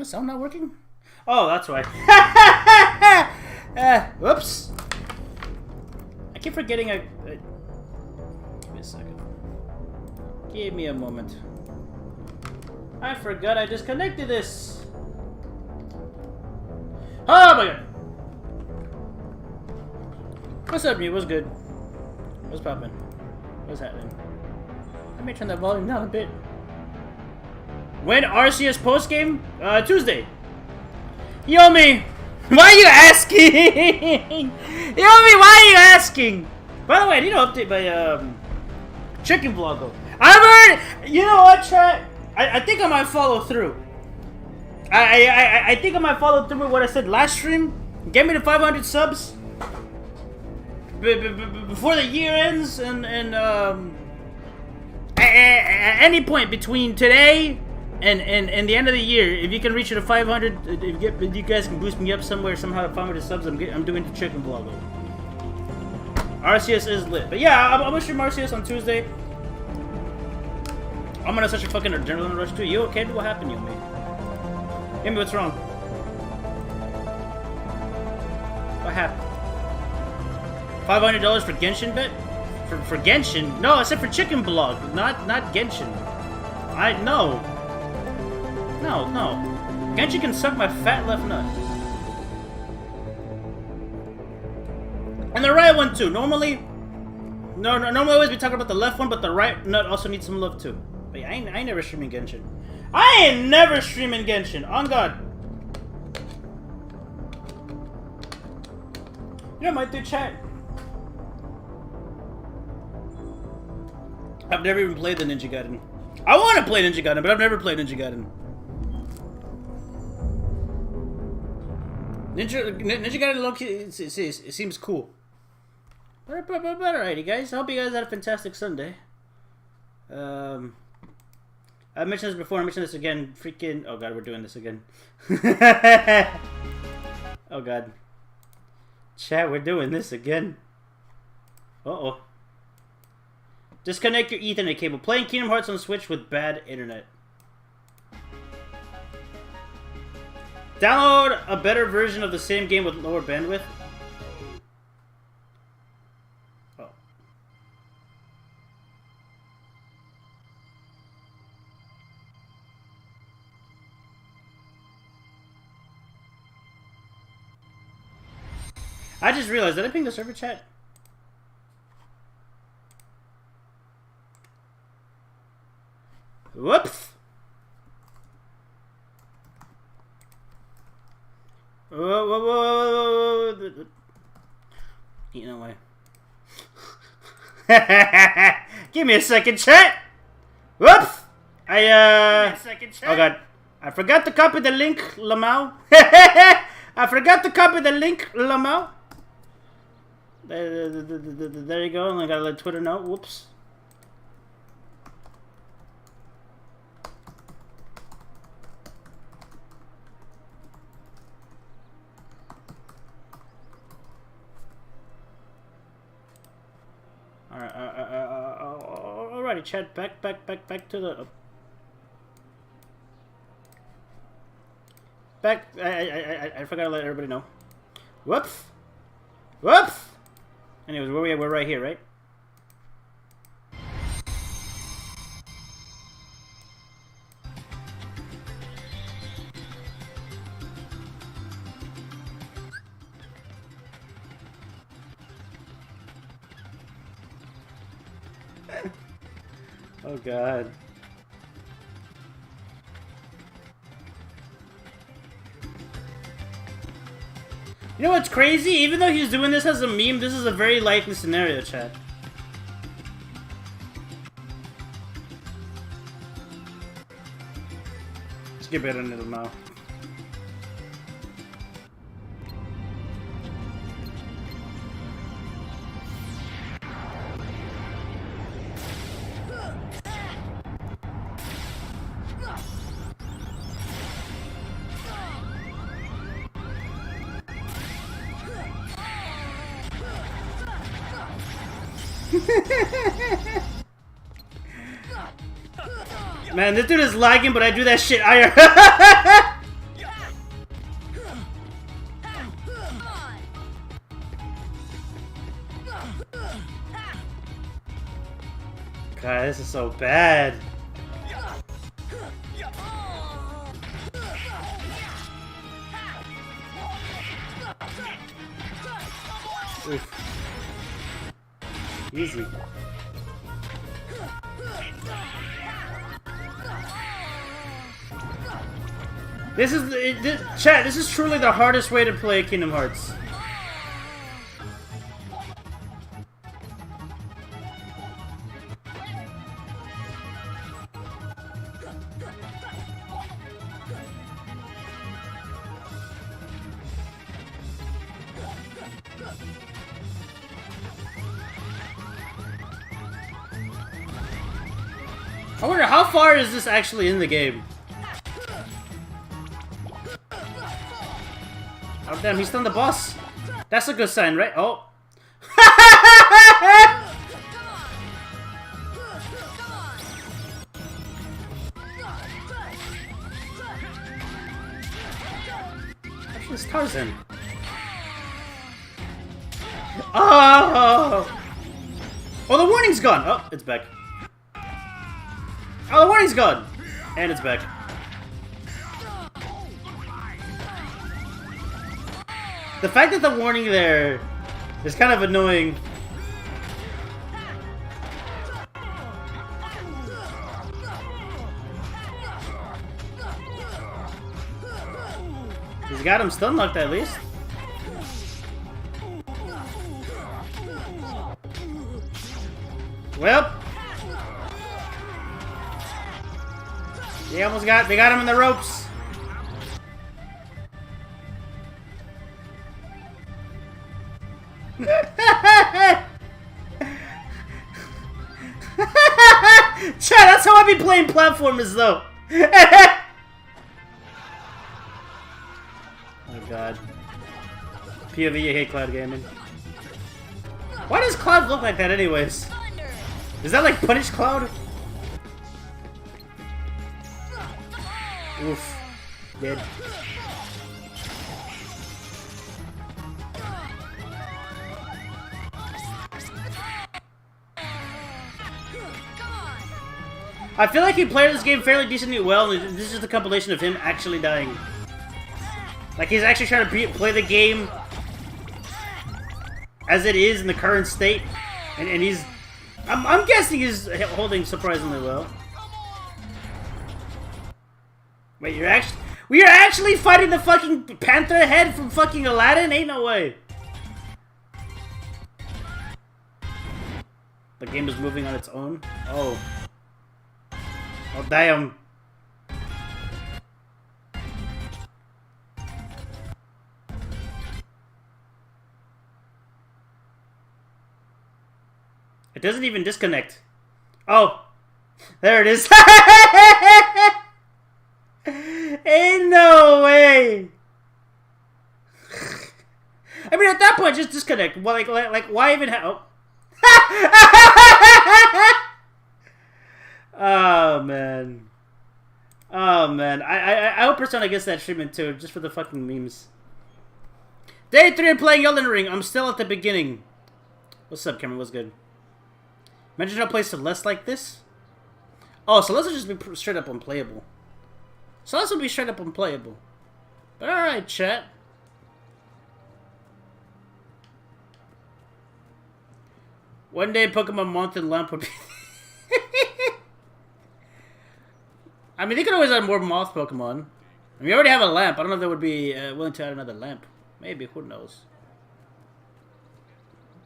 my sound not working? Oh, that's why. Whoops. I keep forgetting Give me a second. Give me a moment. I forgot I disconnected this. Oh my god. What's up, you? What's good? What's poppin'? What's happening? Let me turn that volume down a bit. When RCS postgame? Tuesday. Yomi! Why are you asking? Yomi, why are you asking? By the way, I need to update my chicken vlog though. I've heard. You know what, chat? I think I might follow through. I think I might follow through with what I said last stream. Get me to 500 subs before the year ends, and at any point between today and the end of the year, if you can reach it to 500, if you guys can boost me up somewhere somehow to 500 subs, I'm doing the chicken vlog. RCS is lit, but yeah, I'm gonna stream RCS on Tuesday. I'm gonna such a fucking adrenaline rush too. You okay? What happened, you mate? Amy, what's wrong? What happened? $500 for Genshin bet? For Genshin? No, I said for chicken vlog, not Genshin. No. Genshin can suck my fat left nut. And the right one too. Normally always be talking about the left one, but the right nut also needs some love too. But yeah, I ain't never streaming Genshin. I ain't never streaming Genshin. On God. Yeah, might do chat. I've never even played the Ninja Gaiden. I want to play Ninja Gaiden, but I've never played Ninja Gaiden. Ninja Gaiden low-key, it seems cool. But alrighty, guys. I hope you guys had a fantastic Sunday. I mentioned this before. I mentioned this again. Freaking! Oh god, we're doing this again. Oh god. Chat, we're doing this again. Uh-oh. Disconnect your Ethernet cable. Playing Kingdom Hearts on Switch with bad internet. Download a better version of the same game with lower bandwidth. Oh. I just realized, did I ping the server chat? Whoops! Whoa. Eating away. Give me a second, chat! Whoops! Give me a second, chat. Oh god. I forgot to copy the link, Lamau. I forgot to copy the link, Lamau. There you go. And I gotta let Twitter know. Whoops. Alrighty, chat. Back to the. Back. I forgot to let everybody know. Whoops. Anyways, we're right here, right? Oh god. You know what's crazy? Even though he's doing this as a meme, this is a very likely scenario, chat. Let's get better into the mouth. Man, this dude is lagging, but I do that shit. God, this is so bad. Oof. Easy. Chat, this is truly the hardest way to play Kingdom Hearts. I wonder how far is this actually in the game? Oh damn, he's done the boss. That's a good sign, right? Oh. Actually, it's Tarzan. Oh! Oh, the warning's gone. Oh, it's back. Oh, the warning's gone! And it's back. The fact that the warning there is kind of annoying. He's got him stun locked at least. Well. They got him in the ropes. Chat, that's how I be playing platformers though. Oh god. POV, you hate cloud gaming. Why does Cloud look like that anyways? Is that like Punish Cloud? Oof. Dead. I feel like he played this game fairly decently well, and this is just a compilation of him actually dying. Like, he's actually trying to play the game as it is in the current state, and he's... I'm guessing he's holding surprisingly well. Wait, we are actually fighting the fucking Panther head from fucking Aladdin? Ain't no way. The game is moving on its own? Oh. Oh, damn. It doesn't even disconnect. Oh. There it is. Ain't no way. I mean, at that point, just disconnect. Well, like, why even have? Oh man. Oh man. I hope Persona gets that treatment too, just for the fucking memes. Day 3 of playing Elden Ring. I'm still at the beginning. What's up, Cameron? What's good? Imagine how play Celeste like this. Oh, Celeste will just be straight up unplayable. Celeste will be straight up unplayable. But alright, chat. One day Pokemon Month and Lamp would be... I mean, they could always add more Moth Pokemon. I mean, we already have a Lamp. I don't know if they would be willing to add another Lamp. Maybe, who knows.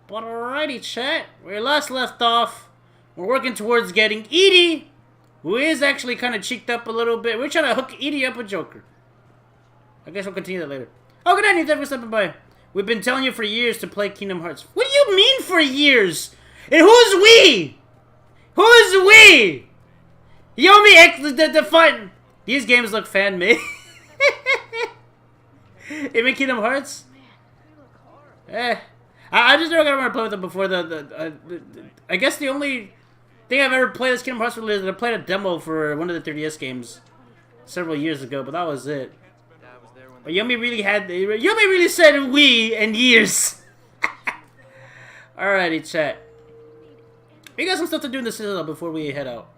But alrighty, chat. Where we last left off, we're working towards getting Edie, who is actually kind of cheeked up a little bit. We're trying to hook Edie up with Joker. I guess we'll continue that later. Oh, good night, thanks for stopping by. We've been telling you for years to play Kingdom Hearts. What do you mean for years? And who's we? Who's we? You owe me the fun. These games look fan-made. Even Kingdom Hearts? I just never got around to play with them before I guess the only thing I've ever played as Kingdom Hearts related is that I played a demo for one of the 3DS games several years ago, but that was it. But Yumi really said we and years. Alrighty, chat. We got some stuff to do in the Citadel before we head out.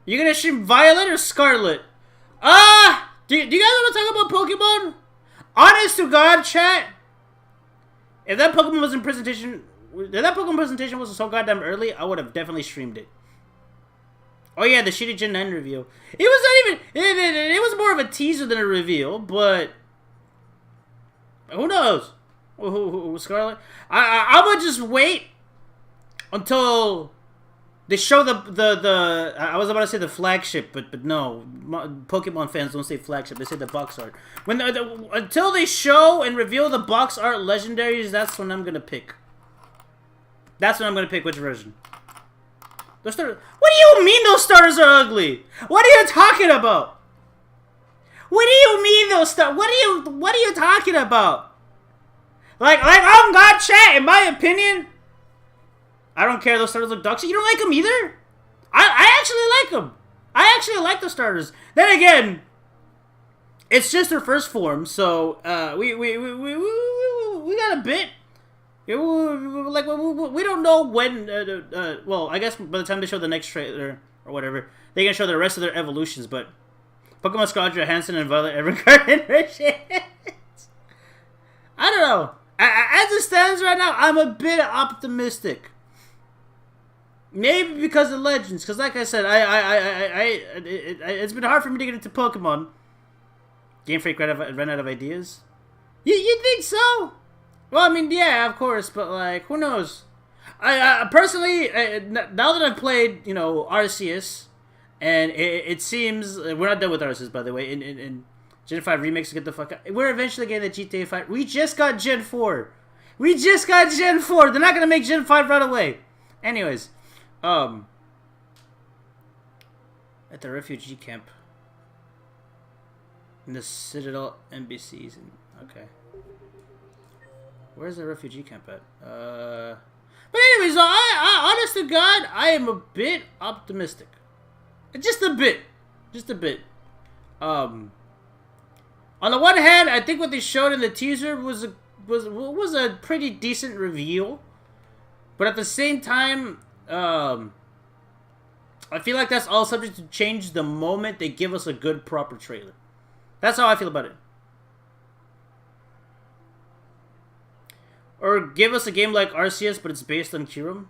You gonna stream Violet or Scarlet? Do you guys want to talk about Pokemon? Honest to God, chat. If that Pokemon presentation was so goddamn early, I would have definitely streamed it. Oh yeah, the shitty Gen 9 reveal. It was not even. It was more of a teaser than a reveal, but who knows? Who Scarlet? I would just wait until they show the I was about to say the flagship, but no, Pokemon fans don't say flagship. They say the box art. Until they show and reveal the box art legendaries, that's when I'm gonna pick. That's when I'm gonna pick which version. Those starters. What do you mean those starters are ugly? What are you talking about? What do you mean those starters? What are you talking about? Like on God chat, in my opinion, I don't care. Those starters look dog shit. You don't like them either? I actually like them. I actually like the starters. Then again, it's just their first form, so we got a bit. We don't know when. Well, I guess by the time they show the next trailer or whatever, they can show the rest of their evolutions. But Pokemon Scarlet, Hansen, and Violet Evergarden versions. I don't know. As it stands right now, I'm a bit optimistic. Maybe because of Legends, because like I said, it's been hard for me to get into Pokemon. Game Freak ran out of ideas. You think so? Well, I mean, yeah, of course, but like, who knows? I personally, now that I've played, Arceus, and it seems we're not done with Arceus, by the way. In Gen 5 Remix, get the fuck out. We're eventually getting the GTA 5. We just got Gen 4. We just got Gen 4. They're not gonna make Gen 5 right away. Anyways, at the refugee camp in the Citadel NBCs. Okay. Where's the refugee camp at? But anyways, I honest to God, I am a bit optimistic. Just a bit. Just a bit. On the one hand, I think what they showed in the teaser was a pretty decent reveal. But at the same time, I feel like that's all subject to change the moment they give us a good, proper trailer. That's how I feel about it. Or give us a game like Arceus, but it's based on Kyurem.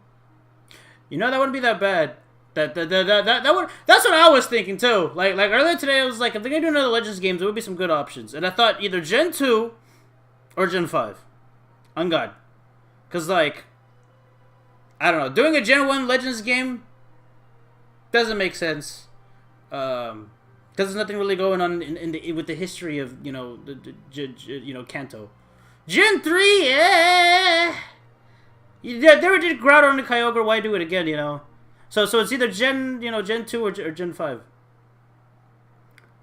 That wouldn't be that bad. That would. That's what I was thinking too. Like earlier today, I was like, if they're gonna do another Legends games, there would be some good options. And I thought either Gen 2 or Gen 5. On God, because like, I don't know, doing a Gen 1 Legends game doesn't make sense. Because there's nothing really going on with the history of Kanto. Gen 3, yeah. They never did Groudon and Kyogre. Why do it again? So it's either Gen 2 or Gen 5.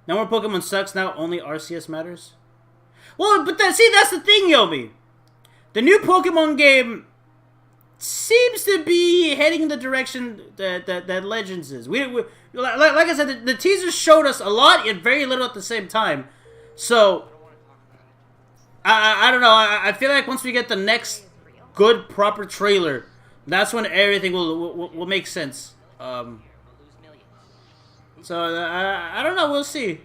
No more Pokemon sucks. Now only Arceus matters. Well, but that's the thing, Yobi. The new Pokemon game seems to be heading in the direction that Legends is. We like I said, the teaser showed us a lot yet very little at the same time. So I don't know. I feel like once we get the next good proper trailer, that's when everything will make sense. So I don't know. We'll see.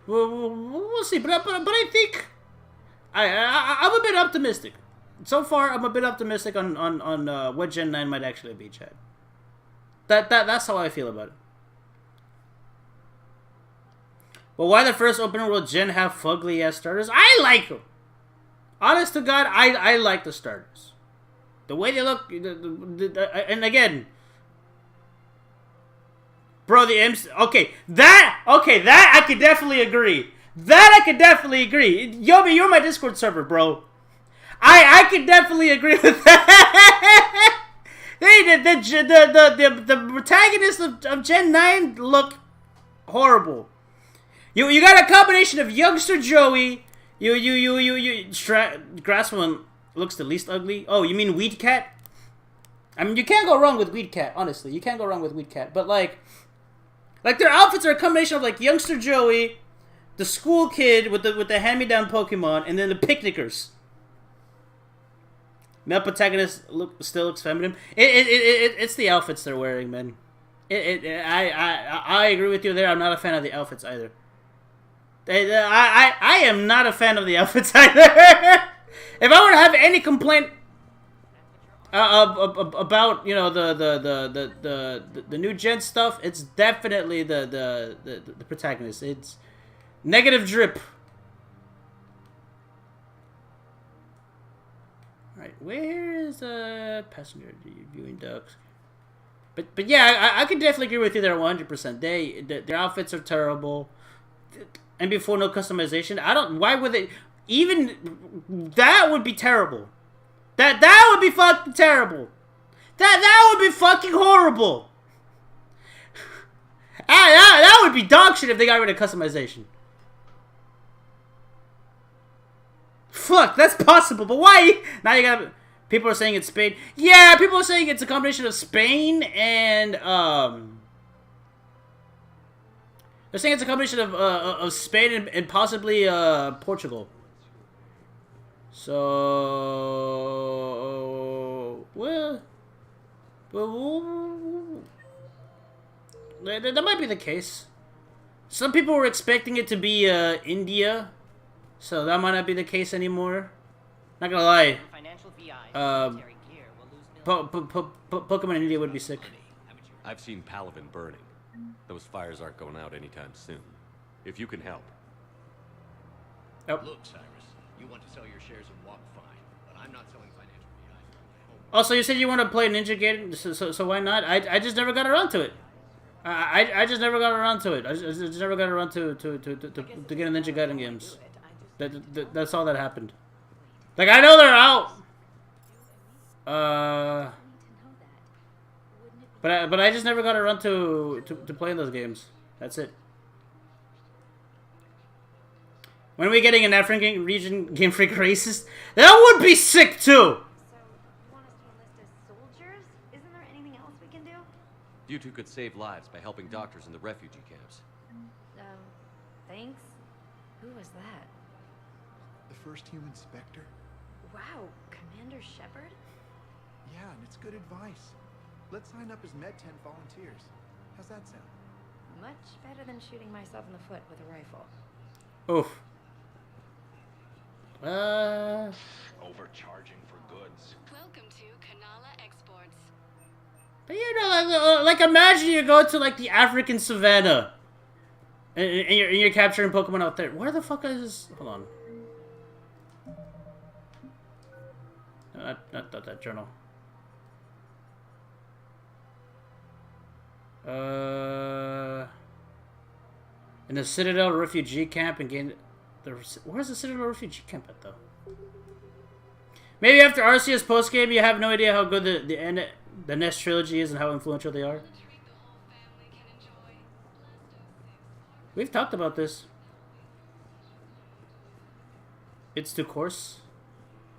We'll see. But I think I'm a bit optimistic. So far, I'm a bit optimistic on what Gen 9 might actually be, Chad. That's how I feel about it. But why the first open world Gen have fugly ass starters? I like them. Honest to God, I like the starters. The way they look, and again, bro, the MC. Okay, that I could definitely agree. Yobi, you're my Discord server, bro. I could definitely agree with that. The protagonists of Gen 9 look horrible. You got a combination of youngster Joey. Grassman looks the least ugly. Oh, you mean Weed Cat? I mean, you can't go wrong with Weed Cat. Honestly, you can't go wrong with Weed Cat. But like their outfits are a combination of like youngster Joey, the school kid with the hand-me-down Pokemon, and then the picnickers. Male protagonist still looks feminine. It's the outfits they're wearing, man. I agree with you there. I'm not a fan of the outfits either. I am not a fan of the outfits either. If I were to have any complaint about, you know, the new gen stuff, it's definitely the protagonist. It's negative drip. Right, where is the passenger viewing ducks? But yeah, I can definitely agree with you there 100%. Their outfits are terrible. And before, no customization. I don't. Why would they? Even that would be terrible. That would be fucking terrible. That would be fucking horrible. That would be dog shit if they got rid of customization. Fuck, that's possible, but why? Now you got people are saying it's Spain. Yeah, people are saying it's a combination of Spain and they're saying it's a combination of Spain and possibly Portugal. So well, that might be the case. Some people were expecting it to be India, so that might not be the case anymore. Not gonna lie. Pokemon in India would be sick. I've seen Palaven burning. Those fires aren't going out anytime soon. If you can help. Yep. Look, Cyrus, you want to sell your shares in WAP, fine, but I'm not selling financial VI. Also, you said you want to play Ninja Gaiden, so why not? I just never got around to it. I just never got around to it. I just never got around to getting Ninja Gaiden games. That's all that happened. Like, I know they're out. But I just never got around to playing those games. That's it. When are we getting an African region Game Freak racist? That would be sick too! So, you want us to enlist as soldiers? Isn't there anything else we can do? You two could save lives by helping doctors in the refugee camps. Thanks? Who was that? The first human Spectre? Wow, Commander Shepard? Yeah, and it's good advice. Let's sign up as Med-10 volunteers. How's that sound? Much better than shooting myself in the foot with a rifle. Oof. Overcharging for goods. Welcome to Kanala Exports. But you know, like imagine you go to like the African savannah, and you're capturing Pokemon out there. Where the fuck is? Hold on. No, not that journal. In the Citadel refugee camp and gain where's the Citadel refugee camp at though? Maybe after Arceus postgame, you have no idea how good the NES trilogy is and how influential they are. We've talked about this. It's too coarse.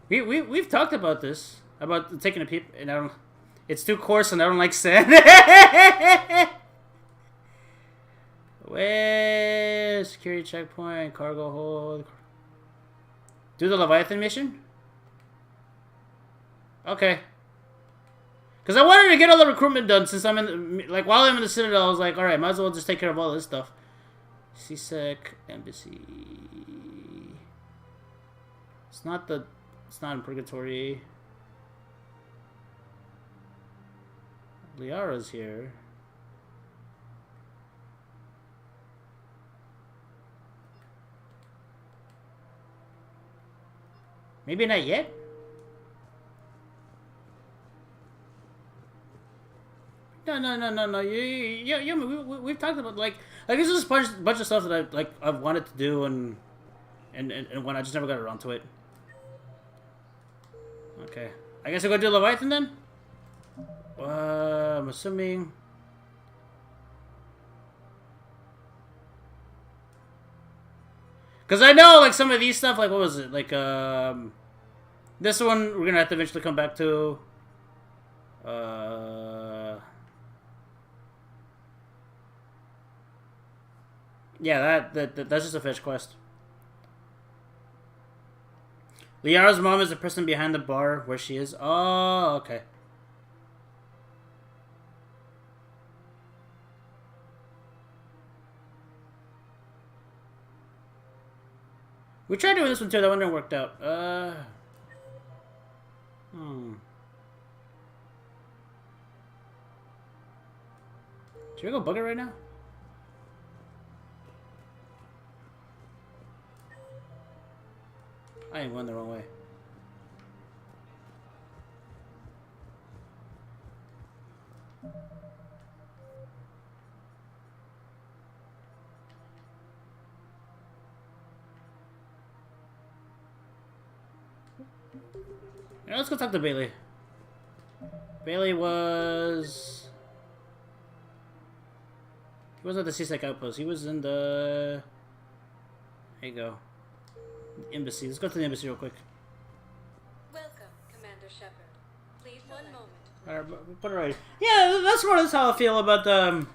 We've talked about this about taking a peep, and I don't. It's too coarse, and I don't like sand. Where security checkpoint, cargo hold. Do the Leviathan mission? Okay. Because I wanted to get all the recruitment done since I'm in, like, while I'm in the Citadel, I was like, alright, might as well just take care of all this stuff. CSEC, Embassy. It's not in Purgatory. Liara's here. Maybe not yet? No. We've talked about like this is a bunch of stuff that I've wanted to do and when I just never got around to it. Okay, I guess I'll go do Leviathan then. I'm assuming. Because I know, like, some of these stuff, like, what was it? Like, this one we're gonna have to eventually come back to. Yeah, that's just a fetch quest. Liara's mom is the person behind the bar where she is. Oh, okay. We tried doing this one too, that one didn't work out. Should we go bug it right now? I ain't going the wrong way. Yeah, let's go talk to Bailey. Bailey was... He wasn't at the CSEC outpost. He was in the... There you go. Embassy. Let's go to the embassy real quick. Welcome, Commander Shepard. Please, one moment. Alright, put it right. Yeah, that's more or less how I feel about the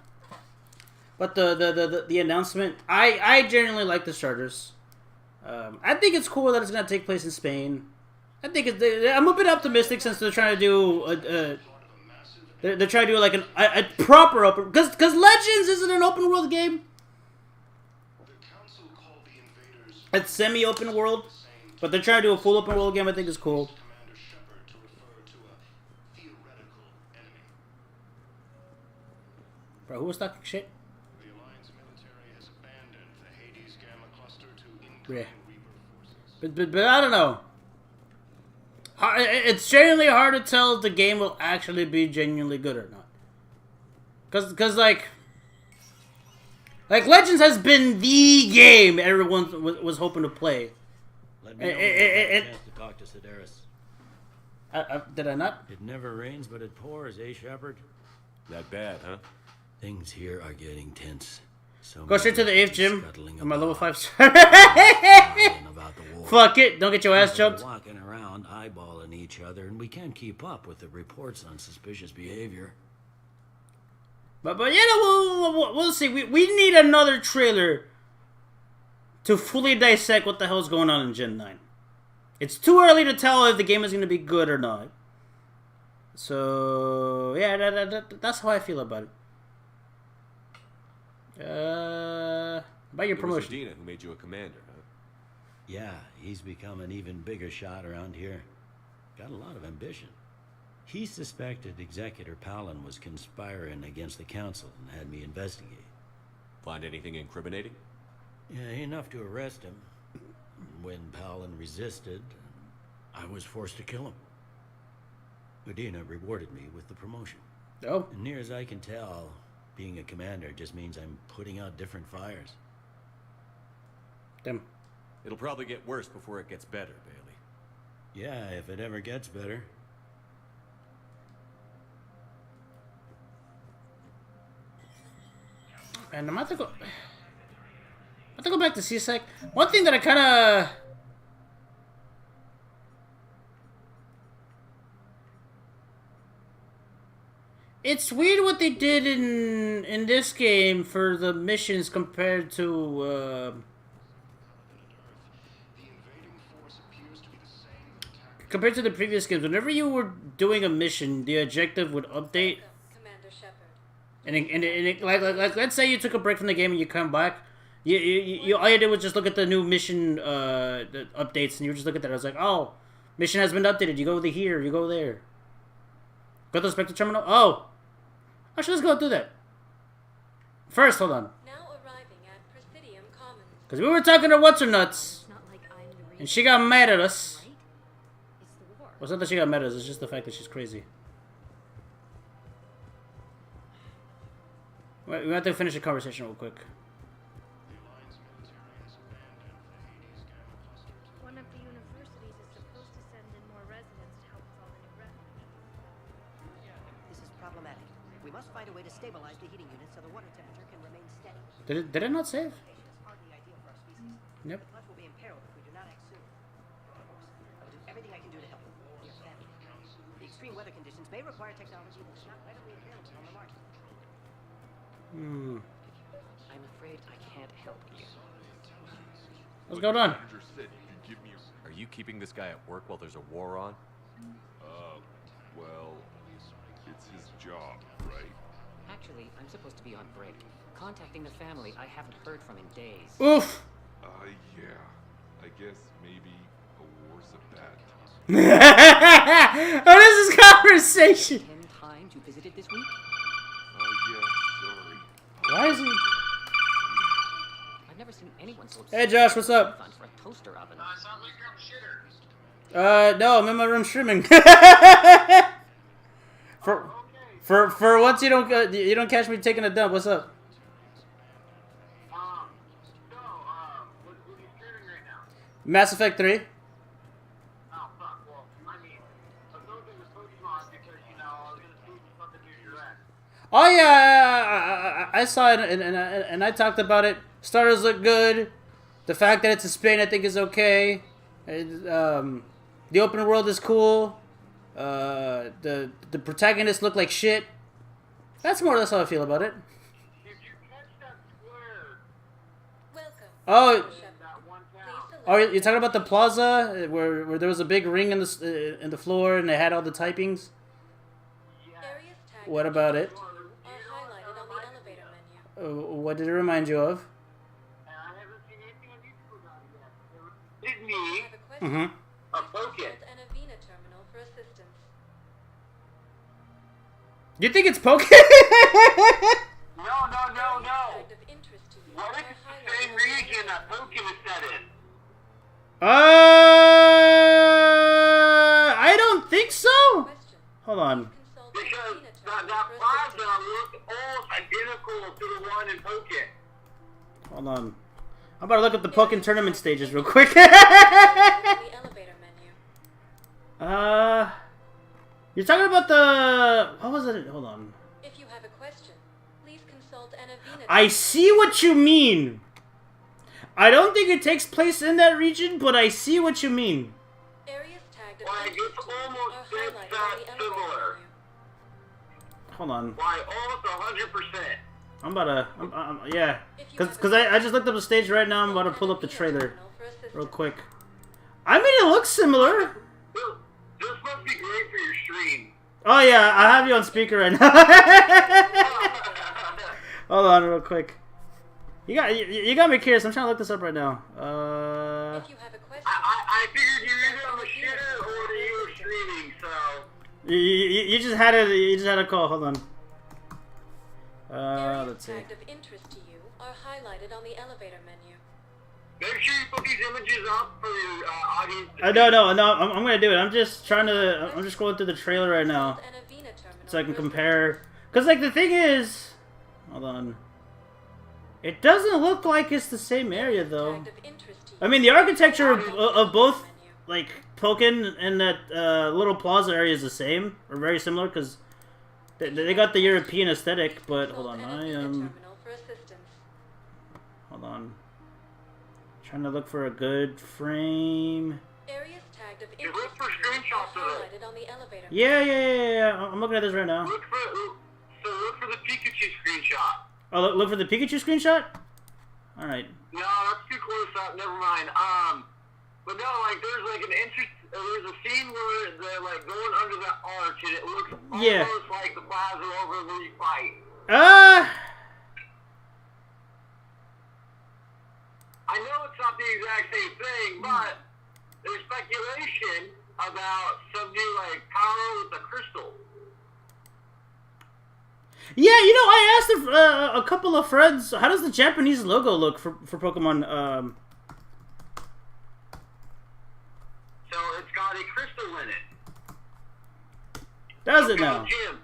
announcement. I genuinely like the starters. I think it's cool that it's gonna take place in Spain. I think I'm a bit optimistic since they're trying to do they're trying to do like a proper open because Legends isn't an open world game. It's semi-open world, but they're trying to do a full open world game. I think is cool. Bro, who was talking shit? The Alliance military has abandoned the Hades Gamma cluster to incoming Reaper forces. But I don't know. It's genuinely hard to tell if the game will actually be genuinely good or not. Cause like Legends has been the game everyone was hoping to play. Let me know when you have a chance to talk to Sedaris. Did I not? It never rains, but it pours, eh, Shepard? That bad, huh? Things here are getting tense. So Go straight to the 8th gym. On my level 5 star. about the war. Fuck it. Don't get your ass People jumped. are walking around eyeballing each other, and we can't keep up with the reports on suspicious behavior. But yeah, we'll see. We need another trailer to fully dissect what the hell's going on in Gen 9. It's too early to tell if the game is going to be good or not. So yeah, that's how I feel about it. About your promotion. It was Udina who made you a commander, huh? Yeah, he's become an even bigger shot around here. Got a lot of ambition. He suspected Executor Palin was conspiring against the Council and had me investigate. Find anything incriminating? Yeah, enough to arrest him. When Palin resisted, I was forced to kill him. Udina rewarded me with the promotion. Oh. And near as I can tell, being a commander just means I'm putting out different fires. Damn. It'll probably get worse before it gets better, Bailey. Yeah, if it ever gets better. And I'm about to go back to CSEC. One thing that I kind of... It's weird what they did in this game for the missions compared to compared to the previous games. Whenever you were doing a mission, the objective would update. Commander Shepard. And like let's say you took a break from the game and you come back, you all you did was just look at the new mission the updates, and you just look at that. I was like, oh, mission has been updated. You go to here, you go there. Go to the Spectre Terminal. Oh, actually, let's go do that. First, hold on, Now arriving at Presidium Commons. because we were talking to what's her nuts, It's not like I'm the reason, and she got mad at us. right? It's the war. Well, it's not that she got mad at us; it's just the fact that she's crazy. Wait, we have to finish the conversation real quick. One of the universities is supposed to send in more residents to help with all the new revenue. This is problematic. We must find a way to stabilize the heating unit so the water temperature can remain steady. Did it not save? It's hardly ideal for our species. Yep. The plants will be imperiled if we do not act soon. Of course, I will do everything I can do to help. We are family. The extreme weather conditions may require technology that is not readily available on the market. I'm afraid I can't help you. What's going on? Are you keeping this guy at work while there's a war on? Well, it's his job, right? Actually, I'm supposed to be on break. Contacting the family I haven't heard from in days. Oof. Yeah. I guess maybe a war's a bad time. What is this conversation? 10 times you visited this week? Yeah, sorry. Why is he? I've never seen anyone so Hey, Josh, what's up? fun for a toaster oven. No, I'm in my room streaming. for once you don't catch me taking a dump. What's up? What are you streaming right now? Mass Effect 3. Oh, fuck. Well, I mean, I was hoping with Pokemon because, you know, I was going to see something new direct. Oh yeah, I saw it and I talked about it. Starters look good. The fact that it's in Spain, I think, is okay. The open world is cool. The protagonists look like shit. That's more or less how I feel about it. Did you catch that square Welcome. Oh, in that one town? oh, you're talking about the plaza where there was a big ring in the floor and they had all the typings. Areas tagged What about it? are highlighted on the elevator menu. What did it remind you of? And I haven't seen anything on YouTube about it yet. It You me have a question? Mm-hmm. a Poké. Consult an Avena terminal for assistance. You think it's Poke? No. Tagged of interest to you What are if it's the highlighted same on the region that elevator Poké was set in? I don't think so. question. Hold on. Consult an Because Avena that terminal for plaza assistance. looked almost identical to the one in Poké. Hold on. I'm about to look up the Pokken tournament stages real quick. On the elevator menu. You're talking about the... What was it? Hold on. If you have a question, please consult an Avena I terminal. see what you mean. I don't think it takes place in that region, but I see what you mean. Areas tagged of Like, interest it's to you almost are dead highlighted on fat the elevator similar. menu. Hold on. Why, almost 100%. I'm about to... yeah. If you have a Because I just looked up the stage right now. I'm about to pull up the Avena trailer terminal for assistance. real quick. I mean, it looks similar. This must be great for your stream. Oh, yeah. I have you on speaker right now. Hold on real quick. You got me curious. I'm trying to look this up right now. If you have a question, I figured you were either on the shitter or you were streaming, so... You just had a call. Hold on. areas Let's see. tagged of interest to you are highlighted on the elevator menu. Make sure you put these images up for your audience to No. I'm gonna do it. I'm just scrolling through the trailer right now Consult an Avena terminal so I can for compare. Cause like the thing is, hold on. It doesn't look like it's the same area though. Tagged of interest to you I mean, the architecture are highlighted of both on the menu. like Pokken and that little plaza area is the same or very similar because they got the European aesthetic. But hold on, Consult an I Avena am. terminal for assistance. Hold on. Trying to look for a good frame. Areas tagged of You interest look for to you are screenshots of it. highlighted on the elevator. Yeah. I'm looking at this right now. look for the Pikachu screenshot. Oh, look for the Pikachu screenshot? Alright. No, that's too close up. Never mind. But no, like there's like an there's a scene where they're like going under that arch, and it looks Yeah. almost like the plaza over where you fight. I know it's not the exact same thing, but there's speculation about some new like power with the crystal. Yeah, I asked a couple of friends, how does the Japanese logo look for Pokemon? So it's got a crystal in it. Does it It's got now? a gem.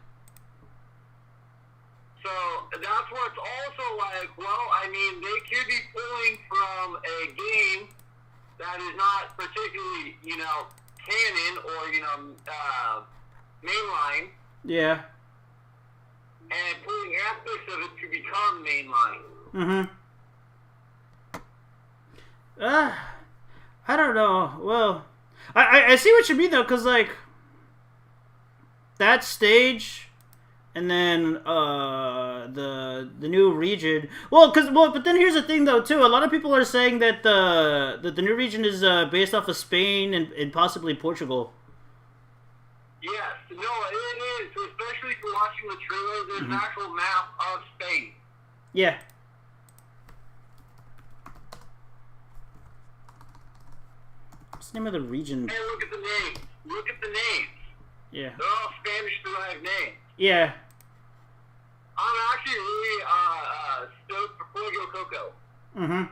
So that's what it's also like. Well, I mean, they could be pulling from a game that is not particularly, canon or mainline, Yeah. and pulling aspects of it to become mainline. I don't know. Well, I see what you mean though, cause like that stage and then the new region. Well, but then here's the thing though too. A lot of people are saying that the new region is based off of Spain and possibly Portugal. Yes, no, it is. Especially if you're watching the trailer, there's an actual map of Spain. Yeah. What's the name of the region? Hey, look at the names. Look at the names. Yeah. They're all Spanish-derived names. Yeah. I'm actually really stoked for Fuego Coco. Mm-hmm.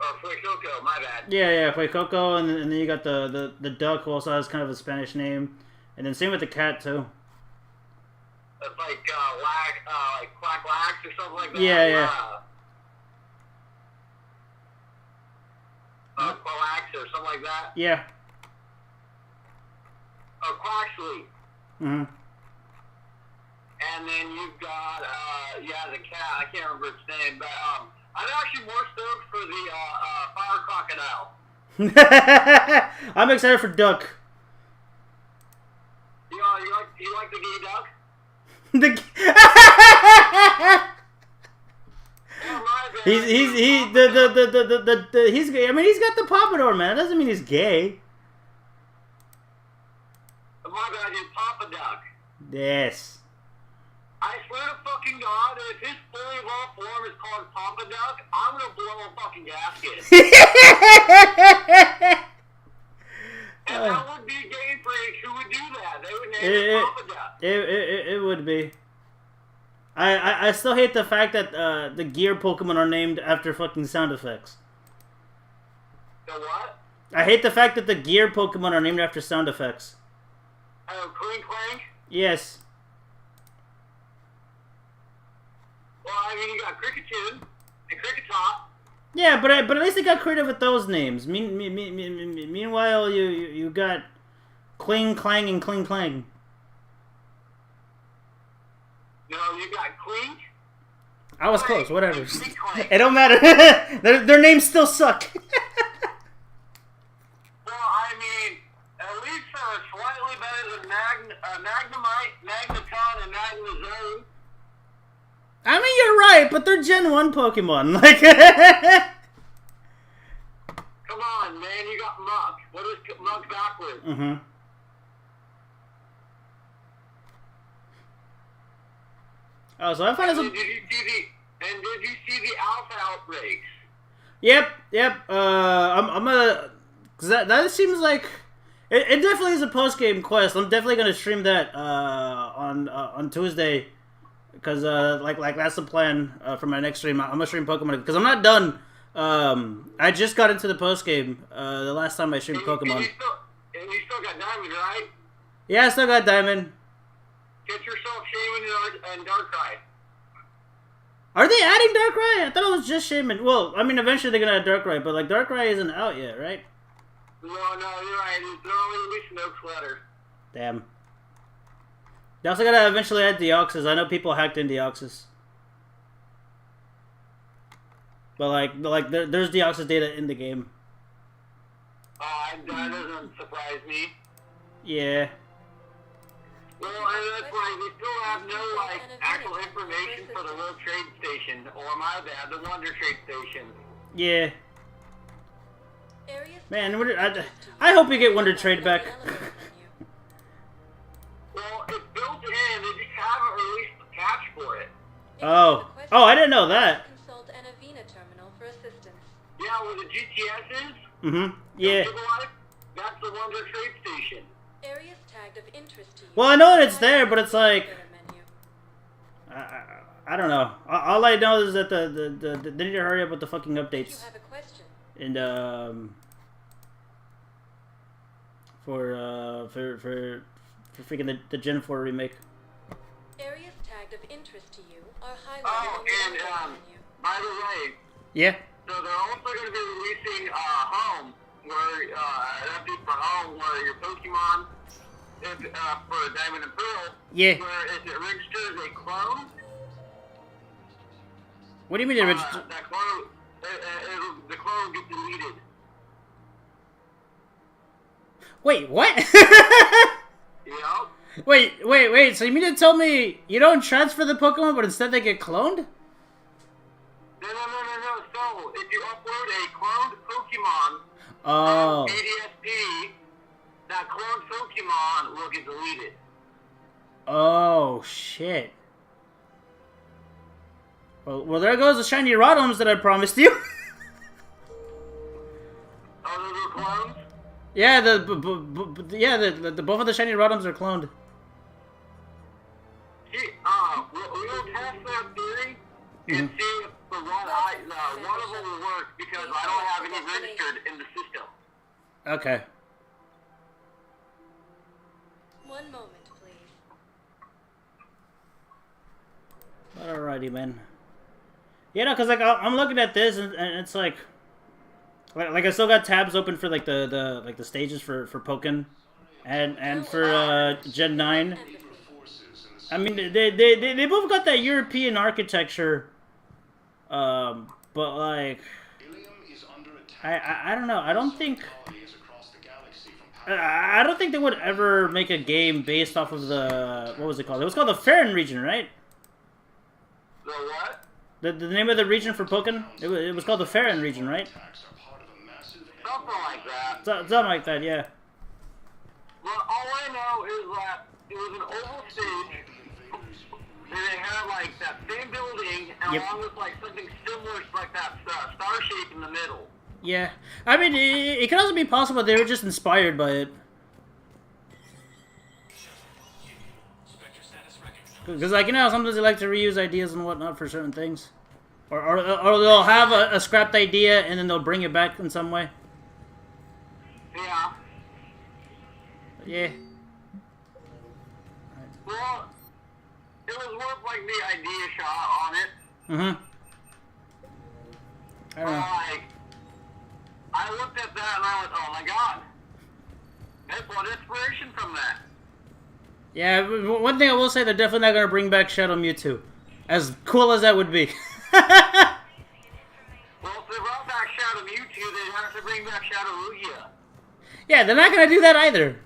Or Fuecoco, my bad. Yeah, Coco, and then you got the duck who also has kind of a Spanish name, and then same with the cat too. It's like like Quack Lax or something like that. Yeah. Quax or something like that. Yeah. Or Quaxley. Mm-hmm. And then you've got the cat. I can't remember its name, but I'm actually more stoked for the fire crocodile. I'm excited for Duck. You like the gay duck? He's gay. I mean, he's got the pompadour, man. That doesn't mean he's gay. My bad, dude. Papa Duck. Yes. I swear to fucking God, if his fully evolved form is called Papa Duck, I'm gonna blow a fucking gasket. And that would be Game Freak who would do that. They would name it Papa Duck. It would be. I still hate the fact that the gear Pokemon are named after fucking sound effects. The what? I hate the fact that the gear Pokemon are named after sound effects. Oh, Clink Clank? Yes. Well, I mean, you got Kricketune and Kricketop. Yeah, but at least they got creative with those names. Meanwhile, you got Kling Clang and Kling Clang. No, you got Clink. I was close. Whatever. It don't matter. their names still suck. Well, I mean, at least slightly better than Magnemite, Magneton, and Magnezone. I mean, you're right, but they're Gen 1 Pokemon. Like, come on, man, you got Muk. What is Muk backwards? Mm-hmm. Oh, so I find Did you see the Alpha outbreaks? Yep. I'm gonna. Cause that seems like it definitely is a post game quest. I'm definitely gonna stream that on Tuesday. Because like that's the plan for my next stream. I'm gonna stream Pokemon because I'm not done. I just got into the post game the last time I streamed Pokemon. And you still got Diamond, right? Yeah, I still got Diamond. Get yourself Shaman and Darkrai. Are they adding Darkrai? I thought it was just Shaman. Well, I mean, eventually they're gonna add Darkrai, but like Darkrai isn't out yet, right? No, you're right. They're only releasing Oak Letter. Damn. They also gotta eventually add Deoxys. I know people hacked in Deoxys. But like there's Deoxys data in the game. That doesn't surprise me. Yeah. Well, and that's why we still have no actual information for the World Trade Station, or my bad, the Wonder Trade Station. Yeah. Man, I hope we get Wonder Trade back. Well, it's built in. They just haven't released the patch for it. Oh, I didn't know that. Consult an Avena terminal for assistance. Yeah, where the GTS is. Mm-hmm. Yeah. That's the Wonder Trade Station. Areas tagged of interest to you. Well, I know that it's there, but it's like I don't know. All I know is that they need to hurry up with the fucking updates. You have a question. And for freaking the Gen 4 remake. Areas tagged of interest to you are highlighted Oh, on the and menu. by the way, Yeah. so they're also going to be releasing Home, where that'd be for Home, where your Pokemon is for Diamond and Pearl. Yeah. Where is it registered as a clone? What do you mean registered? That clone, the clone gets deleted. Wait, what? Yeah. Wait. So you mean to tell me you don't transfer the Pokemon, but instead they get cloned? No. So, if you upload a cloned Pokemon Oh. from ADSP, that cloned Pokemon will get deleted. Oh, shit. Well, there goes the shiny Rotoms that I promised you. Oh, those are clones? Yeah, the both of the shiny Rotoms are cloned. See, we'll test that theory and see if the one of them will work because I don't have any registered in the system. Okay. One moment, please. Alrighty, man. Yeah, no, cause like I'm looking at this and it's like I still got tabs open for like the stages for Pokken and for Gen 9. I mean they both got that European architecture, but like I don't know. I don't think they would ever make a game based off of the what was it called? It was called the Frrannkkyyy region, right? The what? The name of the region for Pokken? It was called the Frrannkkyyy region, right? Something like that. Something like that, yeah. Well, all I know is that it was an oval stage, and they had like that same building, and along with like something similar like that star shape in the middle. Yeah, I mean, it could also be possible they were just inspired by it. Because, like, you know, sometimes they like to reuse ideas and whatnot for certain things. Or they'll have a scrapped idea and then they'll bring it back in some way. Yeah. Yeah. Well, it was worth, like, the idea shot on it. Mm-hmm. I don't know. Like, I looked at that and I went, oh my god. That's one inspiration from that. Yeah, one thing I will say, they're definitely not going to bring back Shadow Mewtwo. As cool as that would be. Well, if they brought back Shadow Mewtwo, they'd have to bring back Shadow Lugia. Yeah, they're not going to do that either.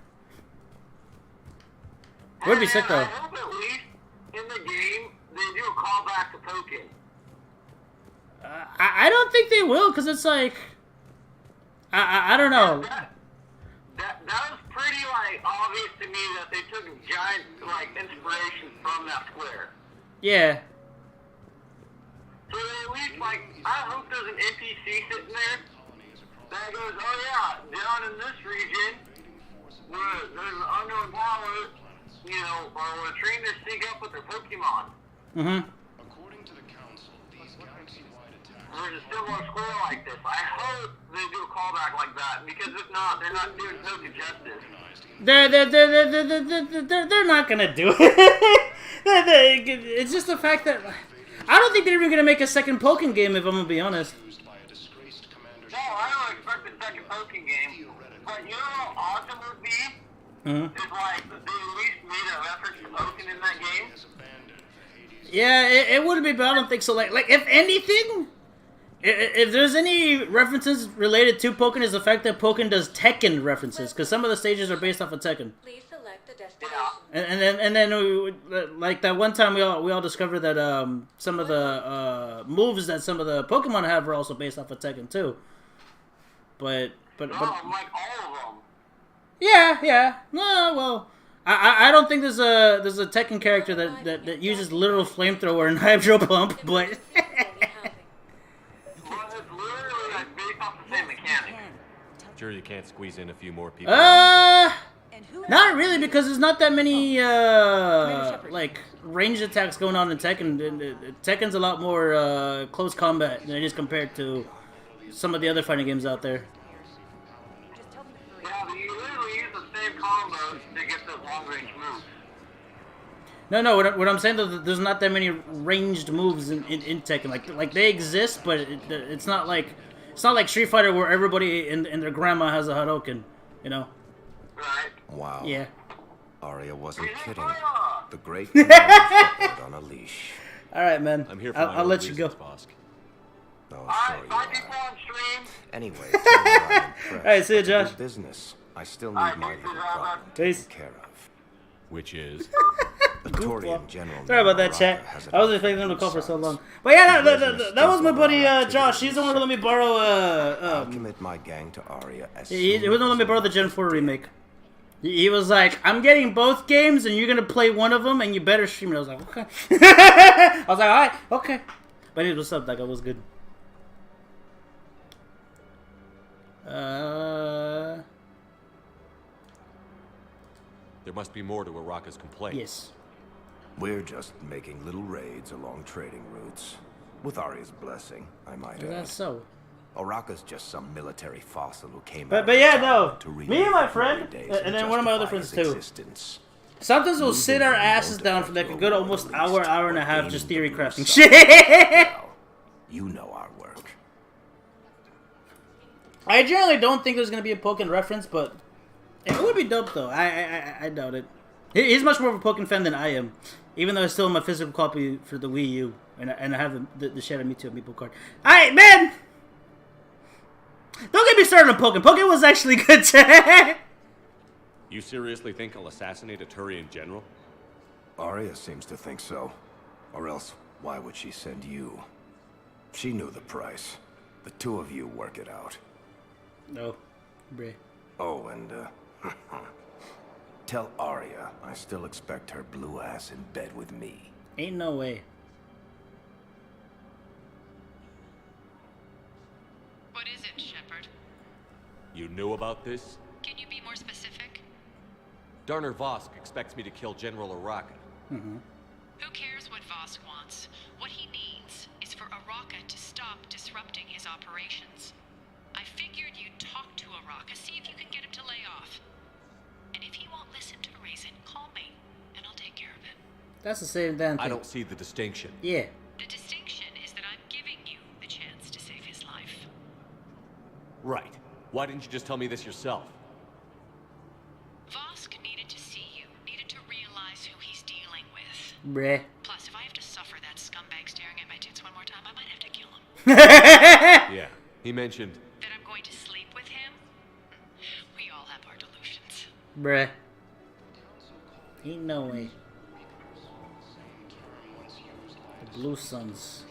It would be sick, though. I hope at least in the game, they do a callback to Pokken. I don't think they will, because it's like... I don't know. That was pretty, like, obvious to me that they took giant, like, inspiration from that square. Yeah. So they at least, like, I hope there's an NPC sitting there that goes, oh yeah, down in this region, where there's an unknown power, you know, or where trainers sync up with their Pokemon. Mm-hmm. According to the council, these galaxy-wide attacks... There's a similar square like this. I hope they do a callback like that, because if not, they're not doing Pokken justice. They're not gonna do it. It's just the fact that I don't think they're even gonna make a second Pokken game. If I'm gonna be honest. No, I don't expect a second Pokken game. But you know how awesome it would be? Mm-hmm. If like they at least made a reference to Pokken in that game. Yeah, it would be, but I don't think so. Like if anything, if there's any references related to Pokken, is the fact that Pokken does Tekken references, because some of the stages are based off of Tekken. Please select a destination. And then like that one time we all discovered that some of the moves that some of the Pokemon have are also based off of Tekken too. But like all of them. Yeah. No, well, I don't think there's a Tekken character that uses literal flamethrower and hydro pump, but Well, it's literally like based off the same mechanic. Sure you can't squeeze in a few more people? Not really, because there's not that many like ranged attacks going on in Tekken. Tekken's a lot more close combat than it is compared to some of the other fighting games out there. Yeah, but you literally use the same combos to get those long-range moves. No. What I'm saying though, there's not that many ranged moves in Tekken. Like they exist, but it's not like Street Fighter where everybody and their grandma has a Hadouken, you know. Right. Wow. Yeah. Arya wasn't kidding. The great shepherd on a leash. All right, man. I'm here for I'll let you go. Bosk. Oh, Alright, sorry. bye people on stream. Anyway, tell me I'm impressed. All right, see you, But to do Josh. business. I still Alright, need my peace, little Robert. problem Peace. taken care of. Which is? The Turian general. Sorry about that, chat. I wasn't expecting them to call for so long. But yeah, that was my buddy Josh. He's the one who let me borrow. I'll commit my gang to Aria as He was the one who let me borrow the Gen 4 remake. He was like, "I'm getting both games, and you're gonna play one of them, and you better stream it." I was like, "Okay." I was like, "All right, okay." But it was up. That guy was good. There must be more to Araka's complaint. Yes. We're just making little raids along trading routes. With Aria's blessing, I might add. That's so. Araka's just some military fossil who came But yeah, no. Me and my friend, and then one of my other friends too. Sometimes we'll sit our asses down for like a good almost hour and a half just theory crafting shit. You know our work. I generally don't think there's gonna be a Pokken reference, but it would be dope though. I doubt it. He's much more of a Pokken fan than I am, even though I still have my physical copy for the Wii U, and I have the Shadow Mewtwo Amiibo card. Alright, man! Don't get me started on Pokken. Pokken was actually good. You seriously think I'll assassinate a Turian general? Aria seems to think so. Or else, why would she send you? She knew the price. The two of you work it out. No. Bray. Oh, and, tell Aria I still expect her blue ass in bed with me. Ain't no way. What is it, Shepard? You knew about this? Can you be more specific? Darner Vosk expects me to kill General Araka. Mm-hmm. Who cares what Vosk wants? What he needs is for Araka to stop disrupting his operations. I figured you'd talk to Araka, see if you can get him to lay off. And if he won't listen to reason, call me, and I'll take care of it. That's the same damn thing. I don't see the distinction. Yeah. The distinction is that I'm giving you the chance to save his life. Right. Why didn't you just tell me this yourself? Vosk needed to see you, needed to realize who he's dealing with. Bruh. Plus, if I have to suffer that scumbag staring at my tits one more time, I might have to kill him. Yeah, he mentioned... That I'm going to sleep with him? We all have our delusions. Bruh. Ain't no way. The Blue Suns.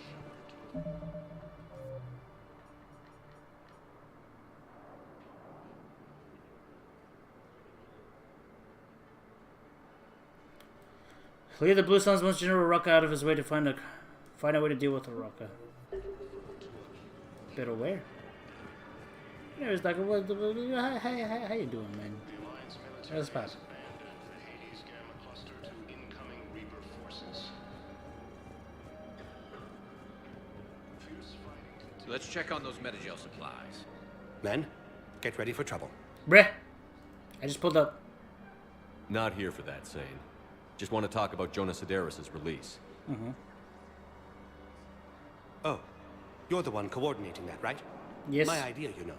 Leave the Blue Suns wants General Araka out of his way to find a way to deal with Araka. But aware. Anyways, like, how you doing, man? That's fast. Let's check on those Metagel supplies. Men, get ready for trouble. Bruh. I just pulled up. Not here for that, Sane. Just want to talk about Jonas Sedaris' release. Mm-hmm. Oh, you're the one coordinating that, right? Yes. My idea, you know.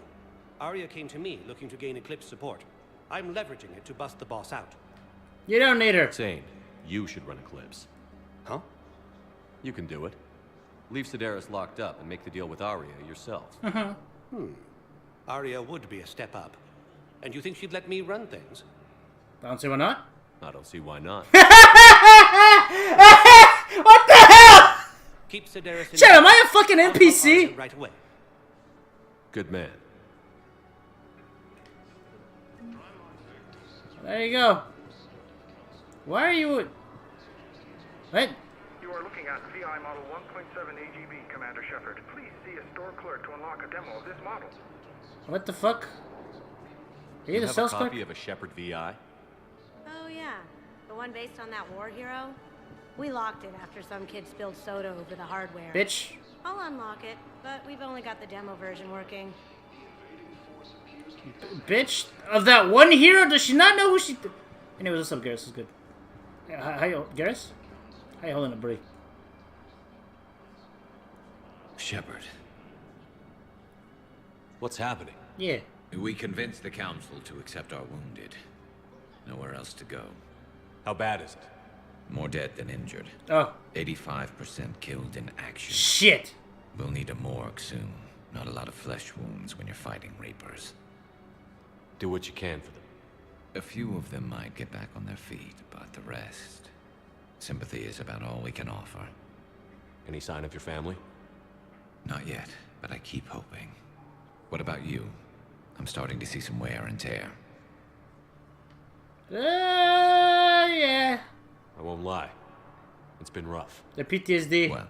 Arya came to me looking to gain Eclipse support. I'm leveraging it to bust the boss out. You don't need her. Sane, you should run Eclipse. Huh? You can do it. Leave Sedaris locked up and make the deal with Arya yourself. Arya would be a step up. And you think she'd let me run things? I don't see why not. I don't see why not. What the hell? Keep Sedaris in. Shit, am I a fucking NPC? Right away. Good man. There you go. Why are you... What? You are looking at VI model 1.7 AGB, Commander Shepard. Please see a store clerk to unlock a demo of this model. What the fuck? Are you the have a sales copy clerk? of a Shepard VI? Oh yeah, the one based on that war hero? We locked it after some kid spilled soda over the hardware. Bitch. I'll unlock it, but we've only got the demo version working. Bitch. Of that one hero? Does she not know who she... Anyways, what's up, Garrus? This is good. How you... Garrus? How you holding a break? Shepard. What's happening? Yeah. We convinced the Council to accept our wounded. Nowhere else to go. How bad is it? More dead than injured. Oh. 85% killed in action. Shit. We'll need a morgue soon. Not a lot of flesh wounds when you're fighting Reapers. Do what you can for them. A few of them might get back on their feet, but the rest... Sympathy is about all we can offer. Any sign of your family? Not yet, but I keep hoping. What about you? I'm starting to see some wear and tear. Yeah. I won't lie. It's been rough. The PTSD. Well,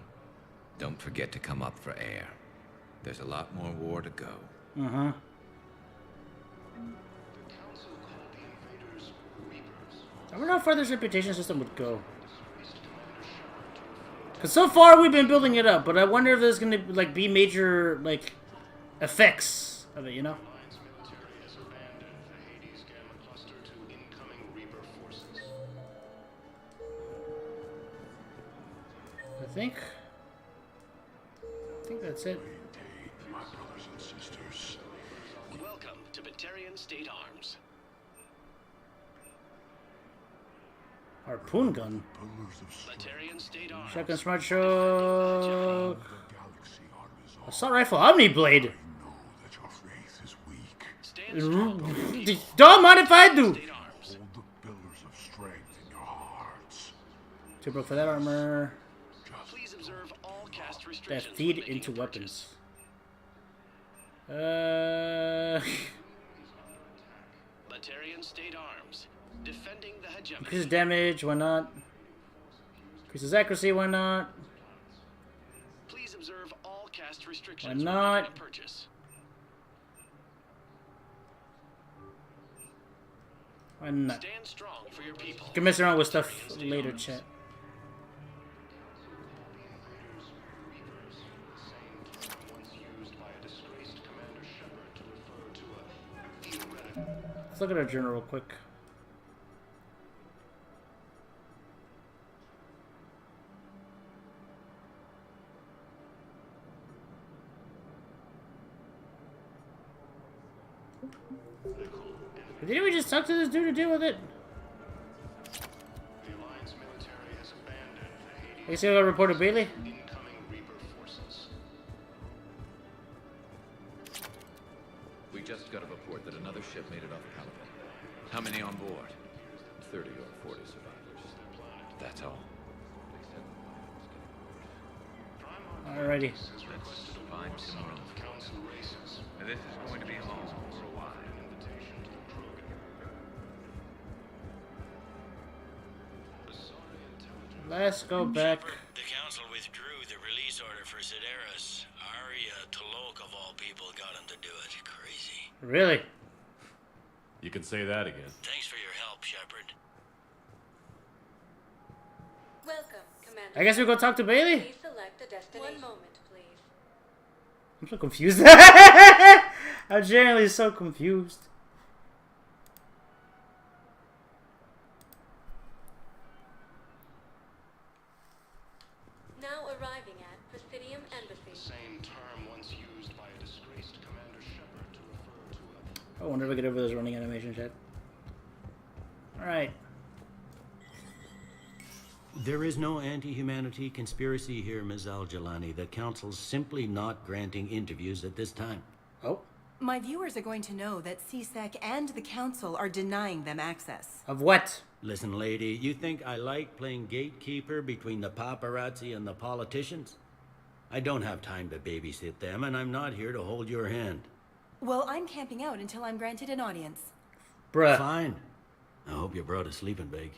don't forget to come up for air. There's a lot more war to go. Uh-huh. I wonder how far this reputation system would go. Cause so far we've been building it up, but I wonder if there's gonna like be major like effects of it, you know? I think that's it. My brothers and sisters. Welcome to Batarian State Arms. Harpoon gun. Batarian State Arms. Shotgun smart choke. Assault rifle Omni Blade. Don't mind if I do. Too broke for that armor. Please observe all cast That restrictions. feed into weapons. Batarian State Arms. Defending the hegemony. Increases damage, why not? Increases accuracy, why not? Please observe all cast Why restrictions. not? Purchase. Why not? Stand strong for your people. You can mess around with stuff later, chat. Let's look at our journal real quick. Didn't we just talk to this dude to deal with it? You see what I reported Bailey? We just got a report that another ship made it off Palaven. How many on board? 30 or 40 survivors. That's all. Alrighty. Let's find some room. And this is going to be home for a while. Let's go back. The council withdrew the release order for Sedaris. Arya Talok of all people got him to do it. Crazy. Really? You can say that again. Thanks for your help, Shepard. Welcome, Commander. I guess we go talk to Bailey? Please select a destination. 1 moment, please. I'm so confused. I'm genuinely so confused. Now arriving at Presidium Embassy. Same term once used by a disgraced Commander Shepard to refer to a... I wonder if I get over this running animation chat. Alright. There is no anti-humanity conspiracy here, Ms. Al-Jalani. The council's simply not granting interviews at this time. Oh? My viewers are going to know that CSEC and the council are denying them access. Of what? Listen, lady, you think I like playing gatekeeper between the paparazzi and the politicians? I don't have time to babysit them, and I'm not here to hold your hand. Well, I'm camping out until I'm granted an audience. Bruh. Fine. I hope you brought a sleeping bag.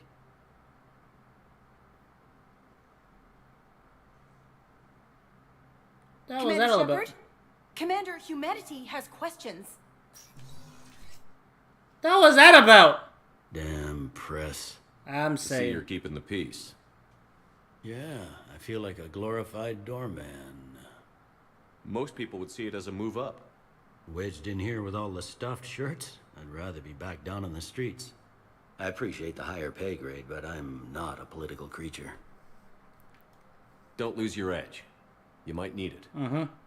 That was that all about? Commander, humanity has questions. That was that about? Damn press. I'm See, saying. you're keeping the peace. Yeah, I feel like a glorified doorman. Most people would see it as a move up. Wedged in here with all the stuffed shirts? I'd rather be back down in the streets. I appreciate the higher pay grade, but I'm not a political creature. Don't lose your edge. You might need it.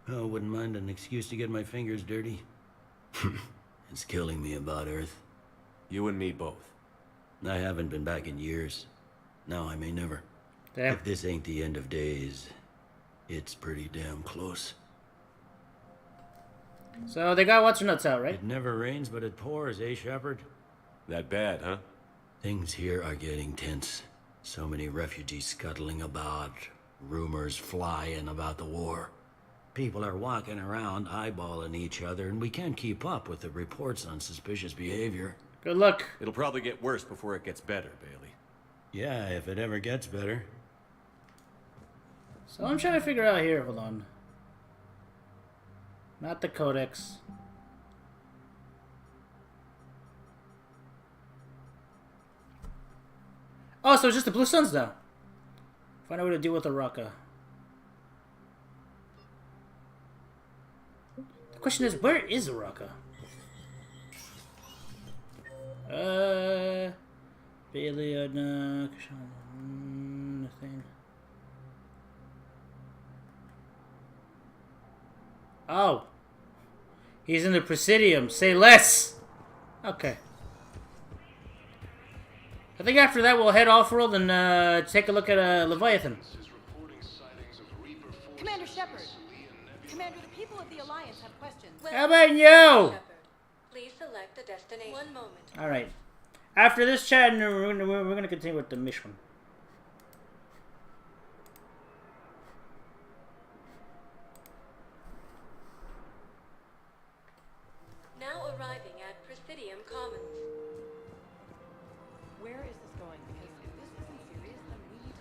Oh, wouldn't mind an excuse to get my fingers dirty. It's killing me about Earth. You and me both. I haven't been back in years. Now I may never. Damn. If this ain't the end of days, it's pretty damn close. So they got what's your nuts out, right? It never rains, but it pours, eh, Shepard? That bad, huh? Things here are getting tense. So many refugees scuttling about, rumors flying about the war. People are walking around eyeballing each other, and we can't keep up with the reports on suspicious behavior. Good luck. It'll probably get worse before it gets better, Bailey. Yeah, if it ever gets better. So I'm trying to figure out here. Hold on. Not the codex. Oh, so it's just the Blue Suns now. Find out what to do with the Raqqa. The question is, where is the Raqqa? Bailey, nothing. Oh. He's in the Presidium. Say less! Okay. I think after that we'll head off-world and take a look at Leviathan. Commander Shepard. Commander, the people of the Alliance have questions. How about you? Please select a destination. One moment. Alright. After this chat, we're gonna continue with the mission. Now arriving at Presidium Commons. Where is this going? Because if this isn't serious, then we need to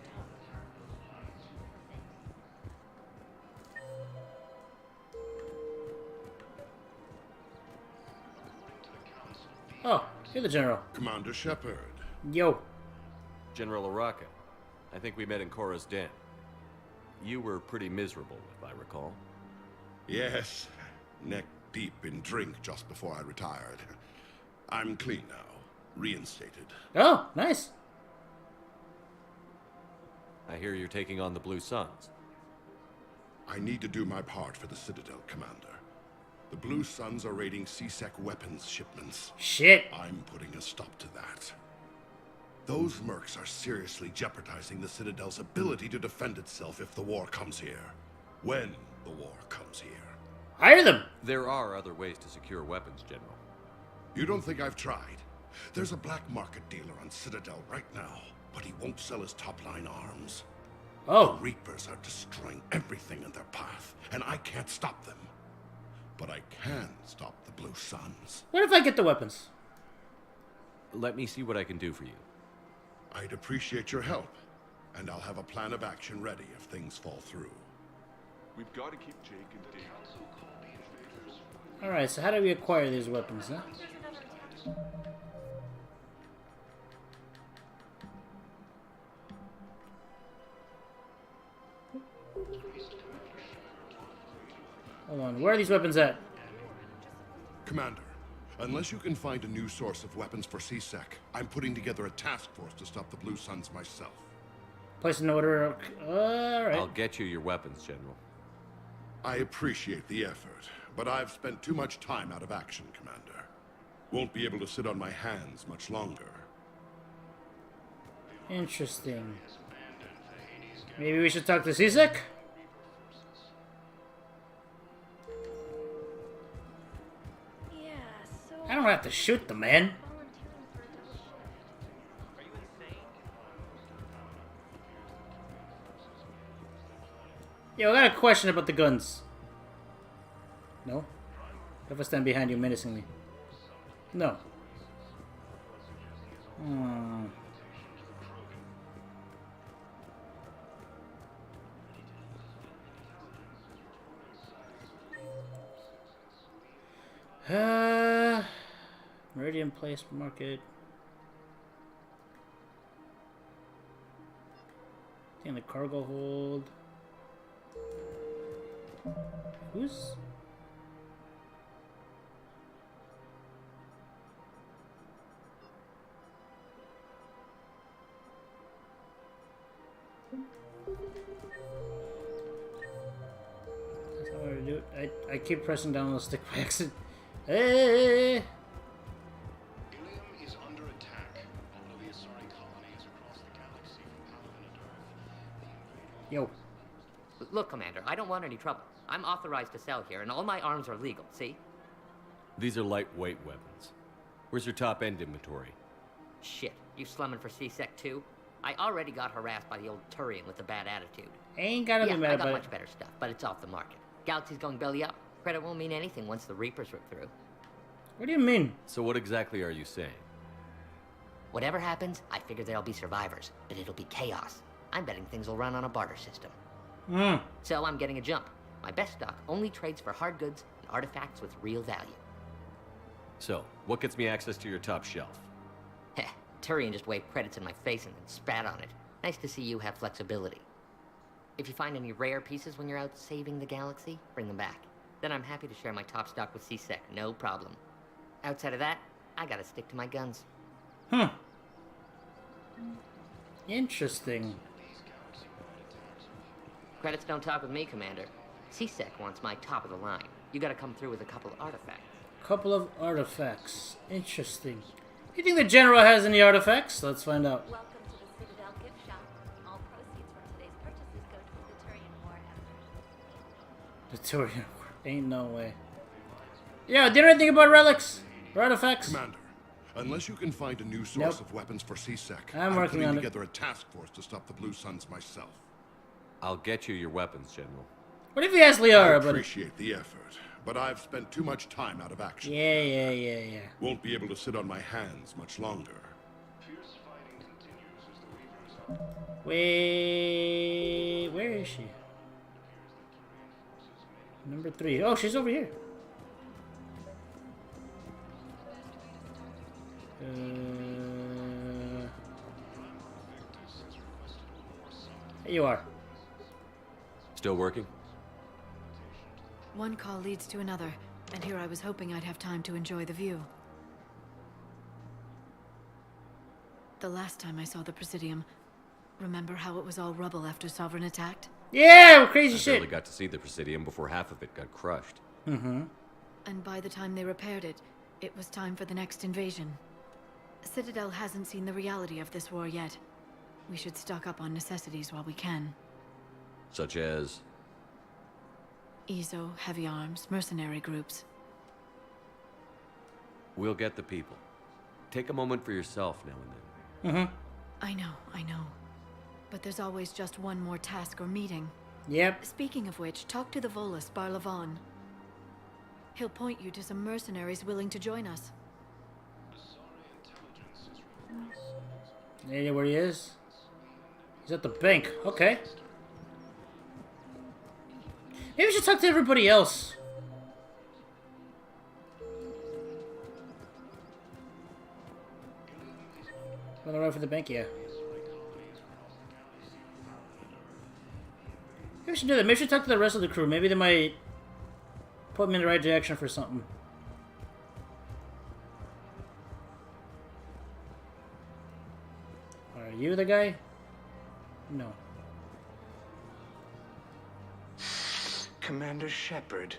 talk. Oh, you're the General. Commander Shepard. Yo. General Araka. I think we met in Korra's den. You were pretty miserable, if I recall. Yes. Neck deep in drink just before I retired. I'm clean now. Reinstated. Oh, nice. I hear you're taking on the Blue Suns. I need to do my part for the Citadel, Commander. The Blue Suns are raiding CSEC weapons shipments. Shit. I'm putting a stop to that. Those mercs are seriously jeopardizing the Citadel's ability to defend itself if the war comes here. When the war comes here. Hire them! There are other ways to secure weapons, General. You don't think I've tried? There's a black market dealer on Citadel right now, but he won't sell his top-line arms. Oh. The Reapers are destroying everything in their path, and I can't stop them. But I can stop the Blue Suns. What if I get the weapons? Let me see what I can do for you. I'd appreciate your help, and I'll have a plan of action ready if things fall through. We've got to keep Jake and Dave. Alright, so how do we acquire these weapons, huh? Hold on, where are these weapons at? Commander, unless you can find a new source of weapons for CSEC, I'm putting together a task force to stop the Blue Suns myself. Place an order. Alright. I'll get you your weapons, General. I appreciate the effort, but I've spent too much time out of action, Commander. Won't be able to sit on my hands much longer. Interesting. Maybe we should talk to CSEC? Yeah, so... I don't have to shoot the man. Yo, I got a question about the guns. No? If I stand behind you menacingly. No. Meridian Place Market. In the cargo hold. Who's... That's not what I do. I keep pressing down the stick by accident. Hey! Ilium is under attack. All of the Asari colonies across the galaxy from Palaven and Earth. Yo. Look, Commander, I don't want any trouble. I'm authorized to sell here, and all my arms are legal, see? These are lightweight weapons. Where's your top-end inventory? Shit, you slumming for C-Sec too? I already got harassed by the old Turian with a bad attitude. Ain't gotta be mad I about got it. much better stuff, but it's off the market. Galaxy's going belly up. Credit won't mean anything once the Reapers rip through. What do you mean? So what exactly are you saying? Whatever happens, I figure there'll be survivors, but it'll be chaos. I'm betting things will run on a barter system. So I'm getting a jump. My best stock only trades for hard goods and artifacts with real value. So, what gets me access to your top shelf? Heh, Turian just waved credits in my face and then spat on it. Nice to see you have flexibility. If you find any rare pieces when you're out saving the galaxy, bring them back. Then I'm happy to share my top stock with C-Sec, no problem. Outside of that, I gotta stick to my guns. Interesting. Credits don't talk with me, Commander. C-Sec wants my top of the line. You gotta come through with a couple of artifacts. Couple of artifacts. Interesting. You think the General has any artifacts? Let's find out. Welcome to the Citadel gift shop. All proceeds from today's purchases go to the Turian war effort. The Turian War. Ain't no way. Yeah, did I think about relics? Or artifacts? Commander, unless you can find a new source of weapons for C-Sec, I'm working putting on it. together a task force to stop the Blue Suns myself. I'll get you your weapons, General. What if you ask Liara I about it? appreciate the effort, but I've spent too much time out of action. Yeah. Won't be able to sit on my hands much longer. Wait, where is she? Number 3. Oh, she's over here. Here you are. Still working? One call leads to another, and here I was hoping I'd have time to enjoy the view. The last time I saw the Presidium, remember how it was all rubble after Sovereign attacked? Yeah, crazy I shit. barely got to see the Presidium before half of it got crushed. And by the time they repaired it, it was time for the next invasion. Citadel hasn't seen the reality of this war yet. We should stock up on necessities while we can. Such as? EZO, heavy arms, mercenary groups. We'll get the people. Take a moment for yourself now and then. I know. But there's always just one more task or meeting. Yep. Speaking of which, talk to the Volus, Barlavon. He'll point you to some mercenaries willing to join us. Any idea where he is? He's at the bank. Okay. Maybe we should talk to everybody else. On the road for the bank, yeah. Maybe we should do that. Maybe we should talk to the rest of the crew. Maybe they might put me in the right direction for something. Are you the guy? No. Commander Shepard,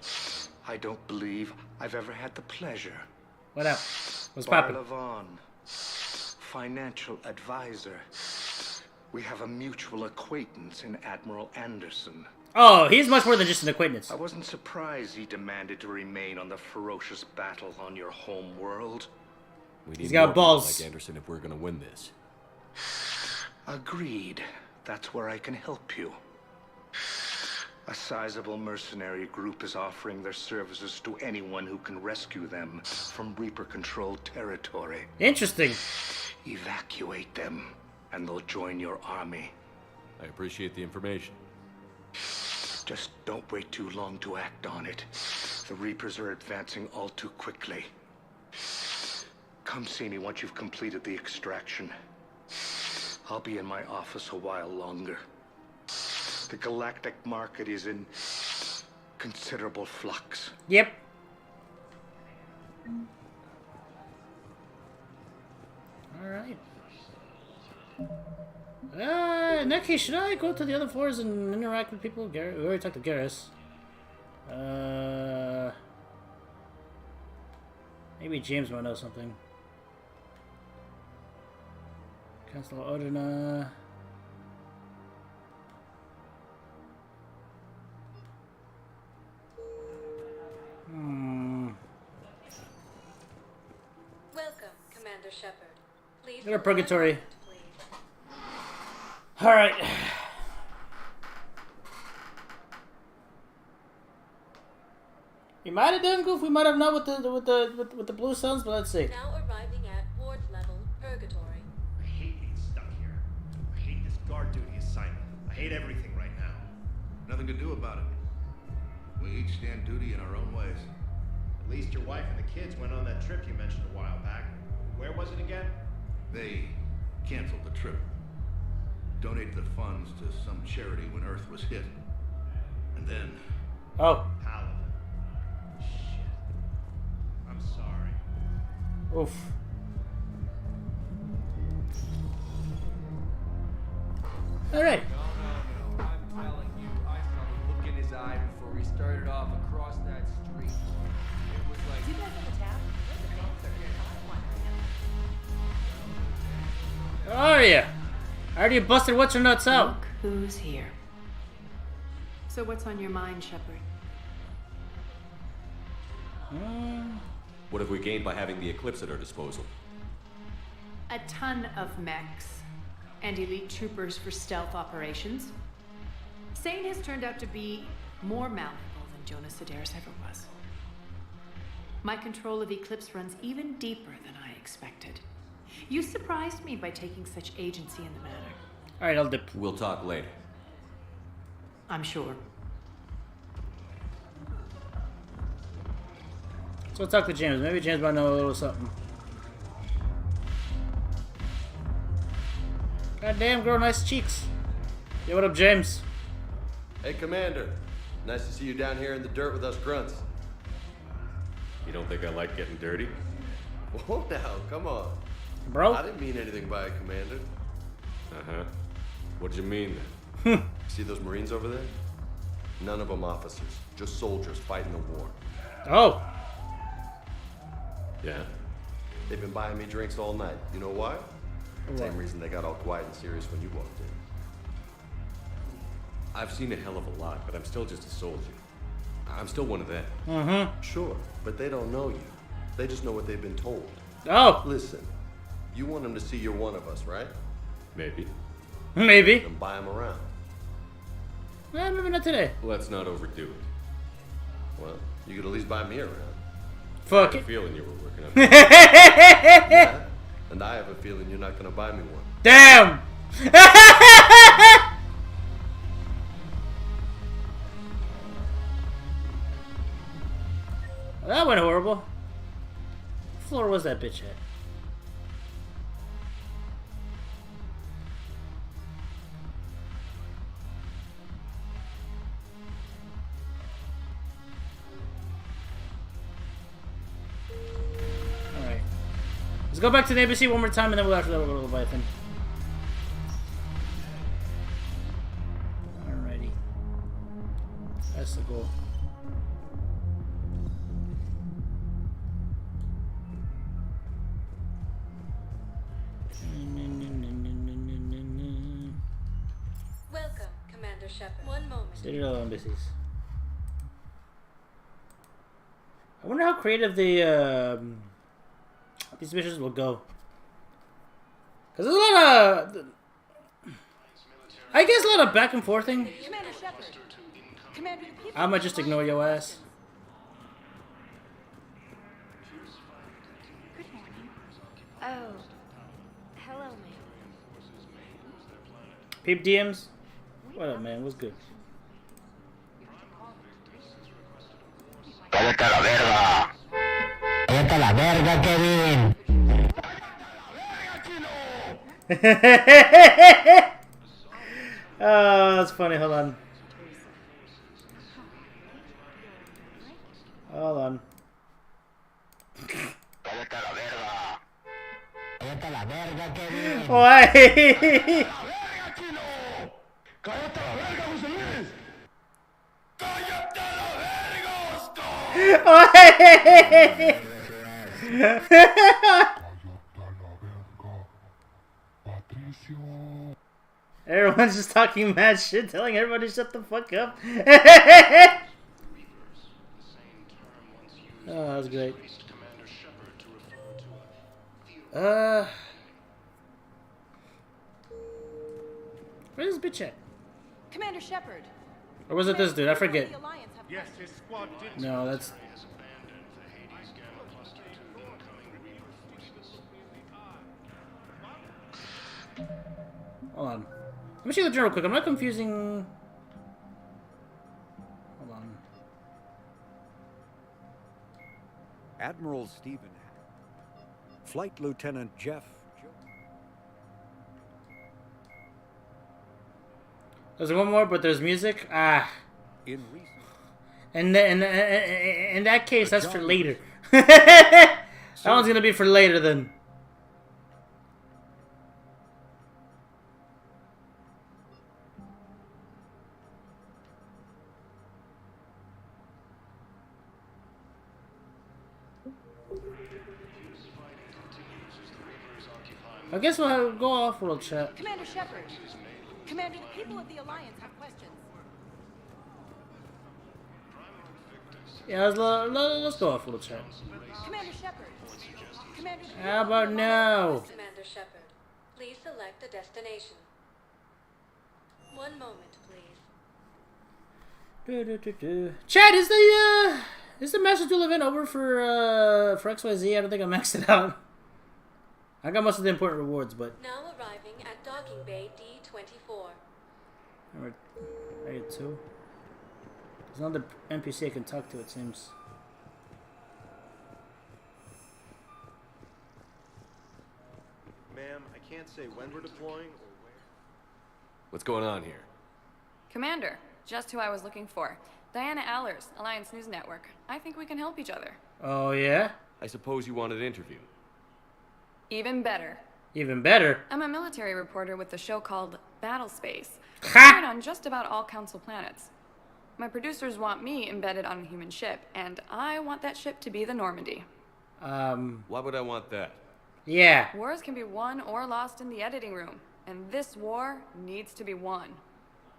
I don't believe I've ever had the pleasure. What up? What's poppin'? Barlavon, financial advisor. We have a mutual acquaintance in Admiral Anderson. Oh, he's much more than just an acquaintance. I wasn't surprised he demanded to remain on the ferocious battle on your home world. We need He's got more people balls. like Anderson if we're gonna win this. Agreed. That's where I can help you. A sizable mercenary group is offering their services to anyone who can rescue them from Reaper-controlled territory. Interesting. Evacuate them, and they'll join your army. I appreciate the information. Just don't wait too long to act on it. The Reapers are advancing all too quickly. Come see me once you've completed the extraction. I'll be in my office a while longer. The galactic market is in considerable flux. Yep. Alright. In that case, should I go to the other floors and interact with people? We already talked to Garrus. Maybe James might know something. Council Odina. Welcome, Commander Shepard. Please. Go to purgatory. All right. We might have done goof. We might have not with the blue suns, but let's see. Now arriving at ward level purgatory. I hate being stuck here. I hate this guard duty assignment. I hate everything right now. Nothing to do about it. We each stand duty in our own ways. At least your wife and the kids went on that trip you mentioned a while back. Where was it again? They canceled the trip. Donated the funds to some charity when Earth was hit. And then... Oh. Paladin. Shit. I'm sorry. Oof. All right. No. I'm telling you, I saw the look in his eye before we started off across that street. It was like... You guys on the tap? Where's the dancer? How are ya? I already busted what's your nuts out. Look who's here. So what's on your mind, Shepard? What have we gained by having the Eclipse at our disposal? A ton of mechs and elite troopers for stealth operations. Sane has turned out to be more malleable than Jonas Sedaris ever was. My control of Eclipse runs even deeper than I expected. You surprised me by taking such agency in the matter. All right, I'll dip. We'll talk later. I'm sure. So let's talk to James. Maybe James might know a little something. God damn, girl, nice cheeks. Yeah, what up, James? Hey, Commander. Nice to see you down here in the dirt with us grunts. You don't think I like getting dirty? Whoa, now, come on. Bro? I didn't mean anything by it, Commander. Uh-huh. What'd you mean, then? See those Marines over there? None of them officers. Just soldiers fighting the war. Oh. Yeah? They've been buying me drinks all night. You know why? Same reason they got all quiet and serious when you walked in. I've seen a hell of a lot, but I'm still just a soldier. I'm still one of them. Mm-hmm. Sure, but they don't know you. They just know what they've been told. Oh. Listen, you want them to see you're one of us, right? Maybe. Maybe. Then buy them around. Well, maybe not today. Let's not overdo it. Well, you could at least buy me around. Fuck I it. have a feeling you were working up. Yeah, and I have a feeling you're not gonna buy me one. Damn! That went horrible. What floor was that bitch at? Alright. Let's go back to the ABC one more time and then after that we'll go to Leviathan. Alrighty. That's the goal. Welcome, Commander Shepard. One moment. Citadel embassies. I wonder how creative the these missions will go. Cause there's a lot of, I guess, a lot of back and forth thing. Commander Shepard. Commander, the people I might just ignore your ass. Good morning. Oh. Hello, ma'am. Peep DMs. What up, man? What's good? ¡Cállate a la verga! ¡Cállate a la verga, Kevin! Oh, that's funny. Hold on. Hold on. ¡Cállate a la verga! ¡Cállate a la verga, Kevin! Why? ¡Cállate a la verga, José Luis! ¡Cállate a la Everyone's just talking mad shit, telling everybody to shut the fuck up. Oh, that was great. Where's this bitch at? Commander Shepard. Or was it this dude? I forget. Yes, his squad did. No, that's. Hold on. Let me check the journal quick. I'm not confusing. Hold on. Admiral Stephen. Flight Lieutenant Jeff. There's one more, but there's music. Ah. In recent. In that case, that's for later. That one's gonna be for later then. I guess we'll go off world chat. Commander Shepard. Commander, the people of the Alliance have questions. Yeah, let's go off world chat. Commander Shepard. Commander. How about now? Commander Shepard, please select a destination. One moment, please. Chad, is the Master Duel event over for XYZ? I don't think I maxed it out. I got most of the important rewards, but Now arriving at Docking Bay D-24. I get 2. There's another NPC I can talk to, it seems. Ma'am, I can't say when we're deploying or where. What's going on here? Commander, just who I was looking for. Diana Allers, Alliance News Network. I think we can help each other. Oh, yeah? I suppose you wanted an interview. Even better. Even better? I'm a military reporter with a show called Battle Space. Carried on just about all Council planets. My producers want me embedded on a human ship, and I want that ship to be the Normandy. Why would I want that? Yeah. Wars can be won or lost in the editing room, and this war needs to be won.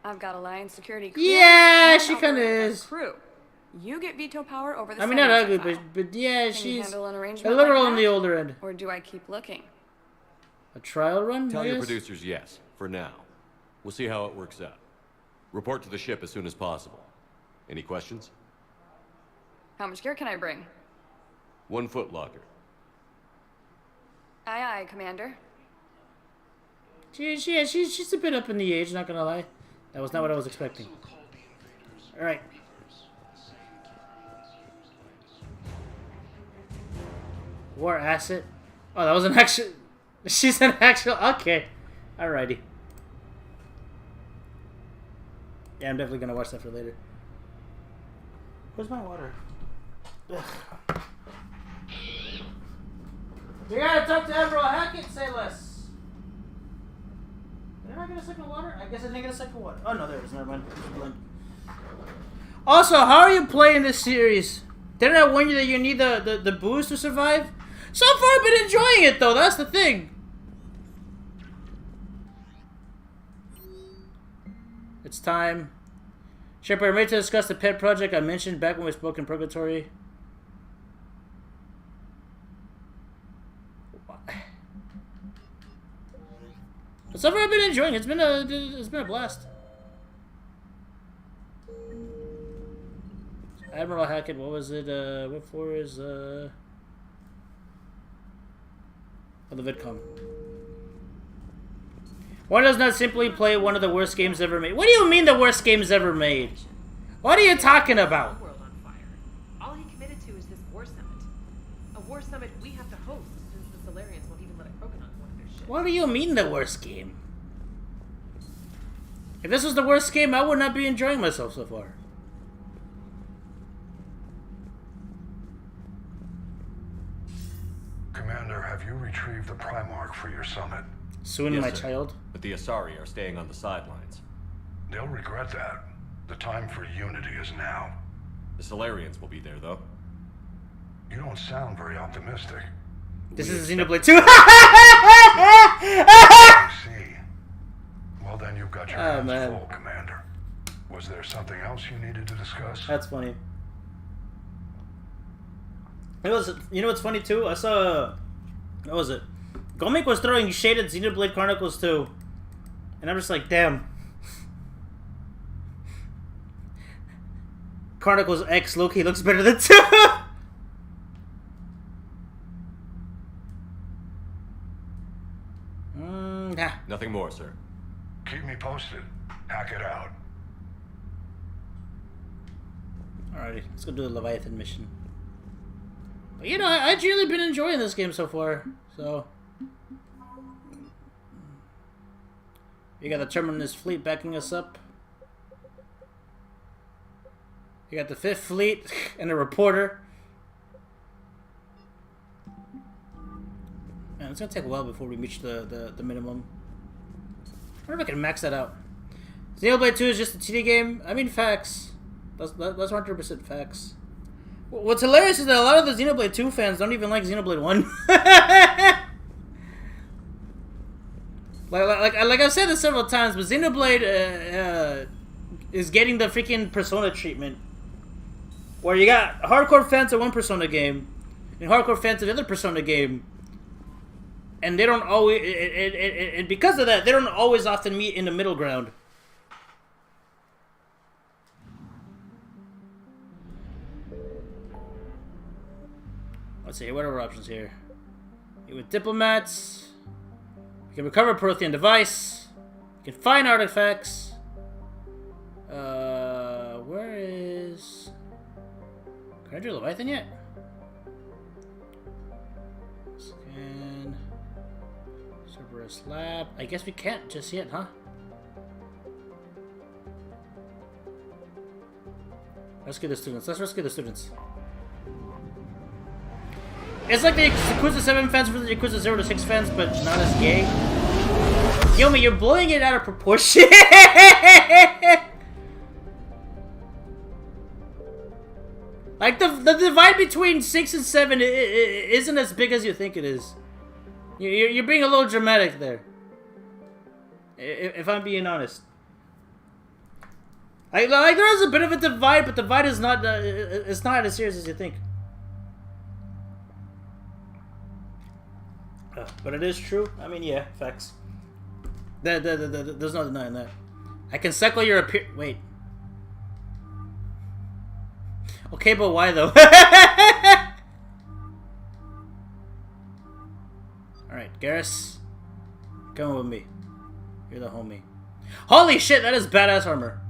I've got Alliance security crew. Yeah, she kind of is. Crew. You get veto power over the I mean, not ugly, file. but yeah, Can you she's handle an a arrangement little like on the that? older end. Or do I keep looking? A trial run? Tell I your guess? producers yes, for now. We'll see how it works out. Report to the ship as soon as possible. Any questions? How much gear can I bring? 1 foot locker. Aye, aye, Commander. She's a bit up in the age, not gonna lie. That was not what I was expecting. Alright. War asset. Oh, that was an actual... She's an actual... Okay. Alrighty. Yeah, I'm definitely gonna watch that for later. Where's my water? Ugh. We gotta talk to Admiral Hackett, say less. Did I not get a second water? I guess I didn't get a second water. Oh no, there it is. Never mind. Also, how are you playing this series? Didn't I warn you that you need the booze to survive? So far, I've been enjoying it though. That's the thing. It's time. Shepard, I'm ready to discuss the pet project I mentioned back when we spoke in Purgatory. But so far, I've been enjoying it. It's been a blast. Admiral Hackett, what was it? What floor is Oh, the VidCom. One does not simply play one of the worst games ever made. What do you mean the worst games ever made? What are you talking about? World on fire. All he committed to is this war summit. A war summit we have to host, since the Solarians won't even let a Krogan on one of their ships. What do you mean the worst game? If this was the worst game, I would not be enjoying myself so far. Commander, have you retrieved the Primarch for your summit? Soon, Yes, my sir. child. But the Asari are staying on the sidelines. They'll regret that. The time for unity is now. The Solarians will be there, though. You don't sound very optimistic. This is expect- Xenoblade 2. I see. Well, then you've got your hands man. full, Commander. Was there something else you needed to discuss? That's funny. You know what's funny too? I saw, what was it? Gomik was throwing shade at Xenoblade Chronicles 2. And I'm just like, damn. Chronicles X Loki looks better than 2. Nothing more, sir. Keep me posted. Hack it out. Alrighty, let's go do the Leviathan mission. But you know, I've really been enjoying this game so far. So you got the Terminus fleet backing us up. You got the 5th Fleet and a reporter. Man, it's gonna take a while before we reach the minimum. I wonder if I can max that out. Xenoblade 2 is just a TD game. I mean, facts. That's 100% facts. What's hilarious is that a lot of the Xenoblade 2 fans don't even like Xenoblade 1. like I've said this several times, but Xenoblade is getting the freaking Persona treatment. Where you got hardcore fans of one Persona game, and hardcore fans of the other Persona game. And they don't always, and because of that, they don't always often meet in the middle ground. Let's see, what are our options here? Meet with diplomats. You can recover a Prothean device. You can find artifacts. Where is... Can I do Leviathan yet? Scan... Cerberus Lab. I guess we can't just yet, huh? Rescue the students. Let's rescue the students. It's like the Yakuza 7 fans versus the Yakuza 0 to 6 fans, but not as gay. Yomi, you're blowing it out of proportion. Like, the divide between 6 and 7 isn't as big as you think it is. You're being a little dramatic there. If I'm being honest. Like there is a bit of a divide, but the divide is not it's not as serious as you think. But it is true. I mean, yeah, facts. There's no denying that. I can cycle your wait. Okay, but why though? Alright, Garrus. Come with me. You're the homie. Holy shit, that is badass armor.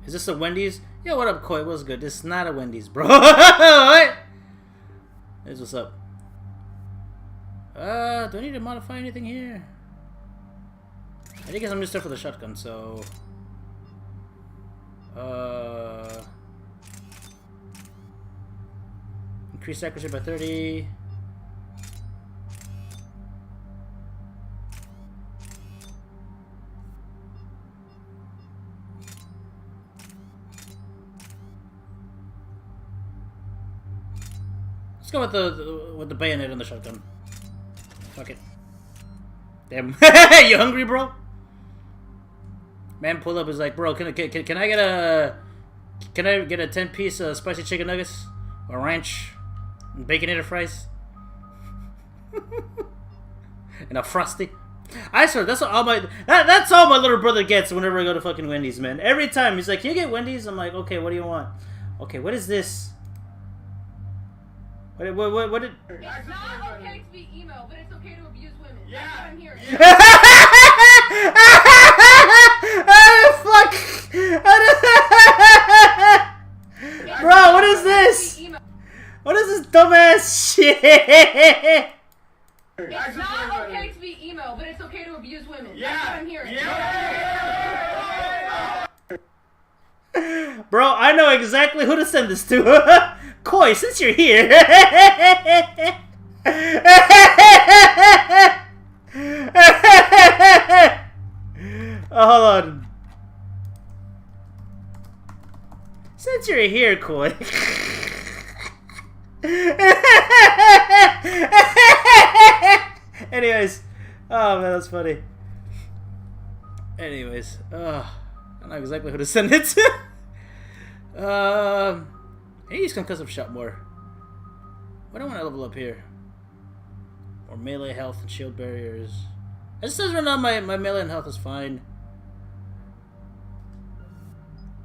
Is this a Wendy's? Yo, what up, Koi? What's good? This is not a Wendy's, bro. What? Here's what's up. Do I need to modify anything here? I think some new stuff for the shotgun, so... Increase accuracy by 30. Let's go with the bayonet and the shotgun. Fuck it. Damn. You hungry, bro? Man pull up is like, bro, can I get a 10-piece spicy chicken nuggets or ranch and baconator fries and a frosty? I swear that's all that's all my little brother gets whenever I go to fucking Wendy's, man. Every time he's like, "Can you get Wendy's?" I'm like, "Okay, what do you want?" Okay, what is this? What did... It's not okay to be emo, but it's okay to abuse women. Yeah. That's what I'm hearing. Fuck! Bro, what is this? What is this dumbass shit? It's not okay to be emo, but it's okay to abuse women. Yeah. That's what I'm hearing. Yeah. Bro, I know exactly who to send this to. Koi, since you're here. Oh, hold on. Since you're here, Koi. Anyways. Oh, man, that's funny. Anyways. I know exactly who to send it to. I need to use concussive shot more. What do I want to level up here? Or melee health and shield barriers. It says right now my melee and health is fine.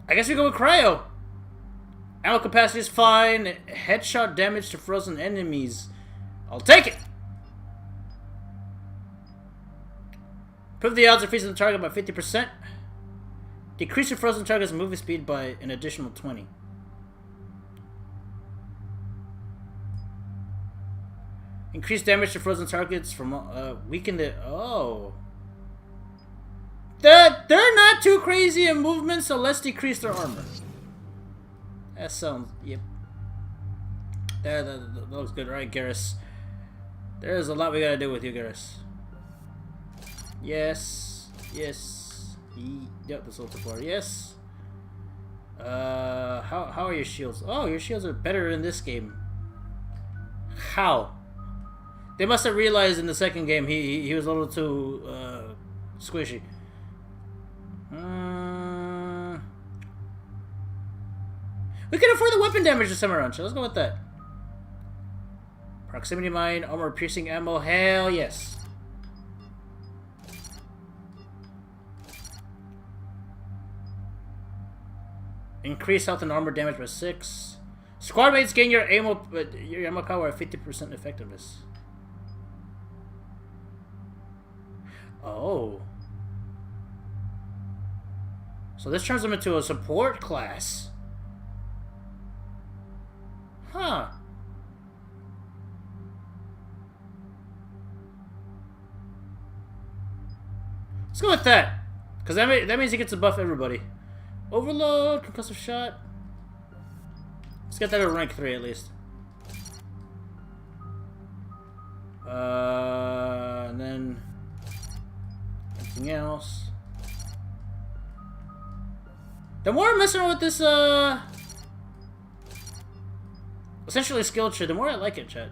I guess we go with cryo. Ammo capacity is fine. Headshot damage to frozen enemies. I'll take it. Improve the odds of freezing the target by 50%. Decrease your frozen target's moving speed by an additional 20. Increase damage to frozen targets from weaken the they're not too crazy in movement, so let's decrease their armor. That sounds yep. That looks good, right, Garrus? There's a lot we gotta do with you, Garrus. Yes, yes. Yep, this ultra bar. Yes. How are your shields? Oh, your shields are better in this game. How? They must have realized in the second game he was a little too squishy. We can afford the weapon damage this time around, so let's go with that. Proximity mine, armor piercing ammo, hell yes. Increase health and armor damage by 6. Squad mates gain your ammo power at 50% effectiveness. Oh. So this turns them into a support class. Huh. Let's go with that. Because that means he gets to buff everybody. Overload, concussive shot. Let's get that at rank 3 at least. And then anything else. The more I'm messing with this essentially skill tree, the more I like it, chat.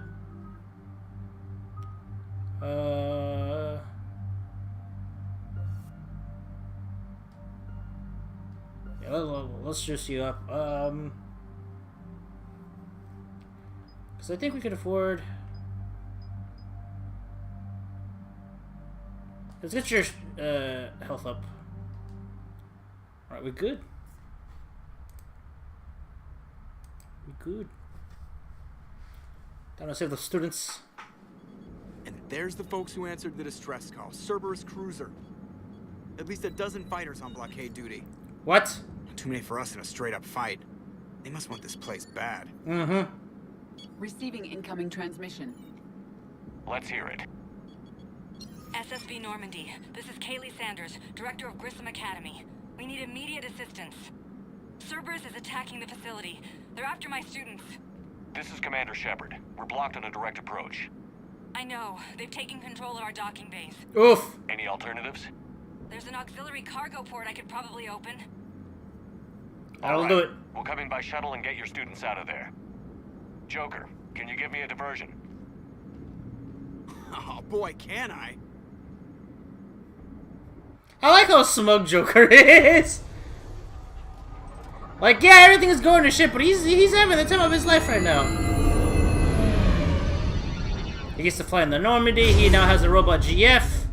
Yeah, let's juice you up. Because I think we could afford. Let's get your health up. Alright, we're good. We're good. Time to save the students. And there's the folks who answered the distress call. Cerberus cruiser. At least a dozen fighters on blockade duty. What? Too many for us in a straight-up fight. They must want this place bad. Mm-hmm. Receiving incoming transmission. Let's hear it. SSB Normandy. This is Kaylee Sanders, Director of Grissom Academy. We need immediate assistance. Cerberus is attacking the facility. They're after my students. This is Commander Shepard. We're blocked on a direct approach. I know. They've taken control of our docking base. Oof. Any alternatives? There's an auxiliary cargo port I could probably open. I'll do it. We'll come in by shuttle and get your students out of there. Joker, can you give me a diversion? Oh boy, can I? I like how smug Joker is. Like, yeah, everything is going to shit, but he's having the time of his life right now. He gets to fly in the Normandy. He now has a robot GF.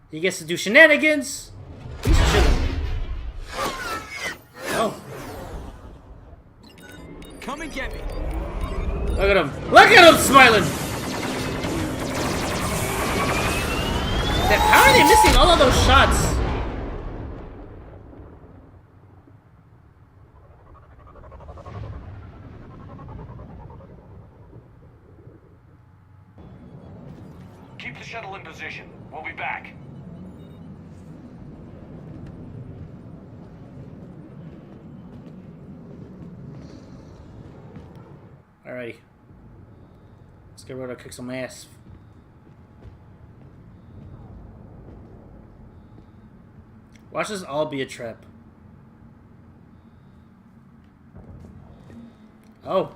He gets to do shenanigans. He's chilling. Oh. Come and get me. Look at him. Look at him smiling. How are they missing all of those shots? Keep the shuttle in position. We'll be back. Alrighty. Let's get ready to kick some ass. Watch this all be a trap. Oh.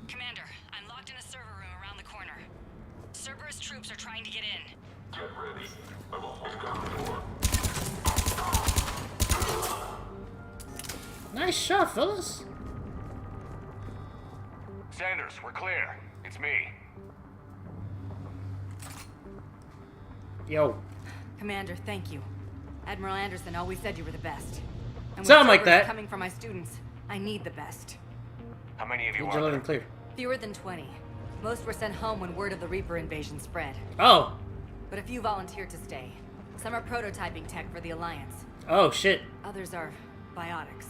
Commander, I'm locked in a server room around the corner. Cerberus troops are trying to get in. Get ready. I'm almost done for. Nice shot, fellas. Sanders, we're clear. It's me. Yo. Commander, thank you. Admiral Anderson always said you were the best. And with Sound like orders that. coming from my students, I need the best. How many of you Need are you loud there? and clear. Fewer than 20. Most were sent home when word of the Reaper invasion spread. Oh. But a few volunteered to stay. Some are prototyping tech for the Alliance. Oh shit. Others are biotics.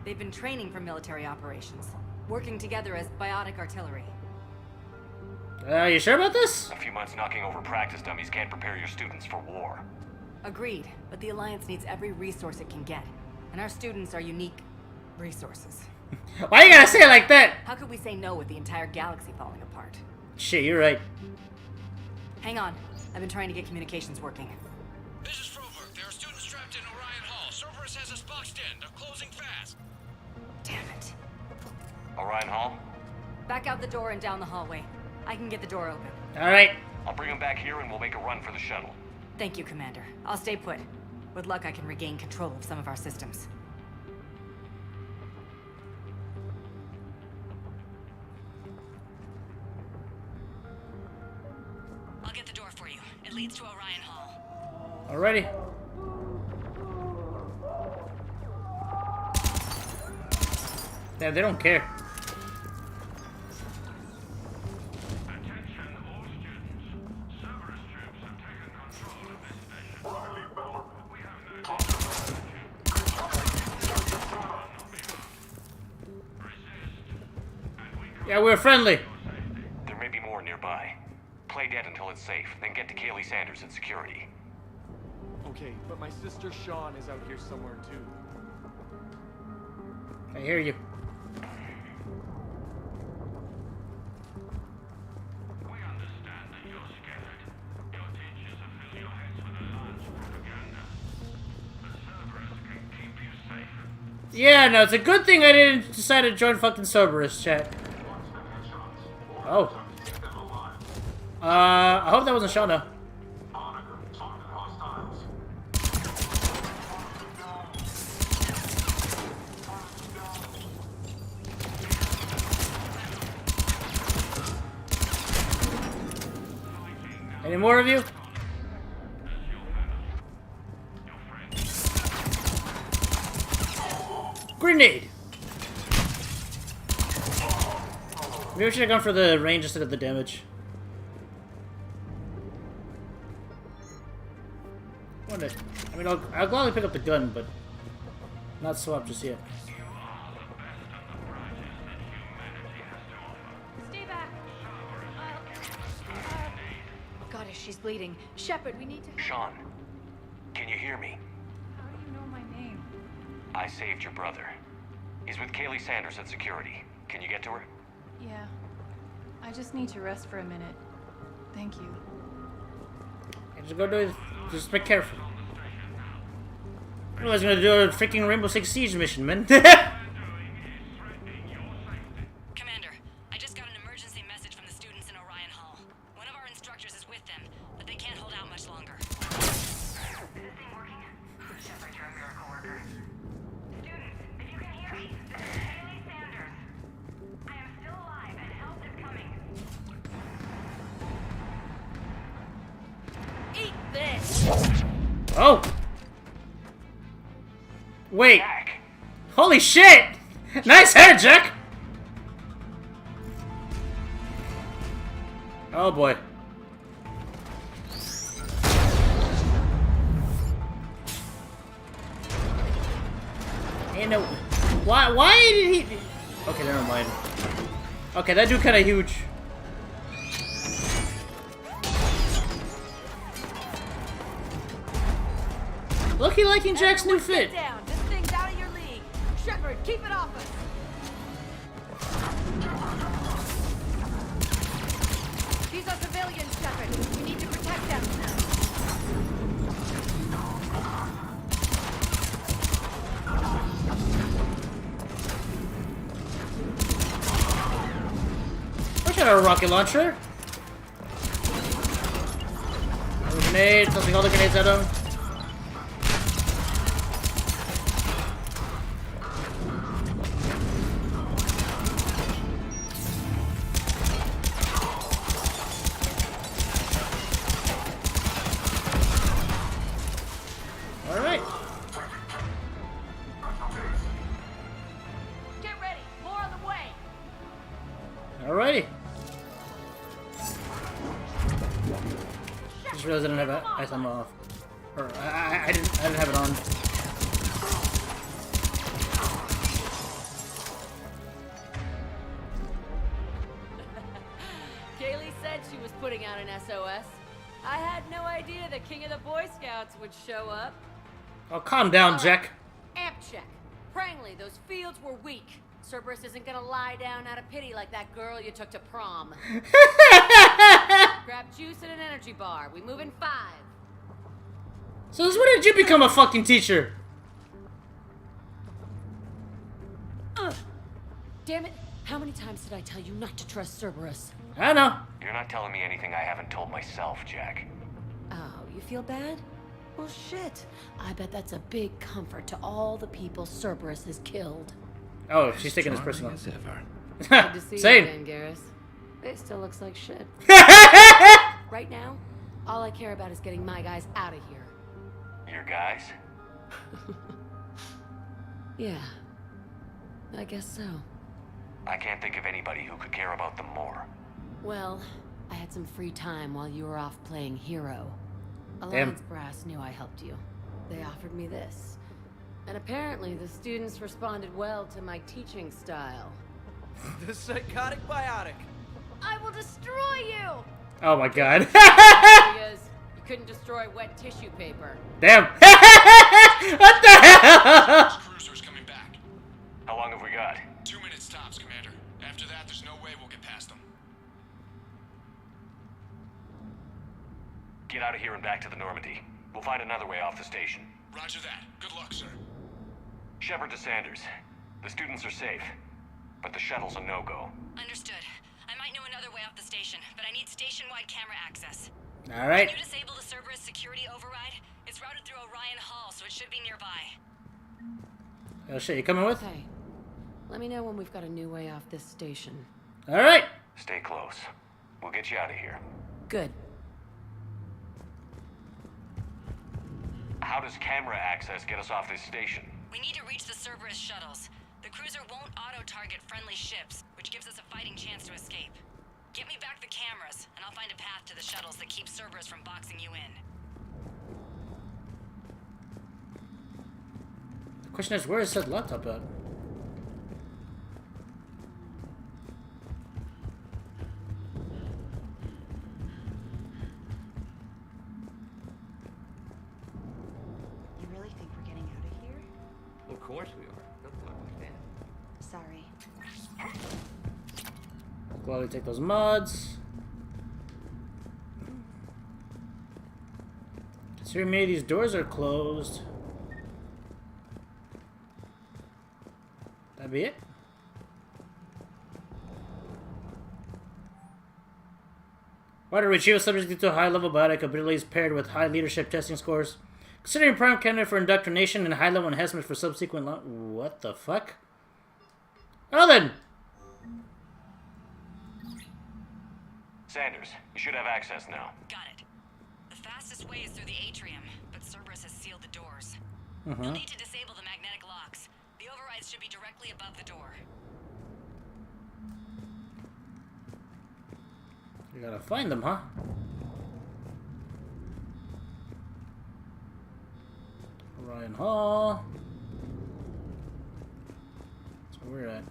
They've been training for military operations, working together as biotic artillery. You sure about this? A few months knocking over practice dummies can't prepare your students for war. Agreed, but the Alliance needs every resource it can get. And our students are unique resources. Why you gotta say it like that? How could we say no with the entire galaxy falling apart? Shit, you're right. Hang on. I've been trying to get communications working. This is Froberg. There are students trapped in Orion Hall. Cerberus has us boxed in. They're closing fast. Damn it. Orion Hall? Back out the door and down the hallway. I can get the door open. Alright. I'll bring them back here and we'll make a run for the shuttle. Thank you, Commander. I'll stay put. With luck, I can regain control of some of our systems. I'll get the door for you. It leads to Orion Hall. Alrighty. Yeah, they don't care. Yeah, we're friendly. There may be more nearby. Play dead until it's safe, then get to Kaylee Sanders at security. Okay, but my sister Sean is out here somewhere too. I hear you. Yeah, no, it's a good thing I didn't decide to join fucking Cerberus, chat. Oh. I hope that wasn't Shauna. Any more of you? Grenade! Maybe we should have gone for the range instead of the damage. I mean, I'll gladly pick up the gun, but not swap just yet. Stay back. Goddess, she's bleeding. Shepard, we need to... Sean, can you hear me? How do you know my name? I saved your brother. He's with Kaylee Sanders at security. Can you get to her? Yeah. I just need to rest for a minute. Thank you. Just go do it. Just be careful. Otherwise, gonna do a freaking Rainbow Six Siege mission, man. Commander, I just got an emergency message from the students in Orion Hall. One of our instructors is with them, but they can't hold out much longer. Is this thing working? Shepard, you're a miracle worker. Students, if you can hear me, this is Kaylee Sanders. I am still alive and help is coming. Eat this! Oh! Wait! Holy shit! Nice head, Jack! Oh boy. And why did he... Okay, never mind. Okay, that dude kinda huge. Lucky liking Jack's new fit. Down. This thing's out of your league. Shepard, keep it off us. These are civilians, Shepard. You need to protect them. I got a rocket launcher. A grenade, tossing all the grenades at him. realized I didn't have ice ammo off. Or I didn't have it on. Kaylee said she was putting out an SOS. I had no idea the king of the Boy Scouts would show up. Oh, calm down, Jack. Amp check. Prangley, those fields were weak. Cerberus isn't gonna lie down out of pity like that girl you took to prom. Grab juice and an energy bar. We move in 5. So when did you become a fucking teacher? Damn it. How many times did I tell you not to trust Cerberus? I know. You're not telling me anything I haven't told myself, Jack. Oh, you feel bad? Well, shit. I bet that's a big comfort to all the people Cerberus has killed. Oh, she's taking this personal. Good to see Same. you again, Garrus. It still looks like shit. Right now, all I care about is getting my guys out of here. Your guys? Yeah. I guess so. I can't think of anybody who could care about them more. Well, I had some free time while you were off playing hero. Alliance Brass knew I helped you. They offered me this. And apparently the students responded well to my teaching style. The psychotic biotic. I will destroy you! Oh my god. Because you couldn't destroy wet tissue paper. Damn. What the hell? Cruiser's coming back. How long have we got? 2 minutes tops, Commander. After that, there's no way we'll get past them. Get out of here and back to the Normandy. We'll find another way off the station. Roger that. Good luck, sir. Shepard to Sanders. The students are safe, but the shuttle's a no-go. Understood. I might know another way off the station, but I need station-wide camera access. All right. Can you disable the Cerberus security override? It's routed through Orion Hall, so it should be nearby. Oh shit, you coming with? Hey, let me know when we've got a new way off this station. All right. Stay close. We'll get you out of here. Good. How does camera access get us off this station? We need to reach the Cerberus shuttles. The cruiser won't auto-target friendly ships, which gives us a fighting chance to escape. Get me back the cameras, and I'll find a path to the shuttles that keeps Cerberus from boxing you in. The question is, where is that laptop at? You really think we're getting out of here? Of course we are. Don't talk like that. Sorry. Gladly take those mods. Considering many of these doors are closed. That'd be it. Why to retrieve a subject to a high-level biotic abilities paired with high leadership testing scores. Considering prime candidate for indoctrination and high-level enhancement for subsequent what the fuck? Well then! Sanders, you should have access now. Got it. The fastest way is through the atrium, but Cerberus has sealed the doors. Mm-hmm. You'll need to disable the magnetic locks. The overrides should be directly above the door. You gotta find them, huh? Orion Hall. That's where we're at.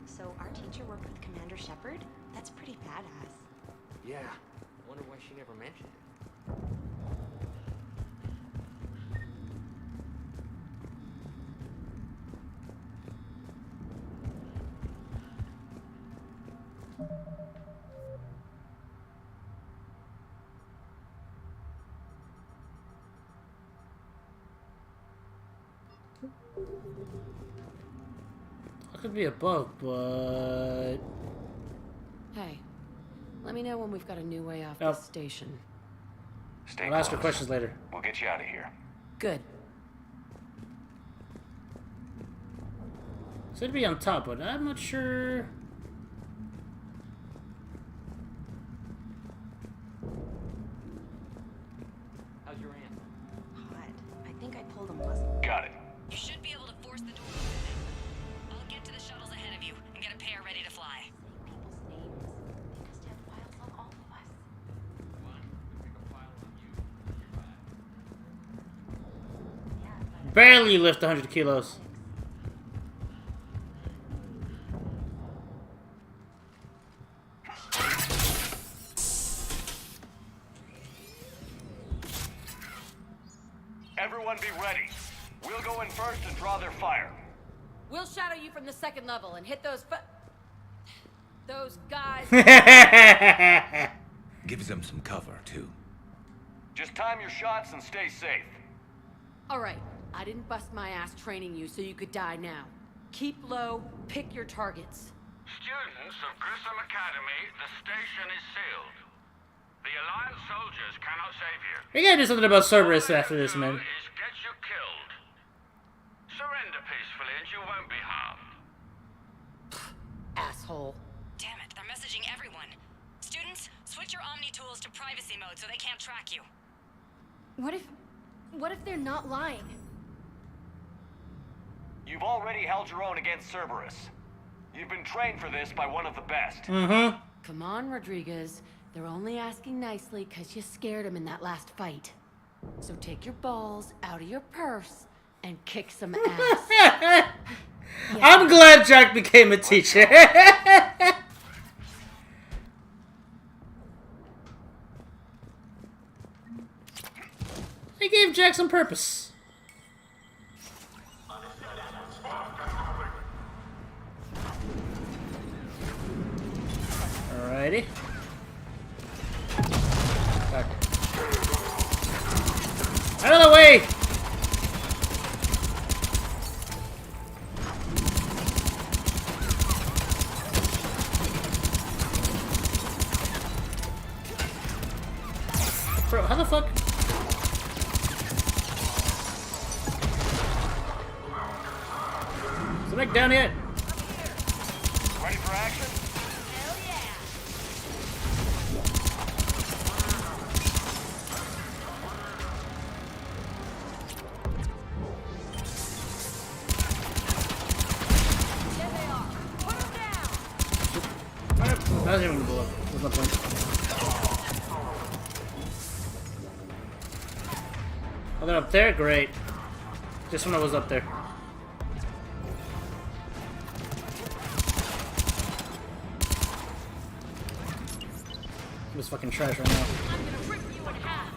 So our teacher worked with Commander Shepard? That's pretty badass. Yeah. Wonder why she never mentioned it. I could be above, but... Hey, let me know when we've got a new way off Nope. this station. Stay I'll ask her close. questions later. We'll get you out of here. Good. So it'd be on top, but I'm not sure... How's your aunt? Hot. I think I pulled a muscle. Got it. You should be able to force the door open. I'll get to the shuttles ahead of you. barely lift 100 kilos. Everyone be ready. We'll go in first and draw their fire. We'll shadow you from the second level and hit those guys. Gives them some cover, too. Just time your shots and stay safe. All right, I didn't bust my ass training you so you could die now. Keep low, pick your targets. Students of Grissom Academy, the station is sealed. The Alliance soldiers cannot save you. We gotta do something about Cerberus after this, man. Is get you killed. Surrender peacefully and you won't be harmed. Asshole. Damn it, they're messaging everyone. Students, switch your Omni tools to privacy mode so they can't track you. What if they're not lying? You've already held your own against Cerberus. You've been trained for this by one of the best. Mm-hmm. Come on, Rodriguez. They're only asking nicely because you scared them in that last fight. So take your balls out of your purse and kick some ass. I'm glad Jack became a teacher. They gave Jack some purpose. Alrighty. Back. Out of the way! Bro, how the fuck? Is the mech down yet? Ready for action? Hell yeah! There they are. Put them down. That wasn't even gonna blow up. There's no point. Oh, they're up there? Great. Just when I was up there. It was fucking trash right now. I'm gonna rip you in half.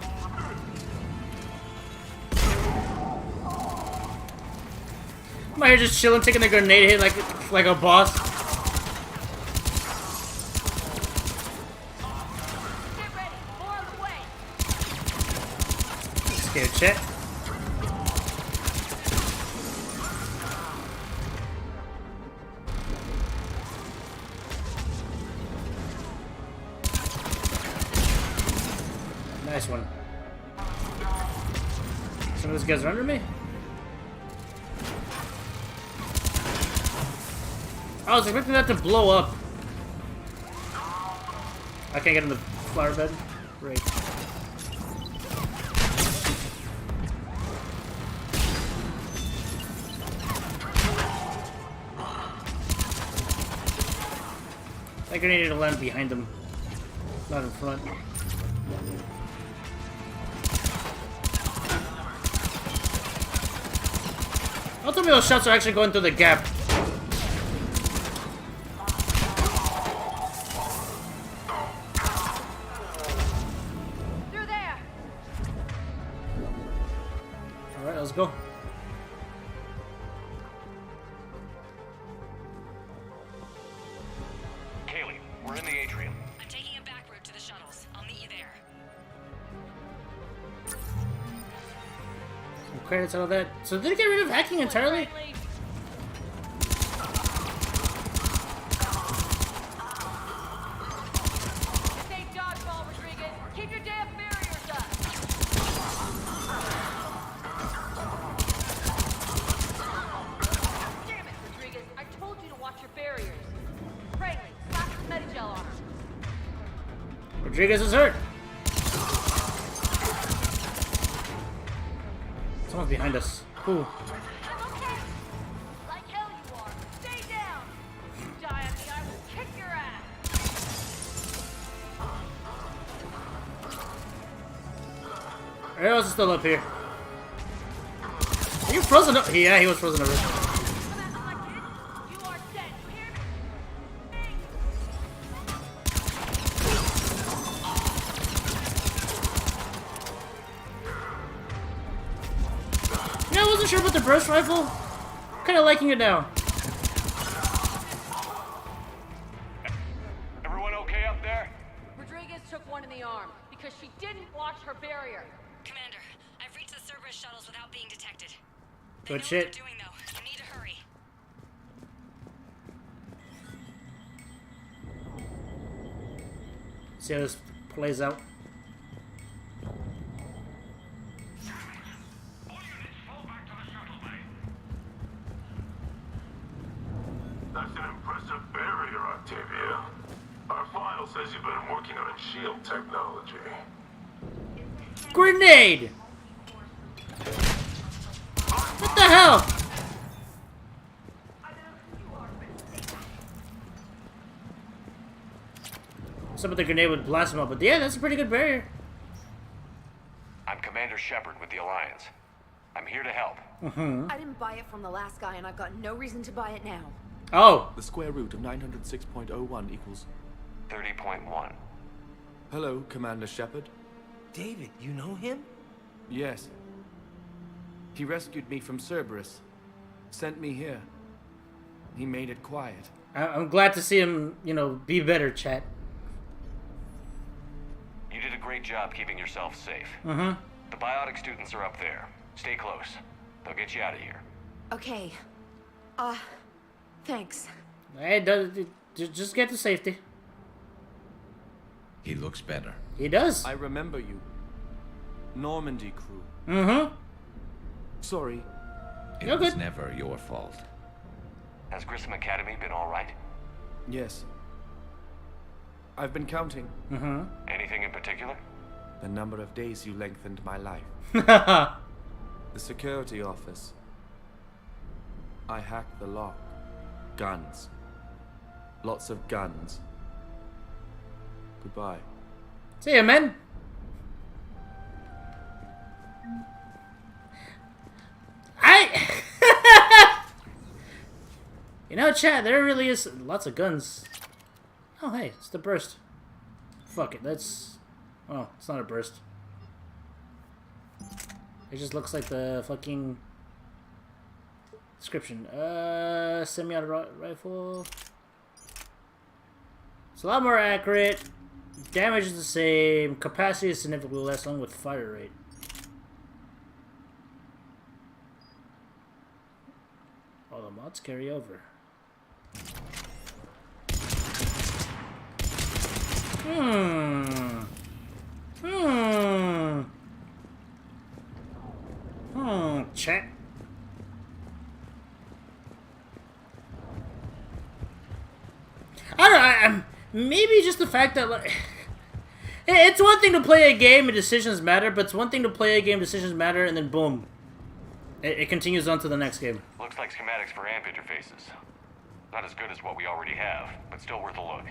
I'm out here just chilling, taking a grenade hit like a boss. Get ready. More on the way. Scared shit. Nice one. Some of these guys are under me? I was expecting that to blow up. I can't get in the flower bed. Great. That grenade needed to land behind them, not in front. Ultimately, those shots are actually going through the gap. Through there. Alright, let's go. Kaylee, we're in the atrium. I'm taking a back route to the shuttles. I'll meet you there. Some credits out of that. So did it get rid of hacking entirely? Safe dodgeball, Rodriguez. Keep your damn barriers up. Damn it, Rodriguez. I told you to watch your barriers. Frankly, slap some Medigel on her. Rodriguez is hurt. Someone's behind us. Who? I'm okay. Like hell you are. Stay down. You die on me, I will kick your ass. Who else is still up here? Are you frozen over. Yeah, he was frozen over. Yeah, I wasn't sure about the burst rifle. Kind of liking it now. Everyone okay up there? Rodriguez took one in the arm because she didn't watch her barrier. Commander, I've reached the Cerberus shuttles without being detected. Good shit. Doing though, you need to hurry. See how this plays out. That's an impressive barrier, Octavia. Our file says you've been working on shield technology. Grenade! What the hell? Some of the grenade would blast him up, but yeah, that's a pretty good barrier. I'm Commander Shepard with the Alliance. I'm here to help. I didn't buy it from the last guy, and I've got no reason to buy it now. Oh. The square root of 906.01 equals 30.1. Hello, Commander Shepard. David, you know him? Yes. He rescued me from Cerberus. Sent me here. He made it quiet. I'm glad to see him, you know, be better, chat. You did a great job keeping yourself safe. Mm-hmm. The biotic students are up there. Stay close. They'll get you out of here. Okay. Thanks. Hey, just get to safety. He looks better. He does. I remember you. Normandy crew. Mm-hmm. Sorry. It was never your fault. Has Grissom Academy been all right? Yes. I've been counting. Mm-hmm. Anything in particular? The number of days you lengthened my life. The security office. I hacked the lock. Guns. Lots of guns. Goodbye. See ya, man. You know, chat, there really is lots of guns. Oh, hey, it's the burst. Fuck it, that's... Oh, it's not a burst. It just looks like the fucking... description. Semi-auto rifle. It's a lot more accurate. Damage is the same. Capacity is significantly less, along with fire rate. All the mods carry over. Chat. I don't know, maybe just the fact that, like, it's one thing to play a game and decisions matter, but it's one thing to play a game, decisions matter, and then boom. It continues on to the next game. Looks like schematics for AMP interfaces. Not as good as what we already have, but still worth a look.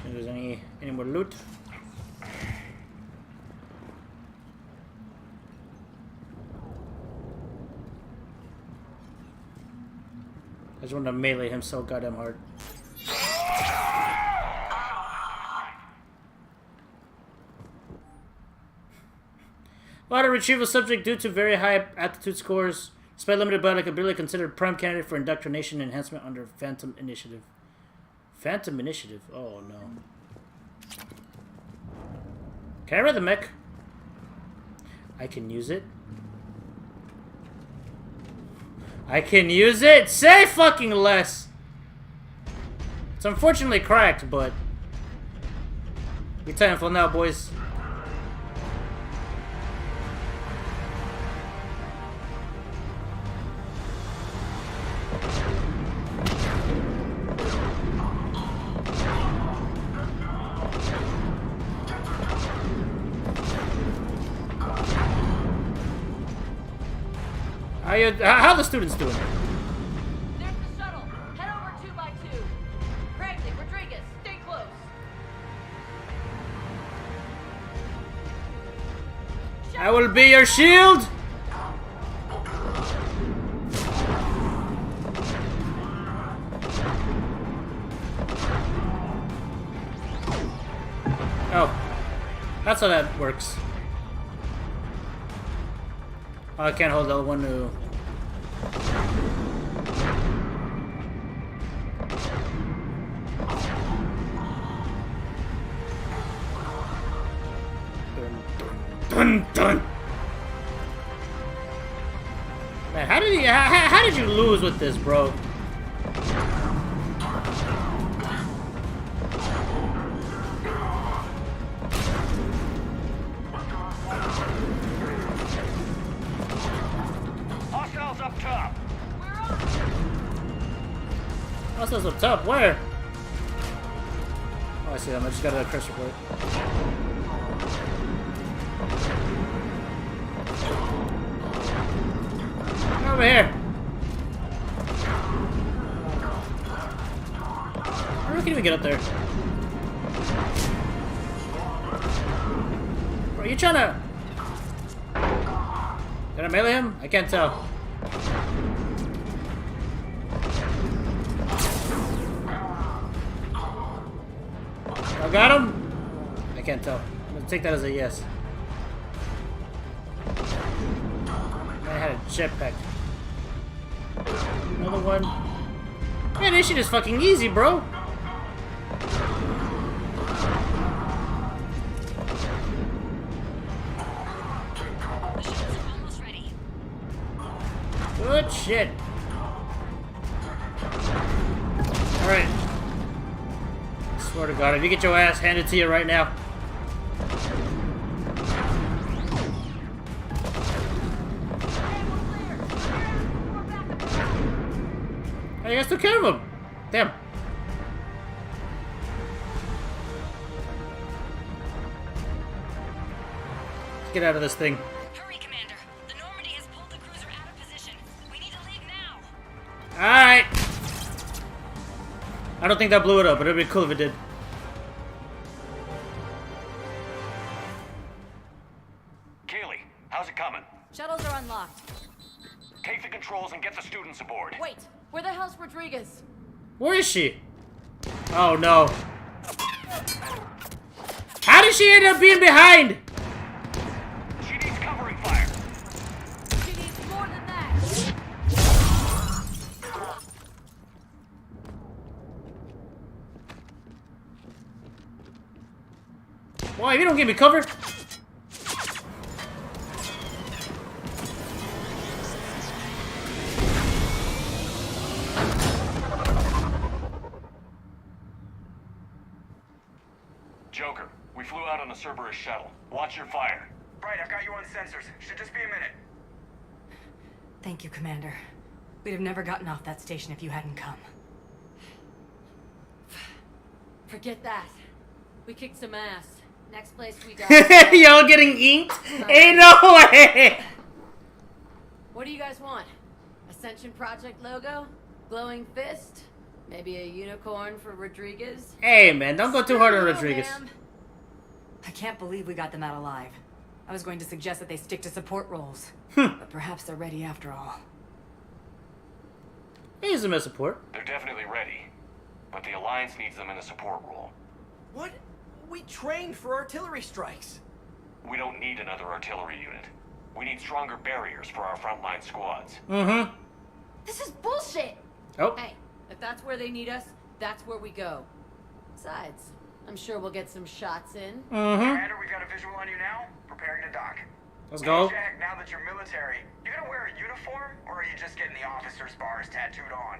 If there's any more loot. I just want to melee him so goddamn hard. Auto retrieval subject due to very high aptitude scores. Despite limited biotic ability, considered prime candidate for indoctrination enhancement under Phantom Initiative. Phantom Initiative? Oh no. Can I ride the mech? I can use it. I can use it! Say fucking less! It's unfortunately cracked, but... Be Titanfall now, boys. How are the students doing? There's the shuttle. Head over 2x2. I will be your shield. Oh, that's how that works. Oh, I can't hold the one who. Dun dun. Man, how did you lose with this, bro? Hostiles up top. Hostiles up top, where? Oh, I see them. I just got a crash report. Over here. How can we get up there? Bro, you trying to... Did I melee him? I can't tell. I got him? I can't tell. I'm gonna take that as a yes. I had a jetpack. Another one. Man, this shit is fucking easy, bro. Good shit. Alright. Swear to God, if you get your ass handed to you right now. Hey, you guys took care of him. Damn. Let's get out of this thing. Hurry, Commander. The Normandy has pulled the cruiser out of position. We need to leave now. Alright. I don't think that blew it up, but it'd be cool if it did. Kaylee, how's it coming? Shuttles are unlocked. Take the controls and get the students aboard. Wait, where the hell's Rodriguez? Where is she? Oh no. How did she end up being behind? She needs covering fire. She needs more than that. Why, if you don't give me cover? Joker, we flew out on a Cerberus shuttle. Watch your fire. Right, I've got you on sensors. Should just be a minute. Thank you, Commander. We'd have never gotten off that station if you hadn't come. Forget that. We kicked some ass. Next place we die. Y'all getting inked? Ain't no way! What do you guys want? Ascension Project logo? Glowing fist? Maybe a unicorn for Rodriguez? Hey man, don't go too hard on Rodriguez. I can't believe we got them out alive. I was going to suggest that they stick to support roles. But perhaps they're ready after all. He's a support. They're definitely ready. But the Alliance needs them in a support role. What? We trained for artillery strikes. We don't need another artillery unit. We need stronger barriers for our frontline squads. Mm-hmm. This is bullshit! Oh. Hey, if that's where they need us, that's where we go. Besides, I'm sure we'll get some shots in. Mm-hmm. Commander, we got a visual on you now. Preparing to dock. Let's go. Hey, Jack, now that you're military, you gonna wear a uniform, or are you just getting the officer's bars tattooed on?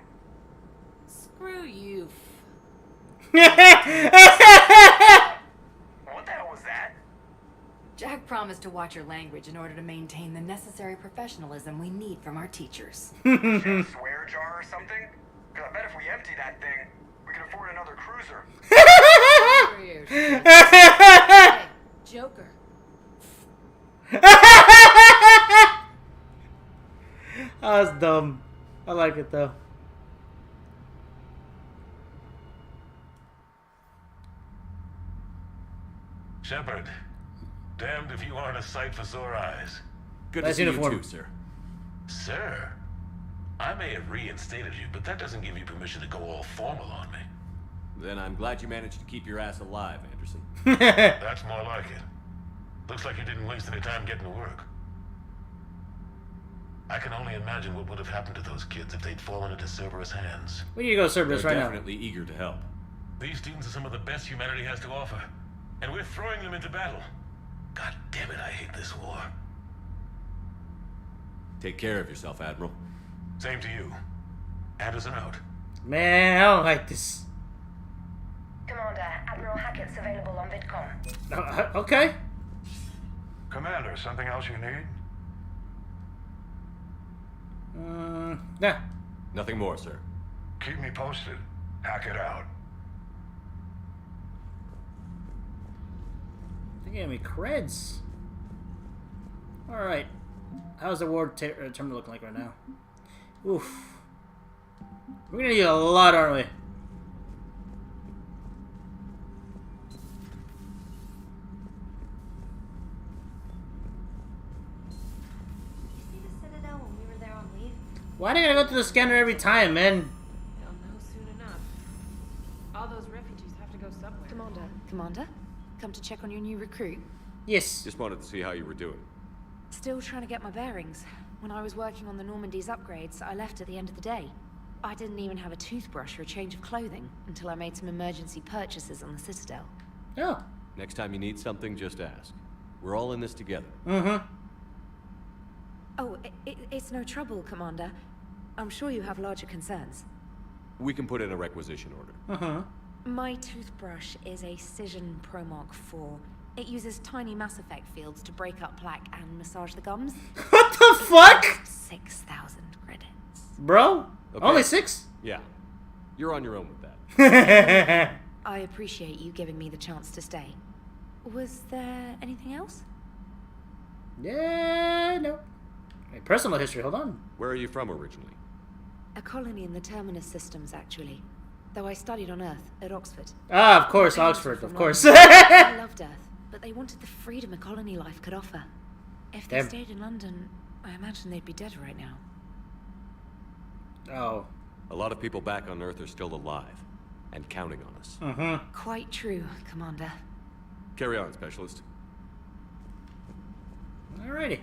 Screw you. What the hell was that? Jack promised to watch your language in order to maintain the necessary professionalism we need from our teachers. Should a swear jar or something? Because I bet if we empty that thing, we can afford another cruiser. Hey, Joker. That's dumb. I like it though. Shepard, Damned if you aren't a sight for sore eyes. Good Nice to see uniform. you too, sir. Sir, I may have reinstated you, but that doesn't give you permission to go all formal on me. Then I'm glad you managed to keep your ass alive, Anderson. That's more like it. Looks like you didn't waste any time getting to work. I can only imagine what would have happened to those kids if they'd fallen into Cerberus' hands. We need to go to Cerberus They're right definitely eager to help. These students are some of the best humanity has to offer, and we're throwing them into battle. God damn it, I hate this war. Take care of yourself, Admiral. Same to you. Anderson out. now. Man, I don't like this. Commander, Admiral Hackett's available on VidCom. Okay. Commander, something else you need? Nah. Nothing more, sir. Keep me posted. Hackett out. They gave me creds. Alright. How's the ward terminal looking like right now? Oof. We're gonna need a lot, aren't we? Why do I gotta go through the scanner every time, man? They'll know soon enough. All those refugees have to go somewhere. Commander? Come to check on your new recruit? Yes. Just wanted to see how you were doing. Still trying to get my bearings. When I was working on the Normandy's upgrades, I left at the end of the day. I didn't even have a toothbrush or a change of clothing until I made some emergency purchases on the Citadel. Oh. Next time you need something, just ask. We're all in this together. Mm-hmm. Oh, it's no trouble, Commander. I'm sure you have larger concerns. We can put in a requisition order. Uh-huh. My toothbrush is a Cision Pro Mark IV. It uses tiny Mass Effect fields to break up plaque and massage the gums. What the fuck? 6,000 credits. Bro? Okay. Only 6? Yeah. You're on your own with that. I appreciate you giving me the chance to stay. Was there anything else? Yeah, no. Hey, personal history, hold on. Where are you from originally? A colony in the Terminus systems, actually. Though I studied on Earth, at Oxford. Ah, of course, Oxford, of course. I loved Earth, but they wanted the freedom a colony life could offer. If they stayed in London, I imagine they'd be dead right now. Oh. A lot of people back on Earth are still alive, and counting on us. Mm-hmm. Quite true, Commander. Carry on, Specialist. Alrighty.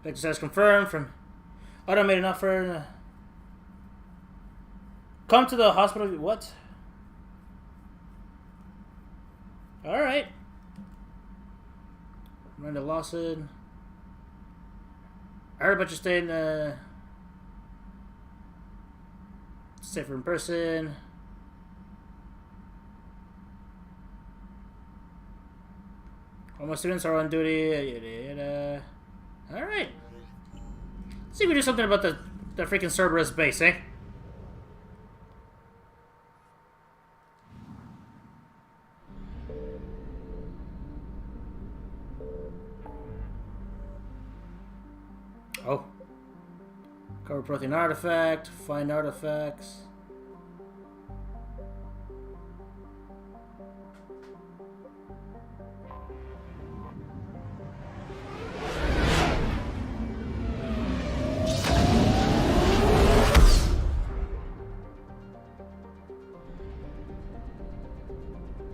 Exercise confirmed from automated offer. Come to the hospital. What? Alright. Miranda Lawson. I heard about you staying safer in person. All my students are on duty. Yada, yada. Alright. See if we do something about the freaking Cerberus base, eh? Oh. Cover protein artifact. Find artifacts.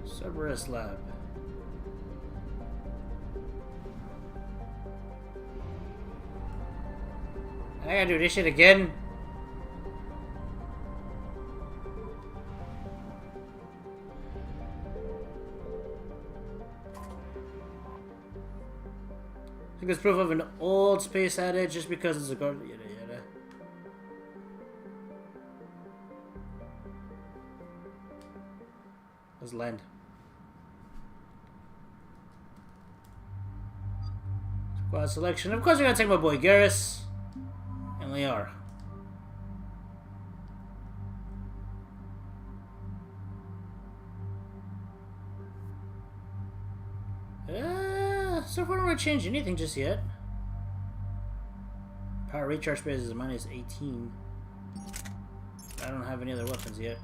Cerberus lab. I gotta do this shit again. I think it's proof of an old space adage just because it's a god. Yada yada. Let's land. Squad selection. Of course, we're gonna take my boy Garrus. And we are. So far, I don't want to change anything just yet. Power recharge space is minus 18. I don't have any other weapons yet.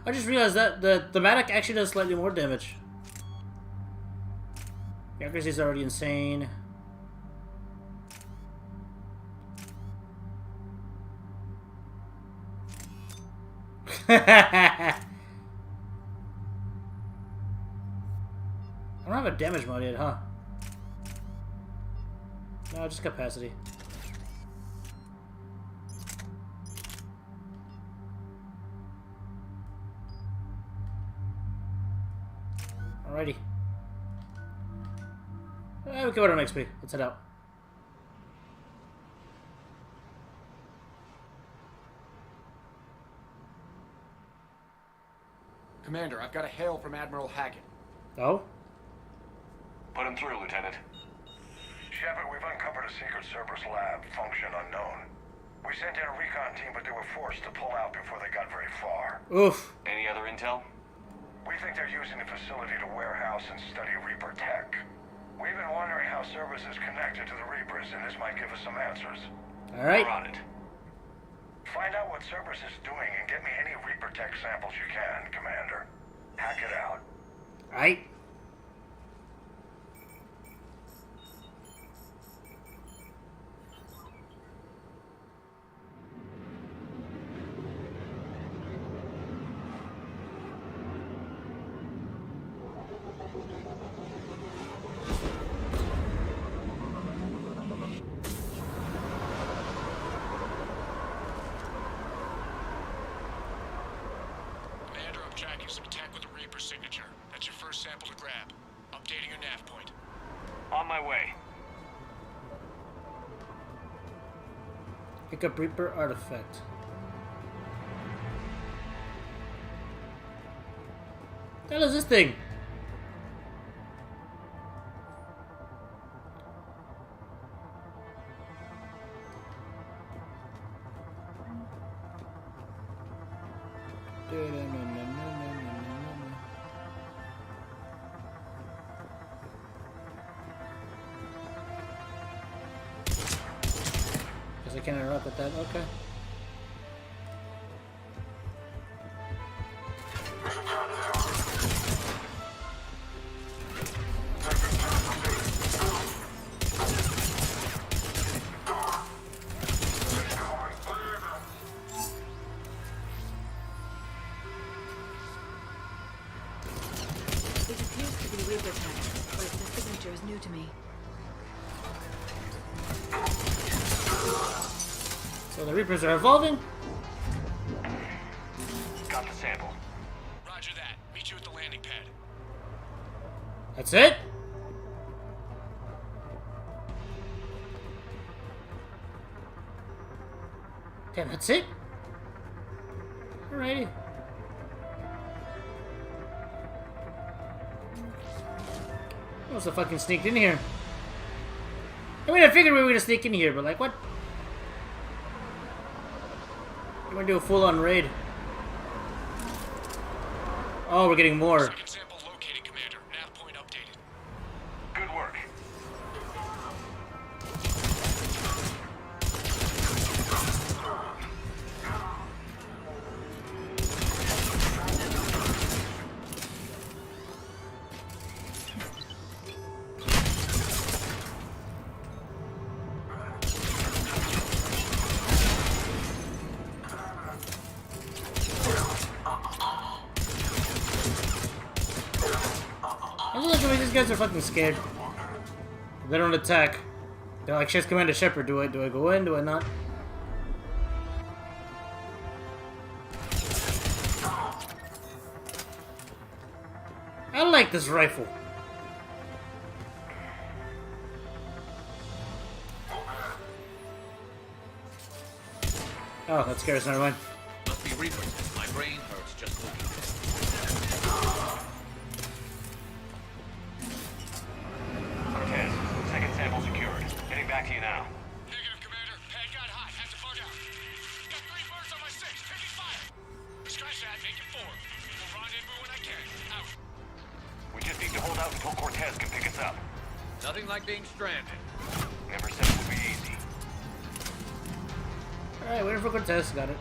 I just realized that the thematic actually does slightly more damage. The accuracy is already insane. I don't have a damage mod yet, huh? No, just capacity. Alrighty. We covered on XP. Let's head out. Commander, I've got a hail from Admiral Hackett. Oh? Put him through, Lieutenant. Shepard, we've uncovered a secret Cerberus lab, function unknown. We sent in a recon team, but they were forced to pull out before they got very far. Oof. Any other intel? We think they're using the facility to warehouse and study Reaper tech. We've been wondering how Cerberus is connected to the Reapers, and this might give us some answers. Alright. We're on it. Find out what Cerberus is doing and get me any Reaper tech samples you can, Commander. Hack it out. Alright. Tracking some tech with a Reaper signature. That's your first sample to grab. Updating your nav point. On my way. Pick up Reaper artifact. What the hell is this thing? Guess I can't interrupt with that. Okay. It appears to be Reaper tech, but the signature is new to me. So the Reapers are evolving? Got the sample. Roger that. Meet you at the landing pad. That's it? Damn, that's it? Alrighty. I must have fucking sneaked in here. I mean, I figured we were gonna sneak in here, but like, what? I'm gonna do a full-on raid. Oh, we're getting more. Second sample located, Commander. Nav point updated. Good work. I look at me, these guys are fucking scared. They don't attack. They're like, "She's Commander Shepard. Do I go in? Do I not?" I like this rifle. Oh, that scares never mind. Must be Reapers. My brain hurts just looking. Cortez, second sample secured. Getting back to you now. Negative, Commander. Pad got hot. Have to bug out. Got 3 birds on my 6. Taking fire. Scratch that. Make it 4. We'll rendezvous when I can. Out. We just need to hold out until Cortez can pick us up. Nothing like being stranded. Never said it would be easy. Alright, waiting for Cortez. Got it.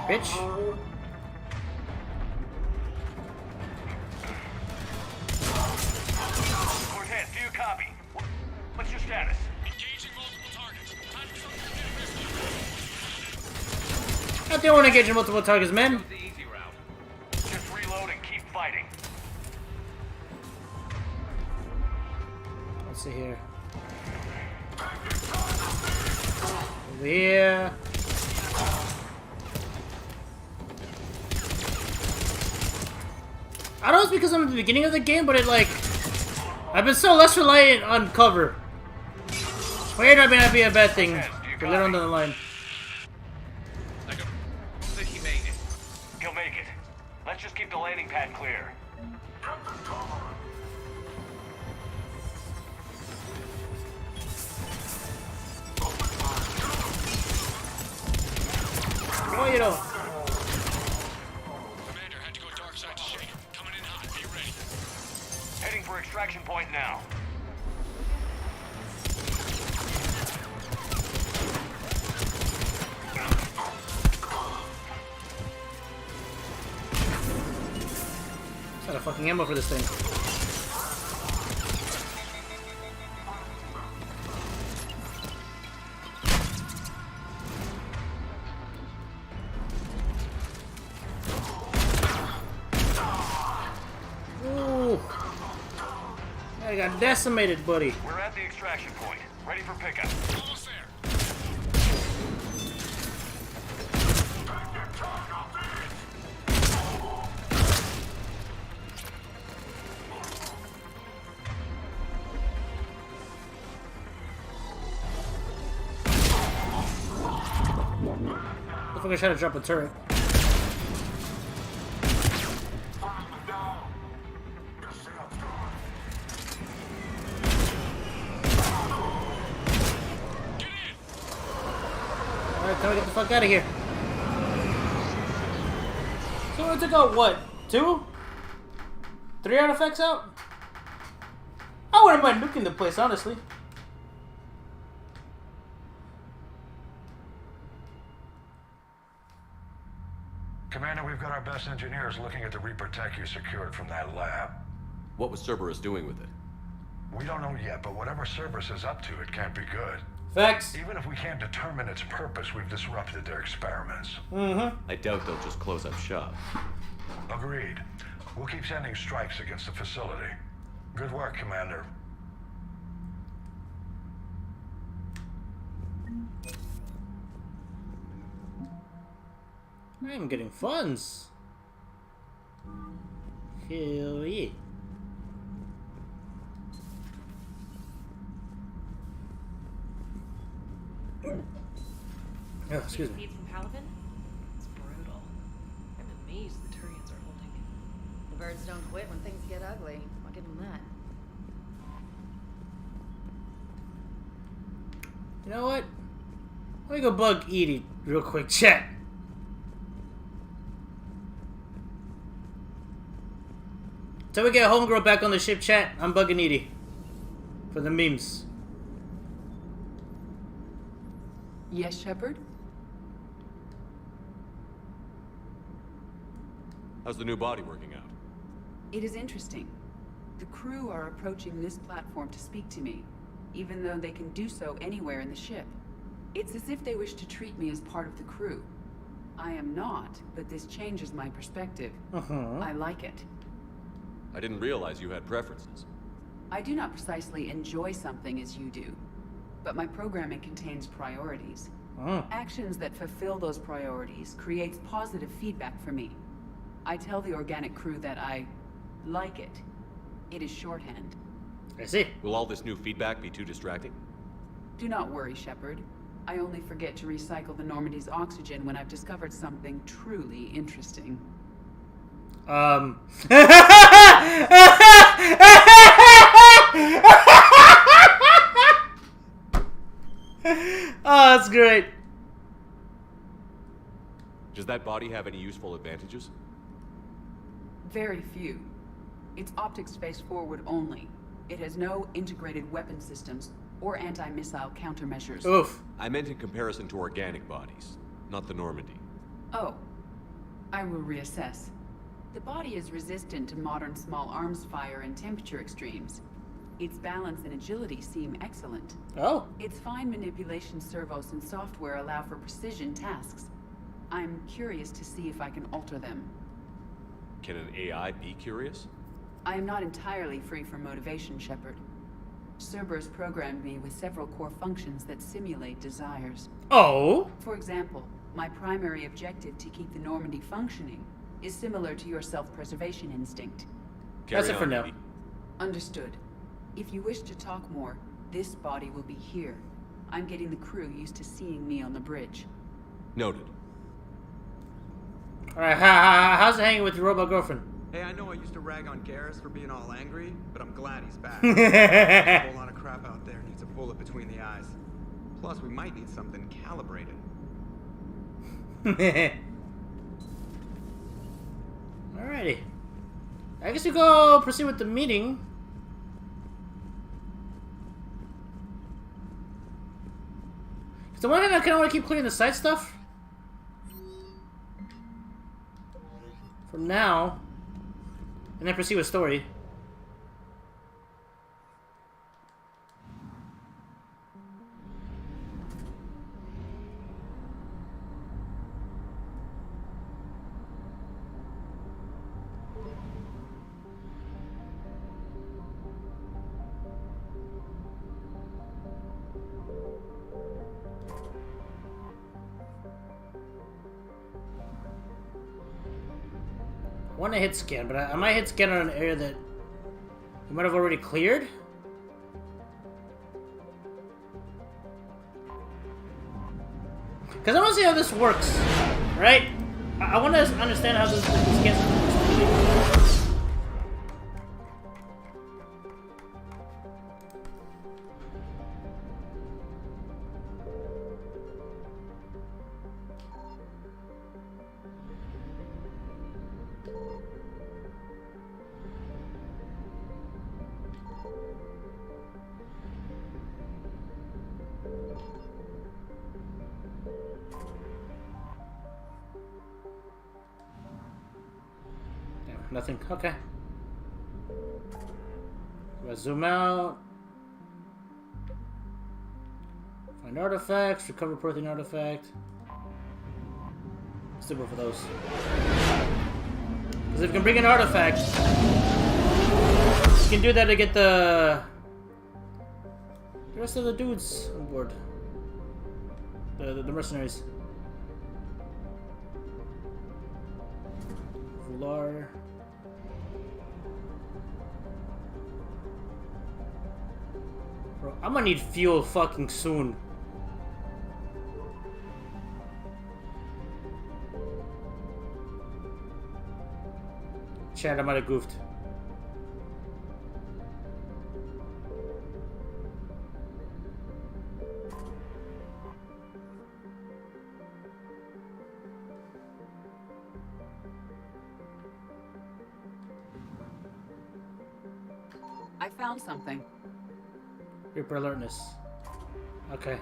Bitch. Cortez, do you copy? What's your status? Engaging multiple targets. Time for something to get I don't want to engage in multiple targets, man. The easy route. Just reload and keep fighting. Let's see here. Over here. I don't know if it's because I'm at the beginning of the game, but it like I've been so less reliant on cover. Wait, I may not be a bad thing for later on down the line. He made it. He'll make it. Let's just keep the landing pad clear. Oh, you know. Commander had to go dark side to shake. Coming in hot. Be ready. Heading for extraction point now. It's not a fucking ammo for this thing. Ooh. I got decimated, buddy. We're at the extraction point. Ready for pickup. Almost there. I think I tried to drop a turret. Alright, time to get the fuck out of here. So we took out what? 2? 3 artifacts out? I wouldn't mind nuking the place, honestly. Commander, we've got our best engineers looking at the Reaper tech you secured from that lab. What was Cerberus doing with it? We don't know yet, but whatever Cerberus is up to, it can't be good. Facts. Even if we can't determine its purpose, we've disrupted their experiments. Mm-hmm. I doubt they'll just close up shop. Agreed. We'll keep sending strikes against the facility. Good work, Commander. I'm getting funds. Hell yeah. Oh, excuse me. Feed from Paladin? It's brutal. I'm amazed the Turians are holding. The birds don't quit when things get ugly. I'll give them that. You know what? Let me go bug Edie real quick. Chat. Till we get Homegirl back on the ship, chat, I'm bugging Edie. For the memes. Yes, Shepard? How's the new body working out? It is interesting. The crew are approaching this platform to speak to me, even though they can do so anywhere in the ship. It's as if they wish to treat me as part of the crew. I am not, but this changes my perspective. I like it. I didn't realize you had preferences. I do not precisely enjoy something as you do, but my programming contains priorities. Actions that fulfill those priorities creates positive feedback for me. I tell the organic crew that I like it. It is shorthand. I see. Will all this new feedback be too distracting? Do not worry, Shepard. I only forget to recycle the Normandy's oxygen when I've discovered something truly interesting. Oh, that's great. Does that body have any useful advantages? Very few. Its optics face forward only. It has no integrated weapon systems or anti-missile countermeasures. Oof. I meant in comparison to organic bodies. not the Normandy. Oh. I will reassess. The body is resistant to modern small arms fire and temperature extremes. Its balance and agility seem excellent. Oh. Its fine manipulation servos and software allow for precision tasks. I'm curious to see if I can alter them. Can an AI be curious? I am not entirely free from motivation, Shepard. Cerberus programmed me with several core functions that simulate desires. Oh? For example, my primary objective to keep the Normandy functioning is similar to your self-preservation instinct. That's it for now. Understood. If you wish to talk more, this body will be here. I'm getting the crew used to seeing me on the bridge. Noted. Alright, how's it hanging with your robot girlfriend? Hey, I know I used to rag on Garrus for being all angry, but I'm glad he's back. There's a whole lot of crap out there needs a bullet between the eyes. Plus, we might need something calibrated. Alrighty. I guess we go proceed with the meeting. So one hand I kind of want to keep clearing the side stuff. For now. And then proceed with story. I want to hit scan, but I might hit scan on an area that you might have already cleared. Because I want to see how this works, right? I want to understand how this scans. Nothing. Okay. Let's zoom out. Find artifacts. Recover protein artifact. Still go for those. Because if you can bring an artifact, you can do that to get the rest of the dudes on board. The mercenaries. Vular. Bro, I'm gonna need fuel fucking soon. Chat, I might have goofed. I found something. Reaper alertness. Okay.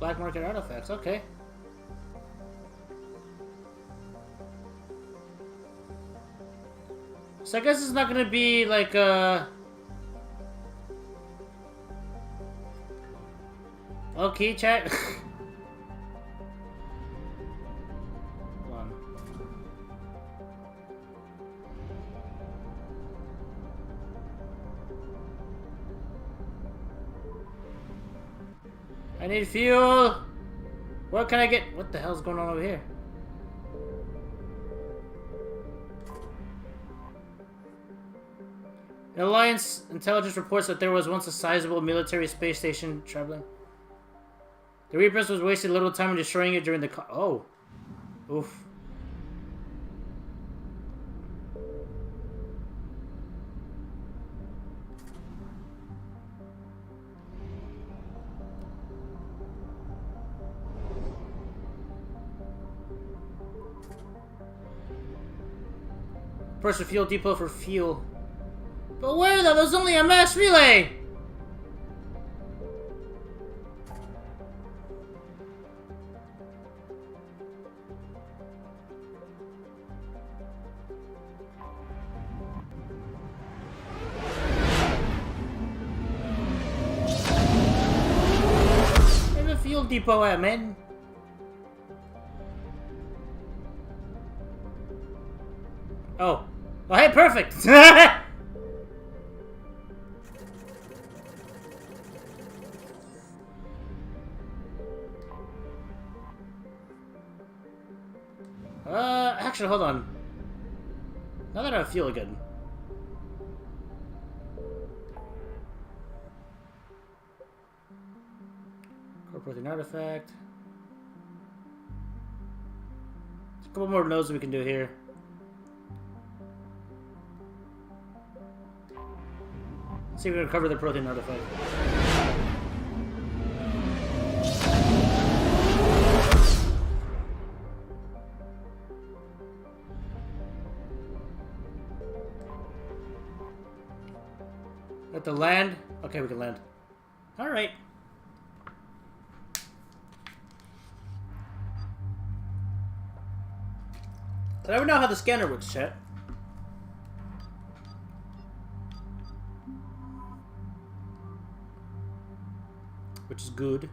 Black market artifacts, okay. So I guess it's not gonna be like okay, chat. Hold on. I need fuel. What can I get? What the hell's going on over here? The Alliance intelligence reports that there was once a sizable military space station traveling. The Reapers was wasting little time in destroying it during the oof. Press the fuel depot for fuel. But where though? There's only a mass relay! Where's the fuel depot at, man? Oh. Oh, hey, perfect! Actually, hold on. Now that I feel good. Incorporate an artifact. There's a couple more nodes we can do here. Let's see if we can cover the protein artifact. At the land? Okay, we can land. Alright. So I don't know how the scanner works, chat. Which is good.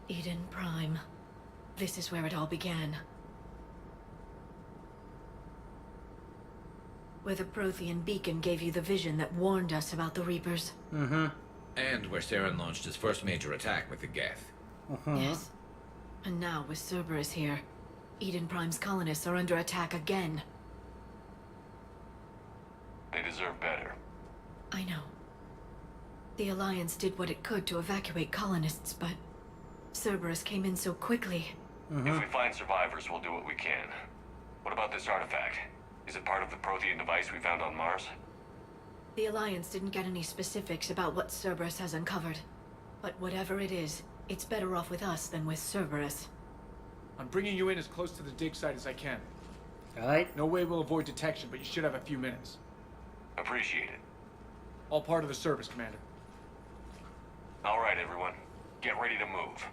Eden Prime. This is where it all began. Where the Prothean beacon gave you the vision that warned us about the Reapers. Mm-hmm. And where Saren launched his first major attack with the Geth. Yes. And now, with Cerberus here, Eden Prime's colonists are under attack again. They deserve better. I know. The Alliance did what it could to evacuate colonists, but Cerberus came in so quickly. If we find survivors, we'll do what we can. What about this artifact? Is it part of the Prothean device we found on Mars? The Alliance didn't get any specifics about what Cerberus has uncovered. But whatever it is, it's better off with us than with Cerberus. I'm bringing you in as close to the dig site as I can. Alright. No way we'll avoid detection, but you should have a few minutes. Appreciate it. All part of the service, Commander. All right, everyone. Get ready to move.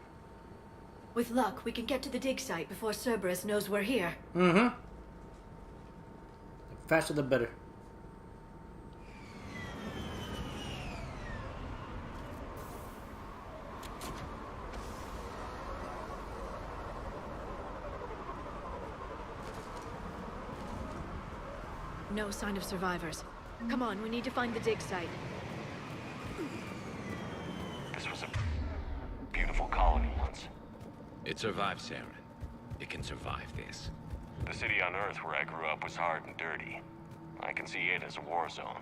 With luck, we can get to the dig site before Cerberus knows we're here. Mm-hmm. The faster the better. No sign of survivors. Come on, we need to find the dig site. This was a beautiful colony once. It survived, Saren. It can survive this. The city on Earth where I grew up was hard and dirty. I can see it as a war zone.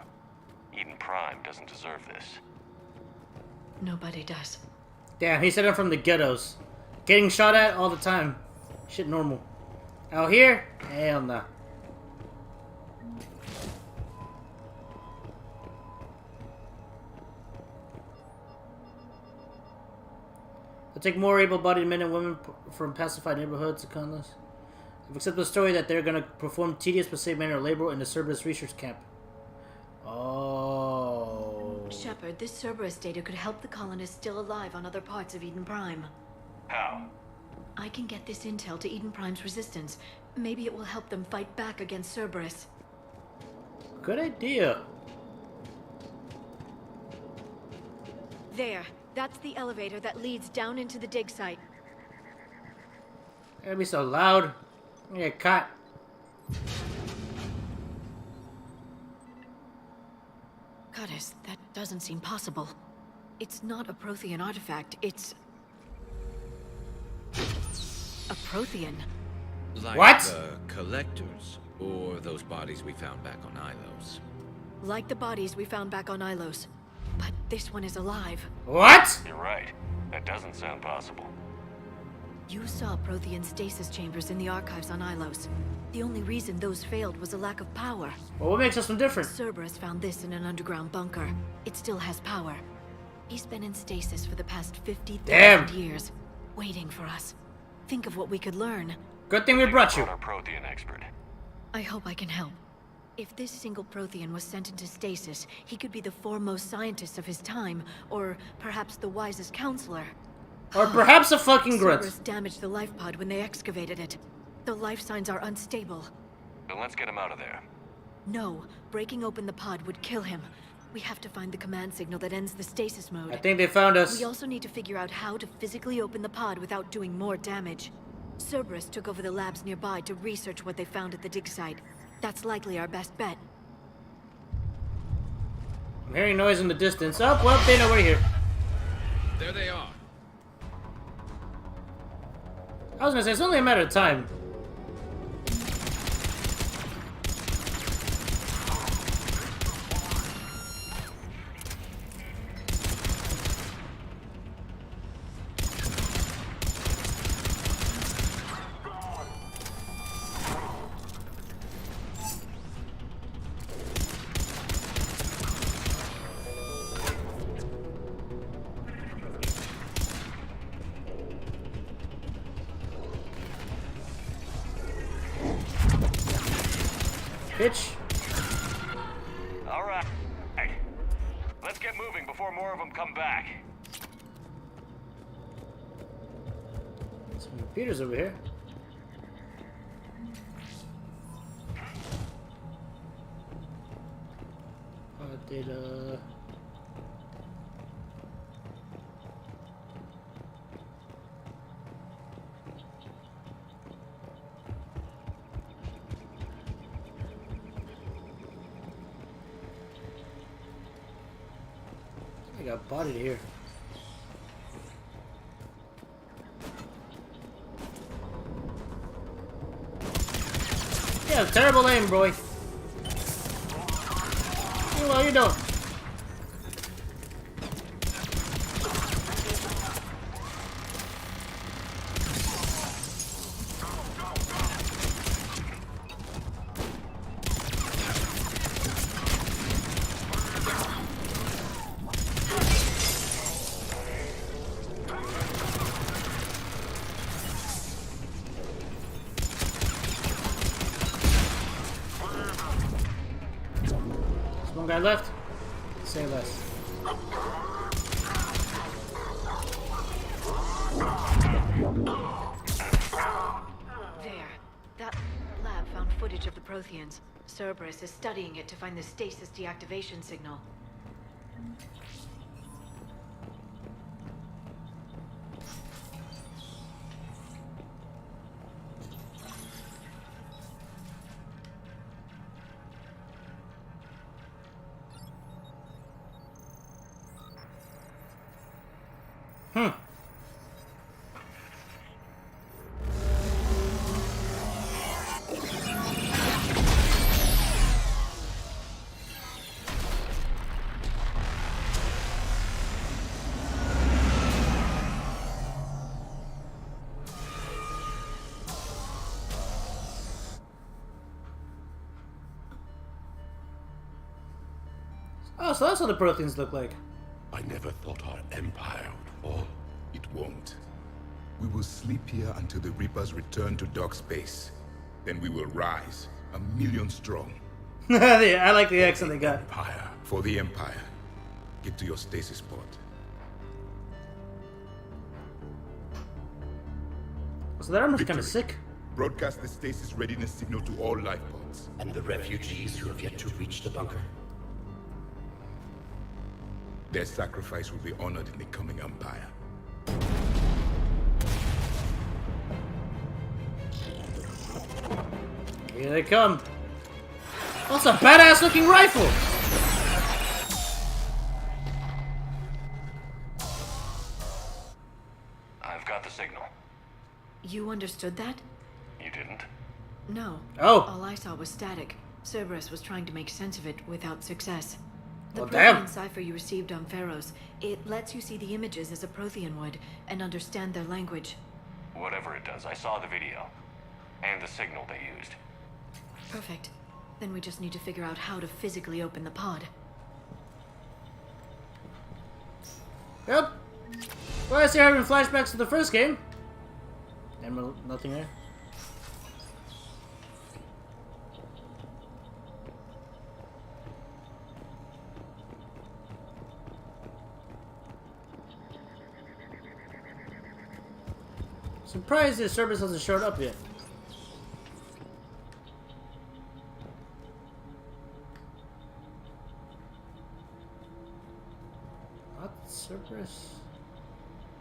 Eden Prime doesn't deserve this. Nobody does. Damn, he said I'm from the ghettos. Getting shot at all the time. Shit normal. Out here? Hell nah. They'll take more able-bodied men and women from pacified neighborhoods to colonists. I've accepted the story that they're gonna perform tedious but safe manual labor in the Cerberus research camp. Oh. Shepard, this Cerberus data could help the colonists still alive on other parts of Eden Prime. How? I can get this intel to Eden Prime's resistance. Maybe it will help them fight back against Cerberus. Good idea. There. That's the elevator that leads down into the dig site. It'll be so loud. You get caught. Goddess, that doesn't seem possible. It's not a Prothean artifact, it's... a Prothean. Like what? The collectors, or those bodies we found back on Ilos. Like the bodies we found back on Ilos. But this one is alive. What? You're right. That doesn't sound possible. You saw Prothean stasis chambers in the archives on Ilos. The only reason those failed was a lack of power. Well, what makes us some different? Cerberus found this in an underground bunker. It still has power. He's been in stasis for the past 50,000 years, waiting for us. Think of what we could learn. Good thing we brought you. Our Prothean expert. I hope I can help. If this single Prothean was sent into stasis, he could be the foremost scientist of his time, or perhaps the wisest counselor. Or perhaps a fucking grunt. Cerberus damaged the life pod when they excavated it. The life signs are unstable. Then let's get him out of there. No, breaking open the pod would kill him. We have to find the command signal that ends the stasis mode. I think they found us. We also need to figure out how to physically open the pod without doing more damage. Cerberus took over the labs nearby to research what they found at the dig site. That's likely our best bet. I'm hearing noise in the distance. Oh, well, they know we're here. There they are. I was gonna say, it's only a matter of time. Bitch. All right. Let's get moving before more of them come back. Some computers over here. Data. I got bodied here. Yeah, terrible aim, boy. What are you doing? One guy left. Say less. There. That lab found footage of the Protheans. Cerberus is studying it to find the stasis deactivation signal. Oh, so that's what the Protheans look like. I never thought our empire would fall. It won't. We will sleep here until the Reapers return to dark space. Then we will rise, 1,000,000 strong. Yeah, I like the accent they got. Empire. For the Empire. Get to your stasis pod. So that armor's kind of sick. Broadcast the stasis readiness signal to all life pods. And the refugees who have yet to reach the bunker. Their sacrifice will be honored in the coming Empire. Here they come. That's a badass looking rifle! I've got the signal. You understood that? You didn't? No. Oh. All I saw was static. Cerberus was trying to make sense of it without success. The Well, Prothean damn. cipher you received on Pharaohs, it lets you see the images as a Prothean would and understand their language. Whatever it does, I saw the video. And the signal they used. Perfect. Then we just need to figure out how to physically open the pod. Yep. Well, I see having flashbacks to the first game. And nothing there. Surprised this service hasn't showed up yet. What Cerberus?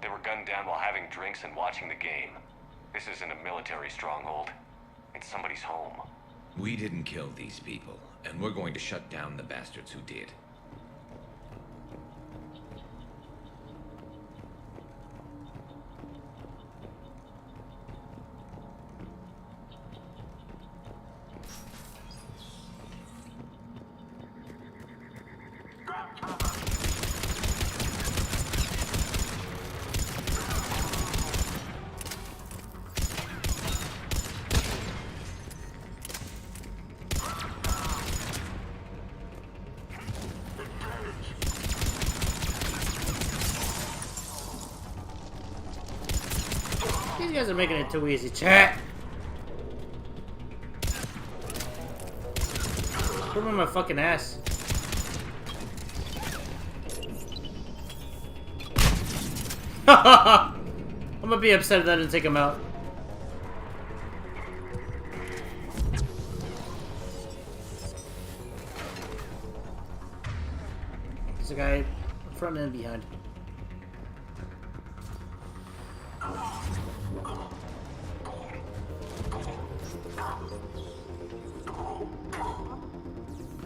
They were gunned down while having drinks and watching the game. This isn't a military stronghold. It's somebody's home. We didn't kill these people, and we're going to shut down the bastards who did. These guys are making it too easy, chat. Put him in my fucking ass. I'm gonna be upset if I didn't take him out. There's a guy in front and behind.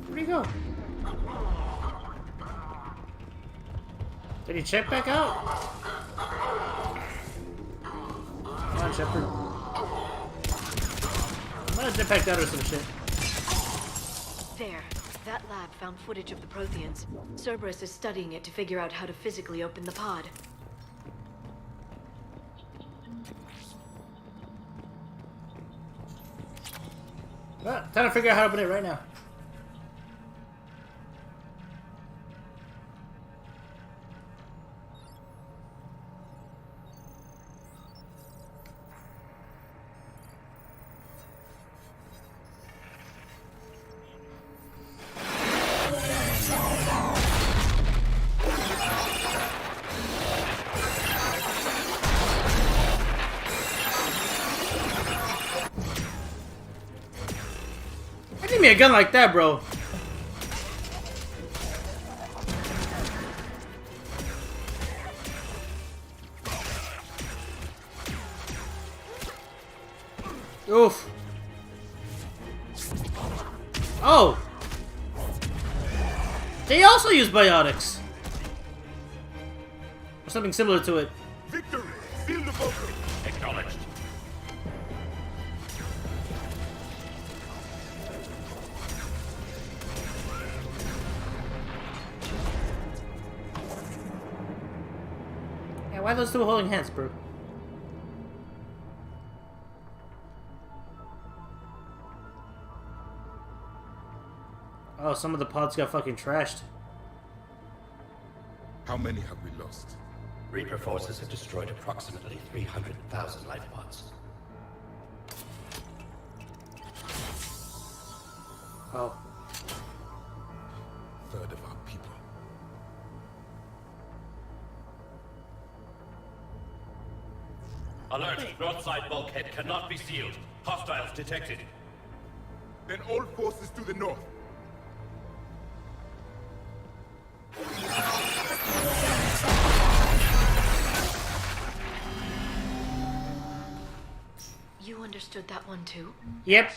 Where'd he go? Did he check back out? Come on, Shepard. I'm gonna dip back out or some shit. There. That lab found footage of the Protheans. Cerberus is studying it to figure out how to physically open the pod. Well, time to figure out how to open it right now. Give me a gun like that, bro. Oof. Oh. They also use biotics. Or something similar to it. Victory! Seal the bunker! Acknowledged. Yeah, why are those two holding hands, bro? Oh, some of the pods got fucking trashed. How many have we lost? Reaper forces have destroyed approximately 300,000 life pods. Oh. Third of our people. Alert! North side bulkhead cannot be sealed. Hostiles detected. Then all forces to the north. You understood that one too? Yep.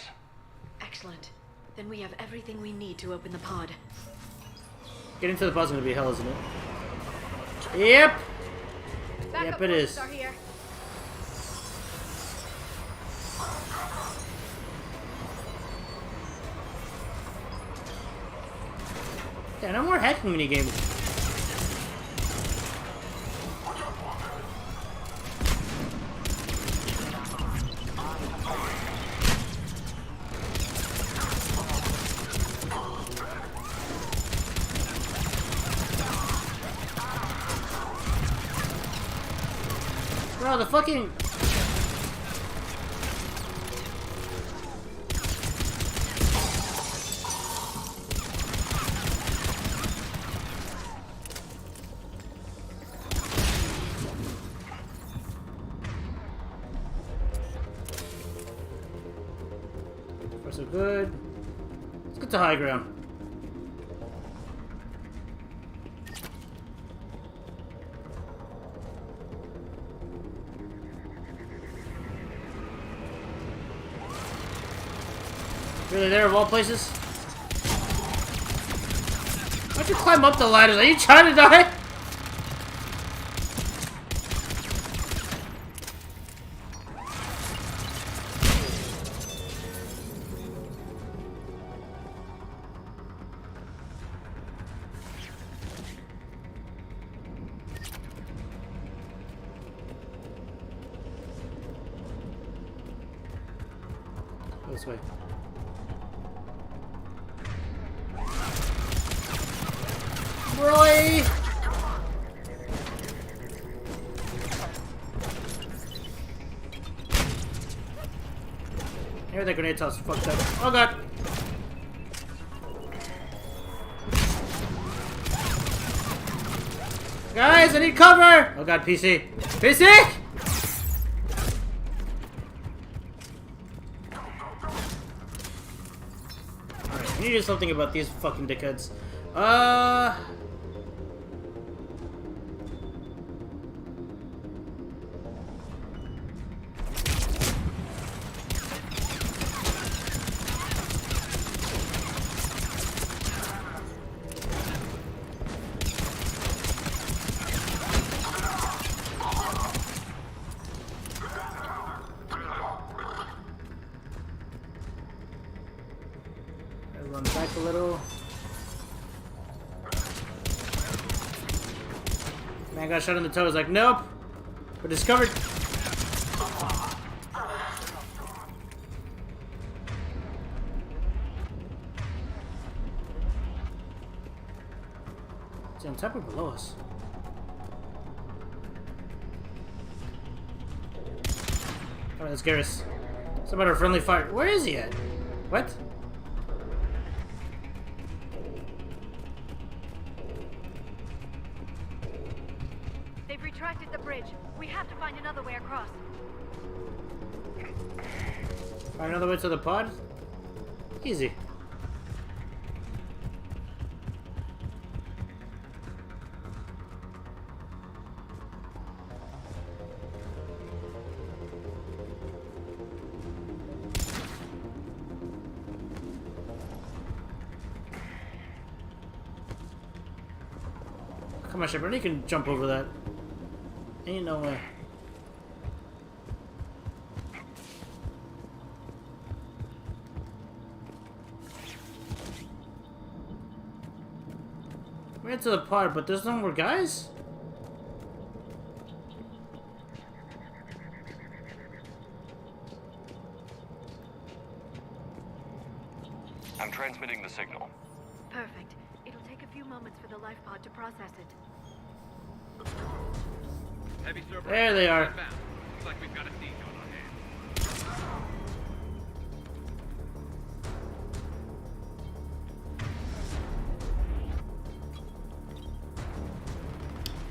Excellent. Then we have everything we need to open the pod. Getting to the pod's gonna be hell, isn't it? Yep. Yep, it is. Are here. Yeah, no more hacking minigames. Bro, the fucking... Far so good. Let's get to high ground. Really there of all places? Why'd you climb up the ladders? Are you trying to die? This way. Roy! Here the grenade toss fucked up. Oh god! Guys, I need cover! Oh god, PC! PC! Alright, I need to do something about these fucking dickheads. Run back a little. Man got shot in the toe. Was like, nope. We're discovered. Is he on top or below us? Alright, let's get us. It's about our friendly fire. Where is he at? What? The bridge. We have to find another way across. Find another way to the pod? Easy. Come on, Shepard, you can jump over that. Ain't no way. We went to the pod, but there's no more guys? I'm transmitting the signal. Perfect. It'll take a few moments for the life pod to process it. There they are. Looks like we've got a siege on our hands.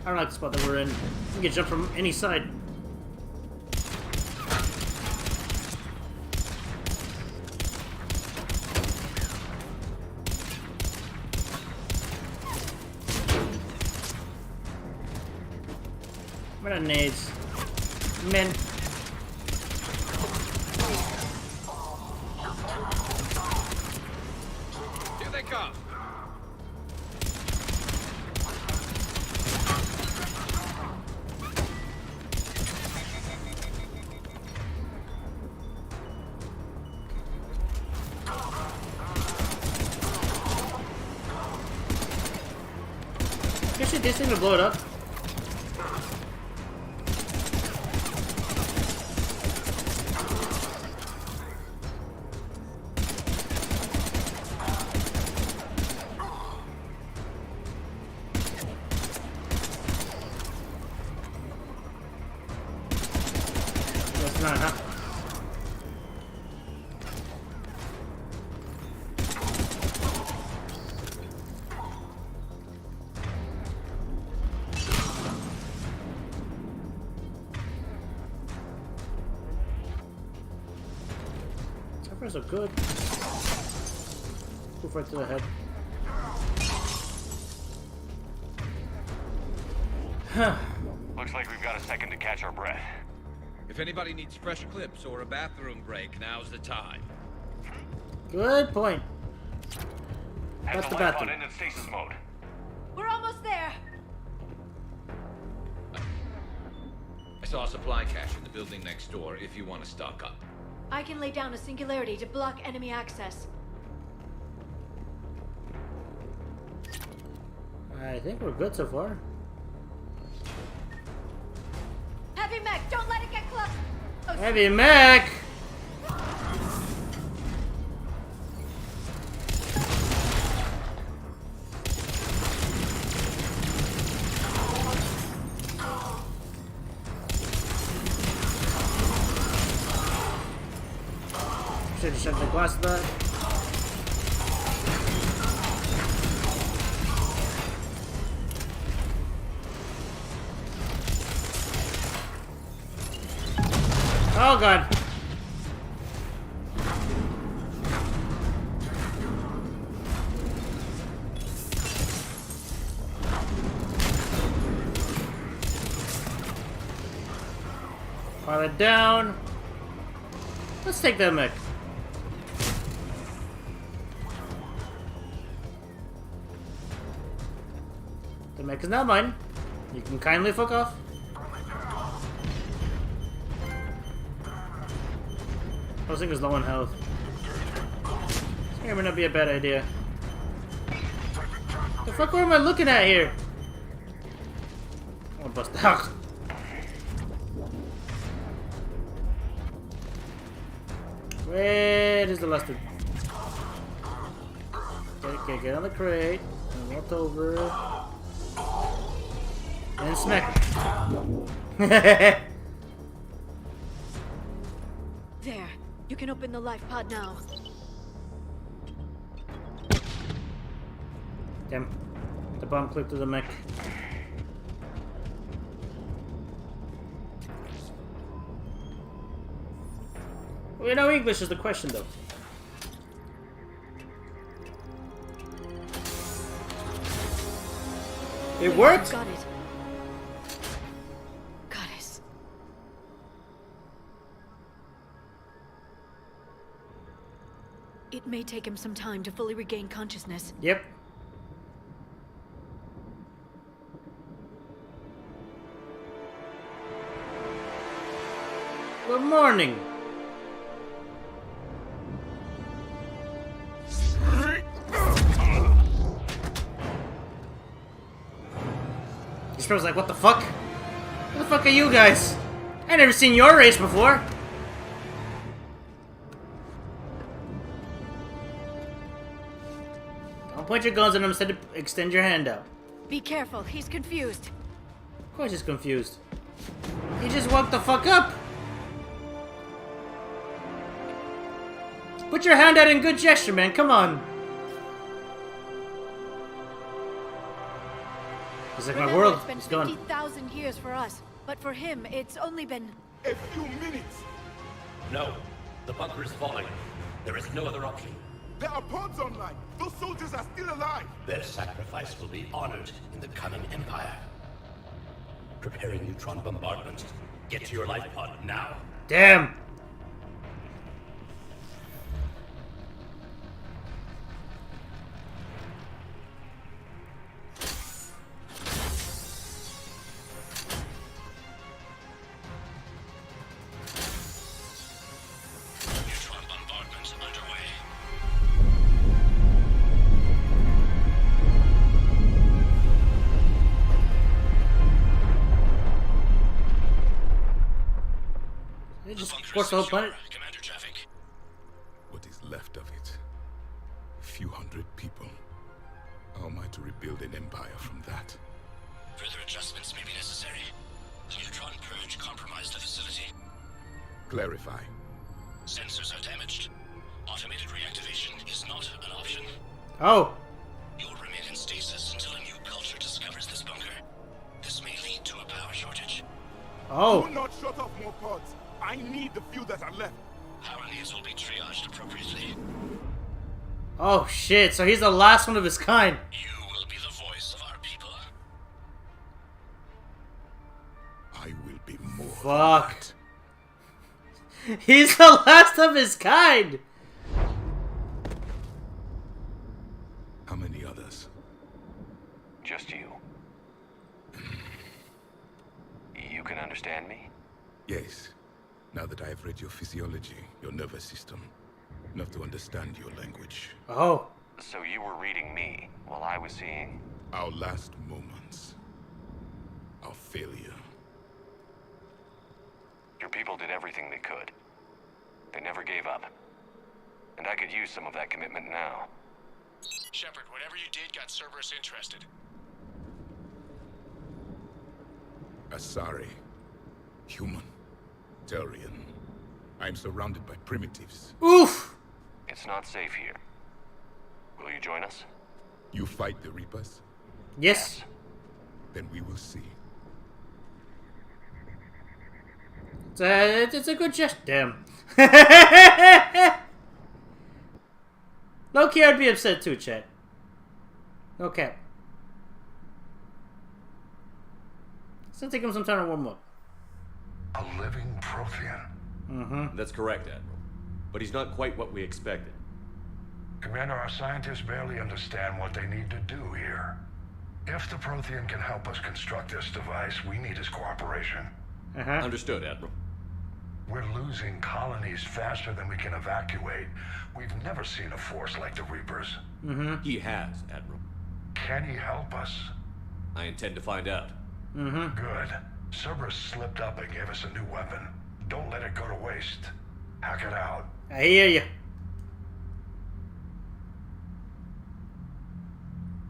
I don't like the spot that we're in. We can jump from any side. What are nades? Men. Here they come. Guess this thing to blow it up. Reapers are good. Move right to the head. Looks like we've got a second to catch our breath. If anybody needs fresh clips or a bathroom break, now's the time. Good point. Has That's the the light bathroom. pod in stasis mode. We're almost there. I saw a supply cache in the building next door if you want to stock up. I can lay down a singularity to block enemy access. I think we're good so far. Heavy mech, don't let it get close. Oh, Heavy mech! Should have shut the glass of that. Oh god. Pilot down. Let's take that mech. The mech is not mine. You can kindly fuck off. Those things is low on health. This may not be a bad idea. The fuck, what am I looking at here? I wanna bust out. Where is the lusted? Get on the crate. And walk over. And smack it. there. You can open the life pod now. Damn. The bomb clipped to the mech. Well, you know, English is the question, though. It worked? Got it. Goddess. It may take him some time to fully regain consciousness. Yep. Good morning. Spro's like, what the fuck? What the fuck are you guys? I never seen your race before. Don't point your guns at him, instead extend your hand out. Be careful, he's confused. Of course he's confused. He just woke the fuck up. Put your hand out in good gesture, man. Come on. It's like my world is gone. 50,000 years for us, but for him, it's only been a few minutes. No, the bunker is falling. There is no other option. There are pods online. Those soldiers are still alive. Their sacrifice will be honored in the coming empire. Preparing neutron bombardment. Get to your life pod now. Damn. Of course, the whole planet. Commander traffic. What is left of it? A few hundred people. How am I to rebuild an empire from that? Further adjustments may be necessary. The neutron purge compromised the facility. Clarify. Sensors are damaged. Automated reactivation is not an option. Oh. You will remain in stasis until a new culture discovers this bunker. This may lead to a power shortage. Oh. Do not shut off more pods. I need the few that are left. Power needs will be triaged appropriately. Oh shit, so he's the last one of his kind. You will be the voice of our people. I will be more. Fuck. He's the last of his kind. How many others? Just you. You can understand me? Yes. Now that I have read your physiology, your nervous system, enough to understand your language. Oh. So you were reading me while I was seeing... Our last moments. Our failure. Your people did everything they could. They never gave up. And I could use some of that commitment now. Shepard, whatever you did got Cerberus interested. Asari. Human. Turian. I'm surrounded by primitives. Oof! It's not safe here. Will you join us? You fight the Reapers? Yes. Then we will see. It's a good gesture. Damn. Low-key, I'd be upset too, chat. Okay. It's gonna take him some time to warm up. A living Prothean. Mm-hmm. That's correct, Admiral. But he's not quite what we expected. Commander, our scientists barely understand what they need to do here. If the Prothean can help us construct this device, we need his cooperation. Understood, Admiral. We're losing colonies faster than we can evacuate. We've never seen a force like the Reapers. He has, Admiral. Can he help us? I intend to find out. Good. Cerberus slipped up and gave us a new weapon. Don't let it go to waste. Hack it out. I hear you.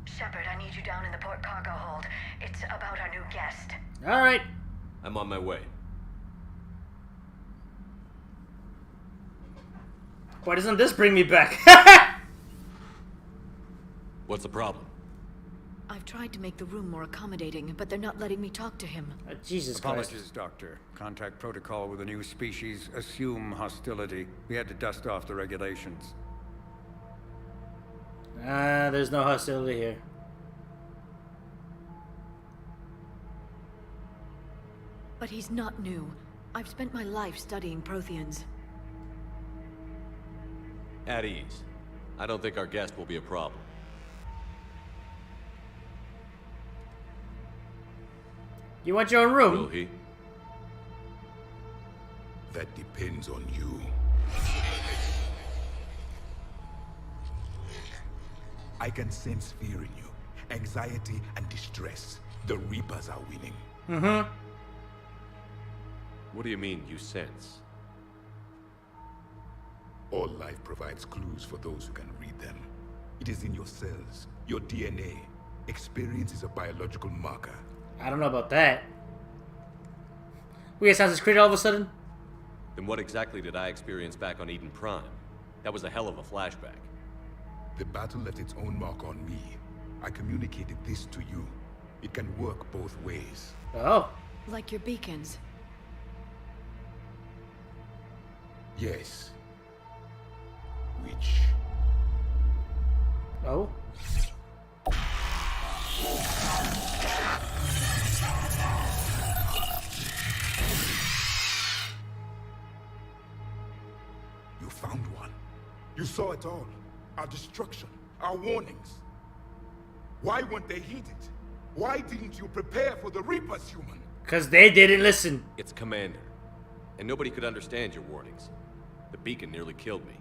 Shepard, I need you down in the port cargo hold. It's about our new guest. Alright. I'm on my way. Why doesn't this bring me back? What's the problem? I've tried to make the room more accommodating, but they're not letting me talk to him. Jesus Apologies, Christ. Doctor. Contact protocol with a new species. Assume hostility. We had to dust off the regulations. There's no hostility here. But he's not new. I've spent my life studying Protheans. At ease. I don't think our guest will be a problem. You want your own room? Will he? That depends on you. I can sense fear in you. Anxiety and distress. The Reapers are winning. What do you mean, you sense? All life provides clues for those who can read them. It is in your cells, your DNA. Experience is a biological marker. I don't know about that. We Assassin's Creed all of a sudden? Then what exactly did I experience back on Eden Prime? That was a hell of a flashback. The battle left its own mark on me. I communicated this to you. It can work both ways. Oh. Like your beacons. Yes. Which? Oh. You found one. You saw it all. Our destruction, our warnings. Why weren't they heeded? Why didn't you prepare for the Reapers, human? Because they didn't listen. It's Commander. And nobody could understand your warnings. The beacon nearly killed me.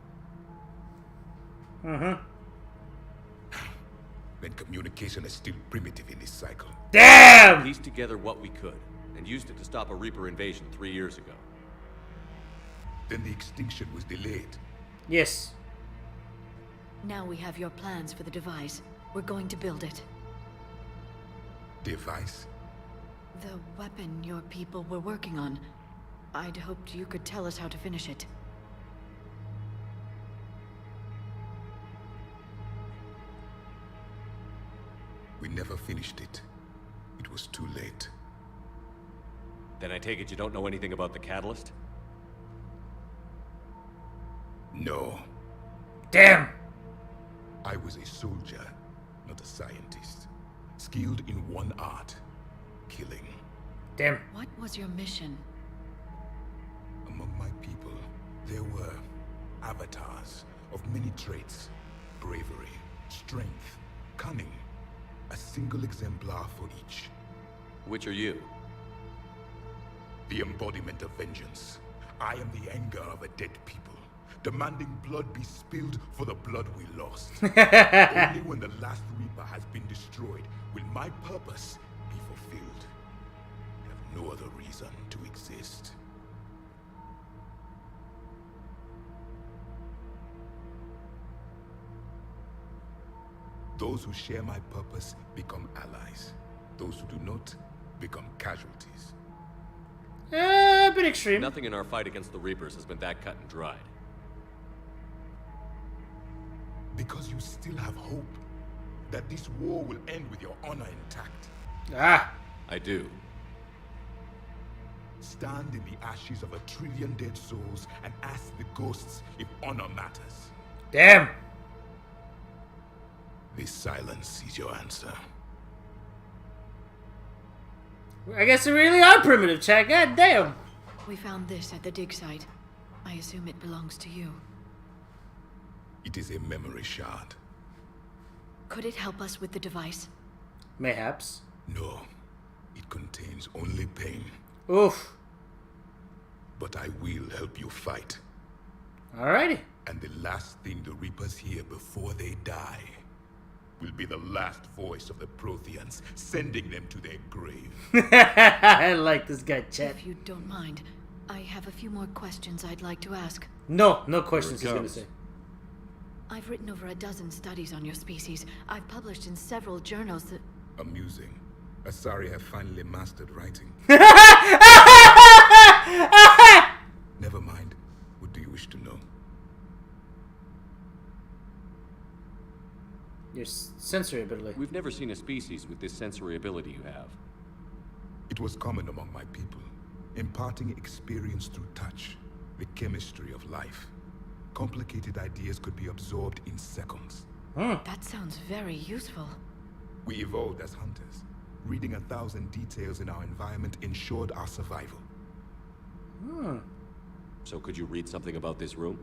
Then communication is still primitive in this cycle. Damn! Pieced together what we could, and used it to stop a Reaper invasion 3 years ago. Then the extinction was delayed. Yes. Now we have your plans for the device. We're going to build it. Device? The weapon your people were working on. I'd hoped you could tell us how to finish it. We never finished it. It was too late. Then I take it you don't know anything about the catalyst? No. Damn! I was a soldier, not a scientist. Skilled in one art, killing. Damn. What was your mission? Among my people, there were avatars of many traits. Bravery, strength, cunning. A single exemplar for each. Which are you? The embodiment of vengeance. I am the anger of a dead people, demanding blood be spilled for the blood we lost. Only when the last Reaper has been destroyed will my purpose be fulfilled. I have no other reason to exist. Those who share my purpose become allies. Those who do not become casualties. A bit extreme. Nothing in our fight against the Reapers has been that cut and dried. Because you still have hope that this war will end with your honor intact. Ah. I do. Stand in the ashes of 1 trillion dead souls and ask the ghosts if honor matters. Damn. This silence is your answer. I guess we really are primitive, chat. God damn. We found this at the dig site. I assume it belongs to you. It is a memory shard. Could it help us with the device? Mayhaps. No. It contains only pain. Oof. But I will help you fight. Alrighty. And the last thing the Reapers hear before they die will be the last voice of the Protheans, sending them to their grave. I like this guy, chat. If you don't mind, I have a few more questions I'd like to ask. No questions he's gonna say. I've written over a dozen studies on your species. I've published in several journals that... Amusing. Asari have finally mastered writing. Never mind. What do you wish to know? Your sensory ability. We've never seen a species with this sensory ability you have. It was common among my people, imparting experience through touch, the chemistry of life. Complicated ideas could be absorbed in seconds. That sounds very useful. We evolved as hunters. Reading 1,000 details in our environment ensured our survival. So could you read something about this room?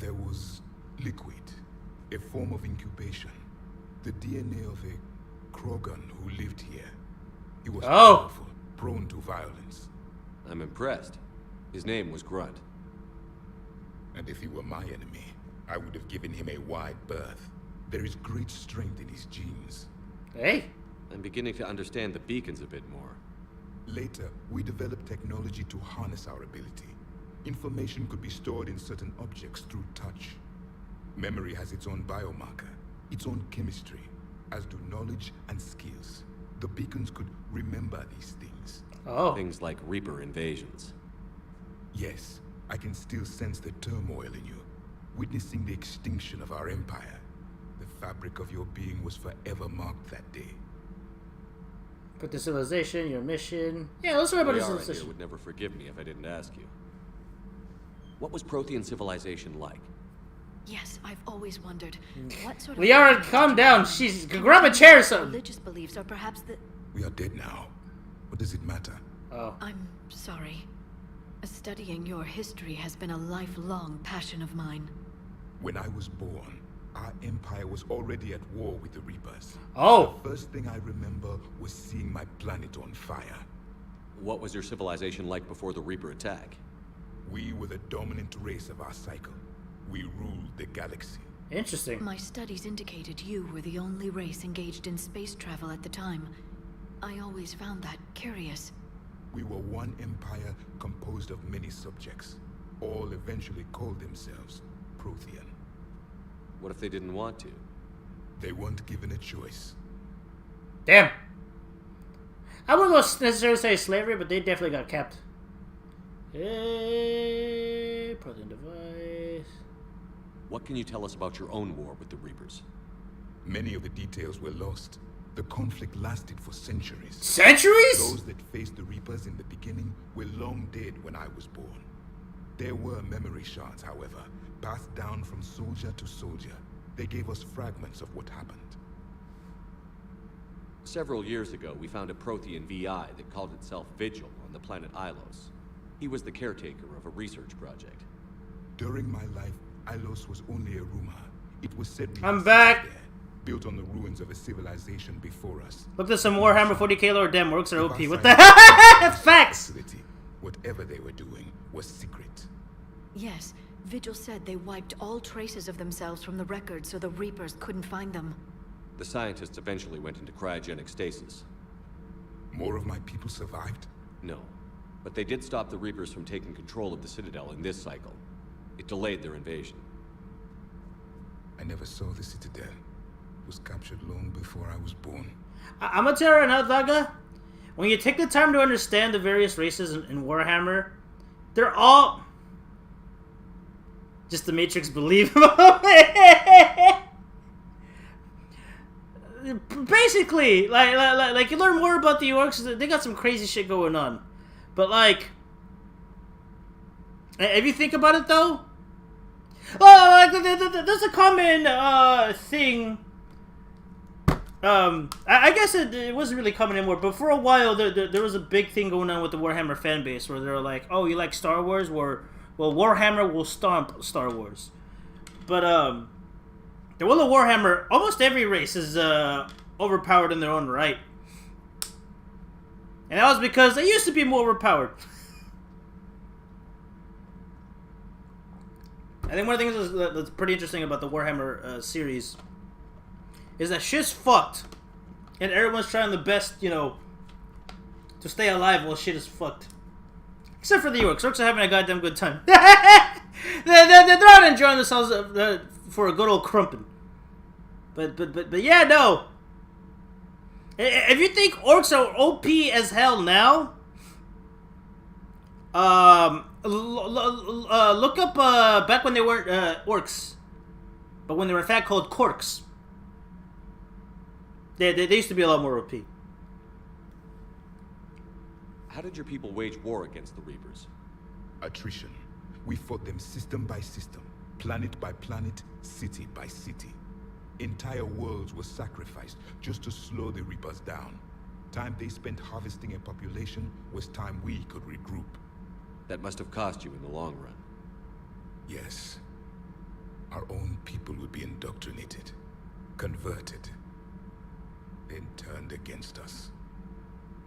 There was liquid, a form of incubation. The DNA of a Krogan who lived here. He was powerful, prone to violence. I'm impressed. His name was Grunt. And if he were my enemy, I would have given him a wide berth. There is great strength in his genes. Hey? I'm beginning to understand the beacons a bit more. Later, we developed technology to harness our ability. Information could be stored in certain objects through touch. Memory has its own biomarker, its own chemistry, as do knowledge and skills. The beacons could remember these things. Things like Reaper invasions. Yes, I can still sense the turmoil in you, witnessing the extinction of our empire. The fabric of your being was forever marked that day. Put the civilization, your mission. Yeah, let's talk about the civilization. You would never forgive me if I didn't ask you. What was Prothean civilization like? Yes, I've always wondered. What sort of... Liara, calm down. She's... Grab a chair or something. Religious beliefs, or perhaps the... We are dead now. What does it matter? I'm sorry. Studying your history has been a lifelong passion of mine. When I was born, our empire was already at war with the Reapers. The first thing I remember was seeing my planet on fire. What was your civilization like before the Reaper attack? We were the dominant race of our cycle. We ruled the galaxy. Interesting. My studies indicated you were the only race engaged in space travel at the time. I always found that curious. We were one empire composed of many subjects. All eventually called themselves Prothean. What if they didn't want to? They weren't given a choice. Damn. I wouldn't necessarily say slavery, but they definitely got kept. Hey, Prothean device. What can you tell us about your own war with the Reapers? Many of the details were lost. The conflict lasted for centuries. Centuries? Those that faced the Reapers in the beginning were long dead when I was born. There were memory shards, however, passed down from soldier to soldier. They gave us fragments of what happened. Several years ago, we found a Prothean VI that called itself Vigil on the planet Ilos. He was the caretaker of a research project. During my life, Ilos was only a rumor. It was said I'm back. There, built on the ruins of a civilization before us. Look at some Warhammer 40k lore. Damn, works are OP. What the heck? Facts! Whatever they were doing was secret. Yes, Vigil said they wiped all traces of themselves from the records so the Reapers couldn't find them. The scientists eventually went into cryogenic stasis. More of my people survived? No. But they did stop the Reapers from taking control of the Citadel in this cycle. It delayed their invasion. I never saw the Citadel. It was captured long before I was born. I'm gonna tell you right now, Daga. When you take the time to understand the various races in Warhammer, they're all just the Matrix believable. Basically, like you learn more about the orcs. They got some crazy shit going on, but like, if you think about it though, like there's a common thing. I guess it wasn't really common anymore, but for a while there was a big thing going on with the Warhammer fan base where they're like, "Oh, you like Star Wars? Well, Warhammer will stomp Star Wars." But the World of Warhammer, almost every race is overpowered in their own right, and that was because they used to be more overpowered. I think one of the things that's pretty interesting about the Warhammer series is that shit's fucked, and everyone's trying the best, you know, to stay alive while shit is fucked. Except for the orcs. Orcs are having a goddamn good time. they're not enjoying themselves for a good old crumpin'. But yeah, no. If you think orcs are OP as hell now, look up back when they weren't orcs, but when they were in fact called corks. They used to be a lot more OP. How did your people wage war against the Reapers? Attrition. We fought them system by system, planet by planet, city by city. Entire worlds were sacrificed just to slow the Reapers down. Time they spent harvesting a population was time we could regroup. That must have cost you in the long run. Yes. Our own people would be indoctrinated, converted, then turned against us.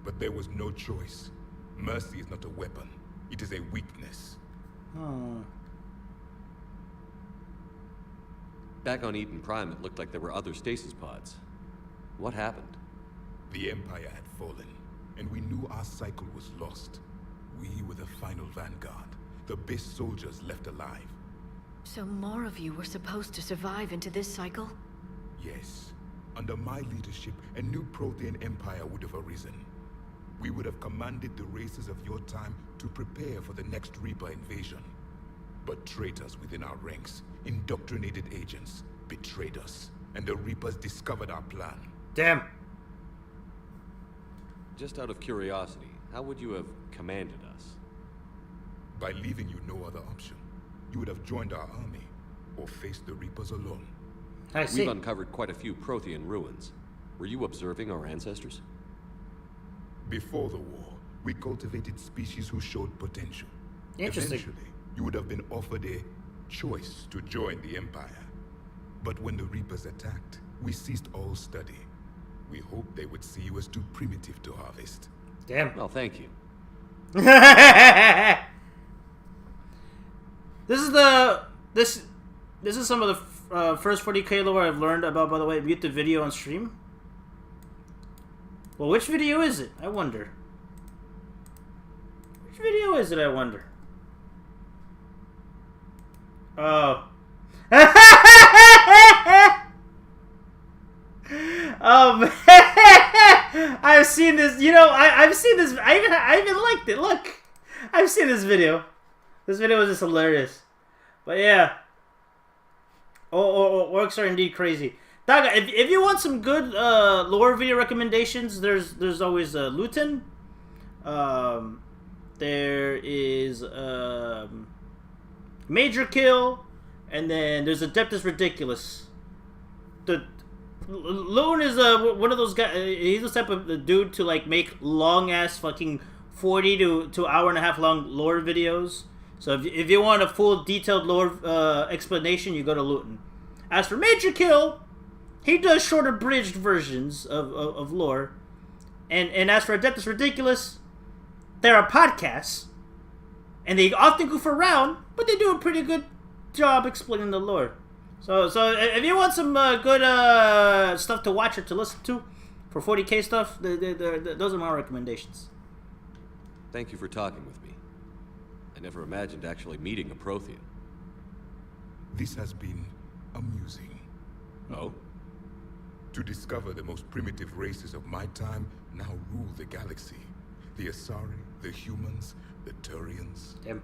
But there was no choice. Mercy is not a weapon. It is a weakness. Oh. Back on Eden Prime, it looked like there were other stasis pods. What happened? The Empire had fallen, and we knew our cycle was lost. We were the final vanguard, the best soldiers left alive. So more of you were supposed to survive into this cycle? Yes. Under my leadership, a new Prothean empire would have arisen. We would have commanded the races of your time to prepare for the next Reaper invasion. But traitors within our ranks, indoctrinated agents, betrayed us, and the Reapers discovered our plan. Damn. Just out of curiosity, how would you have commanded us? By leaving you no other option. You would have joined our army, or faced the Reapers alone. I see. We've uncovered quite a few Prothean ruins. Were you observing our ancestors? Before the war, we cultivated species who showed potential. Interesting. Eventually, you would have been offered a choice to join the Empire. But when the Reapers attacked, we ceased all study. We hoped they would see you as too primitive to harvest. Damn. Well, thank you. This is some of the first 40k lore I've learned about. By the way, mute the video on stream. Well, which video is it? I wonder. Which video is it? I wonder. Oh. Oh man, I've seen this. You know, I've seen this. I even liked it. Look, I've seen this video. This video was just hilarious. But yeah. Oh, orcs are indeed crazy. Daga, if you want some good lore video recommendations, there's always Luton. There is Major Kill, and then there's Adeptus Ridiculous. Luton is one of those guys. He's the type of dude to like make long ass fucking 40 to hour and a half long lore videos. So if you want a full detailed lore explanation, you go to Luton. As for Major Kill, he does shorter bridged versions of lore. And as for Adeptus Ridiculous, there are podcasts, and they often goof around, but they do a pretty good job explaining the lore. So if you want some good stuff to watch or to listen to for 40K stuff, those are my recommendations. Thank you for talking with me. I never imagined actually meeting a Prothean. This has been amusing. Oh? To discover the most primitive races of my time now rule the galaxy. The Asari, the humans, the Turians. Damn.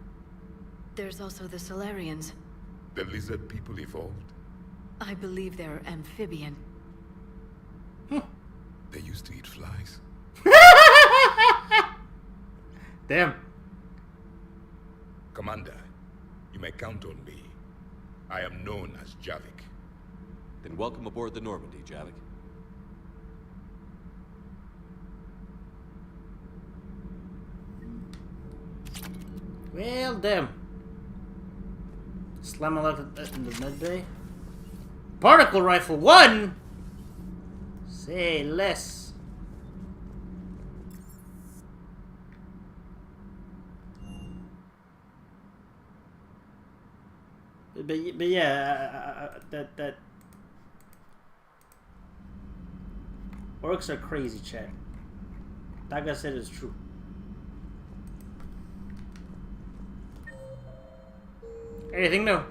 There's also the Solarians. The lizard people evolved. I believe they're amphibian. They used to eat flies. Damn. Commander, you may count on me. I am known as Javik. Then welcome aboard the Normandy, Javik. Well, damn. Slam a lot in the mid bay. Particle rifle 1. Say less. But yeah, that orcs are crazy, chat. Like I said, is true. Anything new?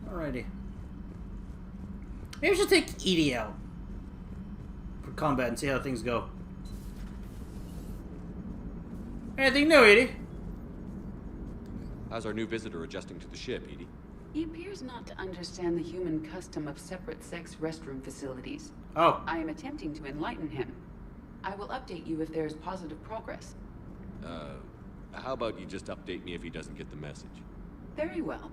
Alrighty. Maybe we should take Edie out for combat and see how things go. Anything new, Edie? How's our new visitor adjusting to the ship, Edie? He appears not to understand the human custom of separate-sex restroom facilities. Oh. I am attempting to enlighten him. I will update you if there is positive progress. How about you just update me if he doesn't get the message? Very well.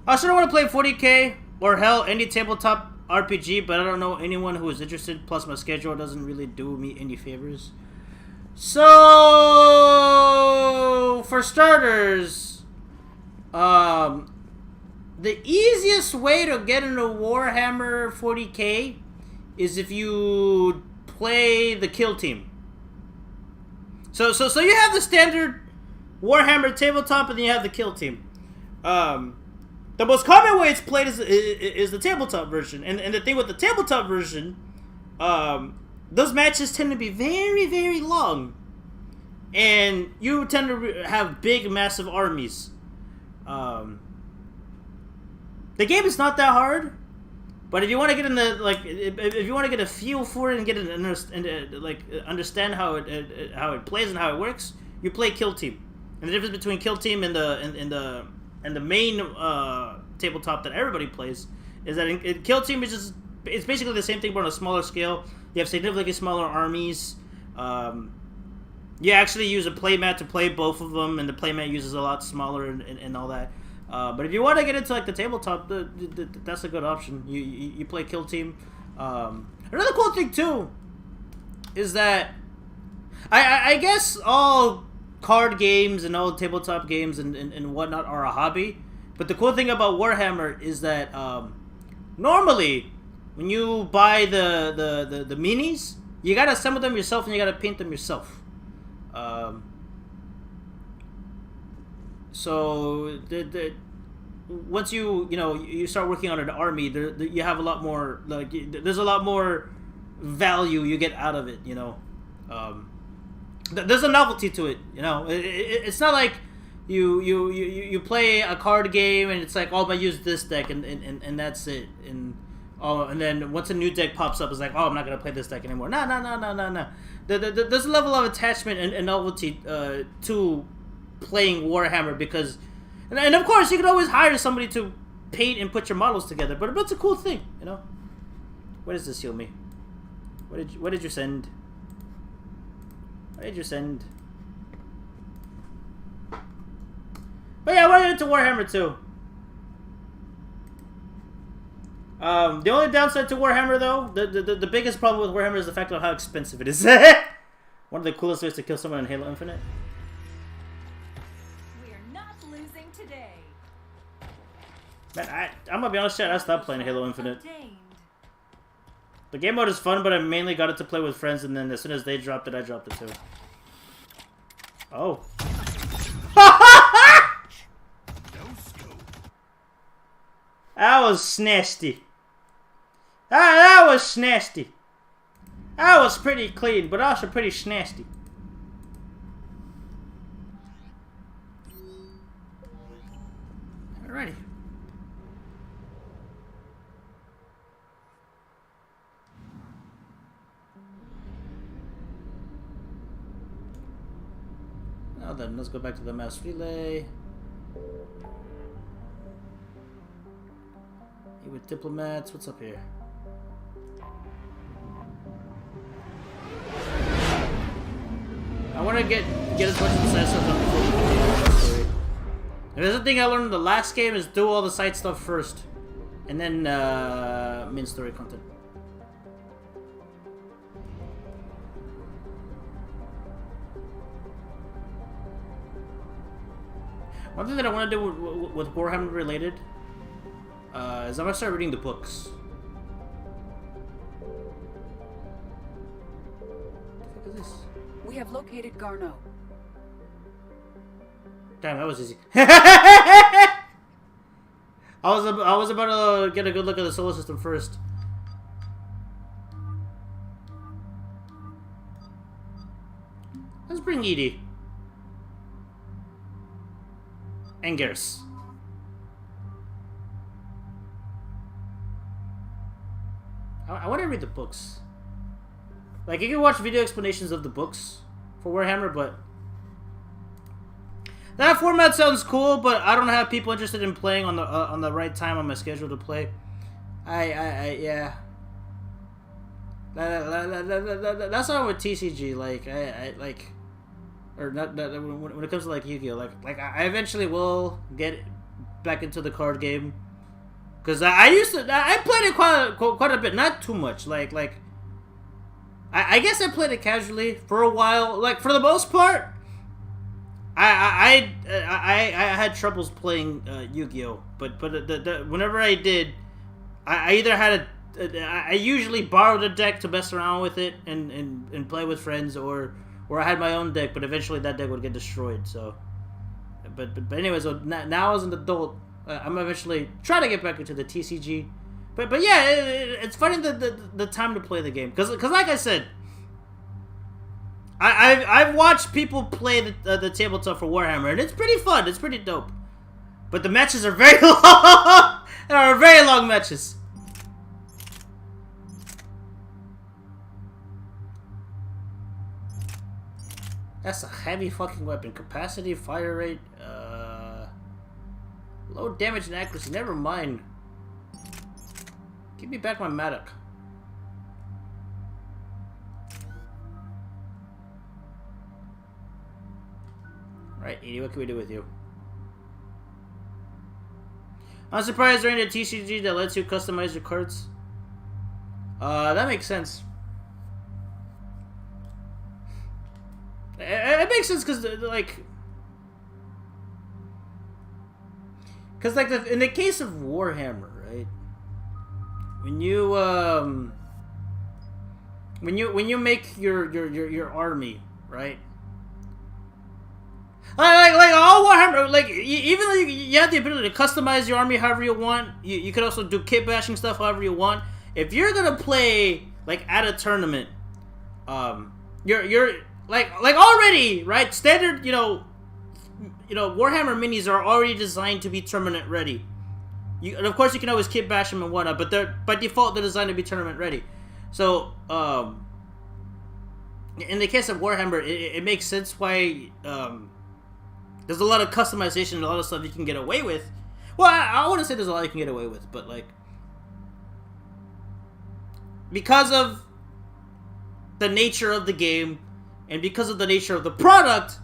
I sort of want to play 40K or hell any tabletop RPG, but I don't know anyone who is interested. Plus, my schedule doesn't really do me any favors. So, for starters, the easiest way to get into Warhammer 40K is if you play the kill team. So you have the standard Warhammer tabletop, and then you have the kill team. The most common way it's played is the tabletop version, and the thing with the tabletop version, those matches tend to be very, very long, and you tend to have big, massive armies. The game is not that hard, but if you want to get in the if you want to get a feel for it and get understand how it plays and how it works, you play kill team. And the difference between kill team and the main tabletop that everybody plays is that in kill team it's basically the same thing but on a smaller scale. You have significantly smaller armies. You actually use a playmat to play both of them, and the playmat uses a lot smaller and all that. But if you want to get into like the tabletop, that's a good option. You play kill team. Another cool thing too is that I guess all card games and all tabletop games and whatnot are a hobby, but the cool thing about Warhammer is that normally when you buy the minis, you gotta assemble them yourself and you gotta paint them yourself. So once you start working on an army, you have a lot more there's a lot more value you get out of it. There's a novelty to it. It's not like you play a card game and it's like, oh, I'm gonna use this deck and that's it. And then once a new deck pops up, it's like, oh, I'm not gonna play this deck anymore. No. There's a level of attachment and novelty to playing Warhammer because, and of course you can always hire somebody to paint and put your models together, but it's a cool thing, you know. What does this heal me? What did you send? What did you send? But yeah, I want to get into Warhammer 2. The only downside to Warhammer, though, the biggest problem with Warhammer is the fact of how expensive it is. One of the coolest ways to kill someone in Halo Infinite. We are not losing today. Man, I'm gonna be honest, chat, I stopped playing Halo Infinite. The game mode is fun, but I mainly got it to play with friends, and then as soon as they dropped it, I dropped it too. Oh. That was nasty. That was nasty. That was pretty clean, but also pretty snasty. Alrighty. Now then, let's go back to the mass relay. You with diplomats? What's up here? I want to get as much of the side stuff done before we do the story. And there's a thing I learned in the last game is do all the side stuff first, and then main story content. One thing that I want to do with Warhammer related is I'm gonna start reading the books. What the fuck is this? We have located Garneau. Damn, that was easy. I was about to get a good look at the solar system first. Let's bring Edie. And Garrus. I want to read the books. Like, you can watch video explanations of the books for Warhammer, but that format sounds cool. But I don't have people interested in playing on the right time on my schedule to play. Yeah. That's not with TCG. Like, or not when it comes to like Yu-Gi-Oh. Like I eventually will get back into the card game. Cause I played it quite a bit, not too much. Like I guess I played it casually for a while. Like for the most part, I had troubles playing Yu-Gi-Oh. But whenever I did, I either had I usually borrowed a deck to mess around with it and play with friends, or I had my own deck. But eventually that deck would get destroyed. So, but anyway, so now as an adult. I'm eventually trying to get back into the TCG, but yeah, it's finding the time to play the game because like I said, I've watched people play the tabletop for Warhammer and it's pretty fun, it's pretty dope, but the matches are very long. There are very long matches. That's a heavy fucking weapon. Capacity, fire rate, low damage and accuracy, never mind. Give me back my Maddock. Right, Edie, what can we do with you? I'm surprised there ain't a TCG that lets you customize your cards. That makes sense. It makes sense because, like... Because, like, in the case of Warhammer, right? When you make your army, right? Like all Warhammer, like even though you have the ability to customize your army however you want, you can also do kit bashing stuff however you want. If you're gonna play like at a tournament, you're like already right standard, you know. you know, Warhammer minis are already designed to be tournament ready. And of course, you can always kit bash them and whatnot, but they're by default they're designed to be tournament ready. So, in the case of Warhammer, it makes sense why there's a lot of customization and a lot of stuff you can get away with. Well, I wouldn't say there's a lot you can get away with, but like because of the nature of the game and because of the nature of the product,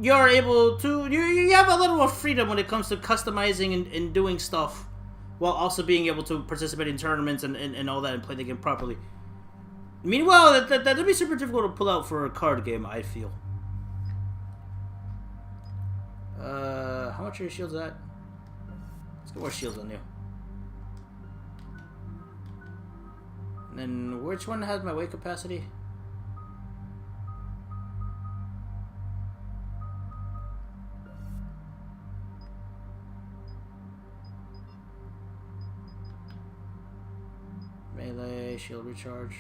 you're able to you have a little more freedom when it comes to customizing and doing stuff while also being able to participate in tournaments and all that and play the game properly. Meanwhile, that'd be super difficult to pull out for a card game, I feel. How much are your shields at? Let's get more shields on you. And then, which one has my weight capacity? Melee, shield recharge.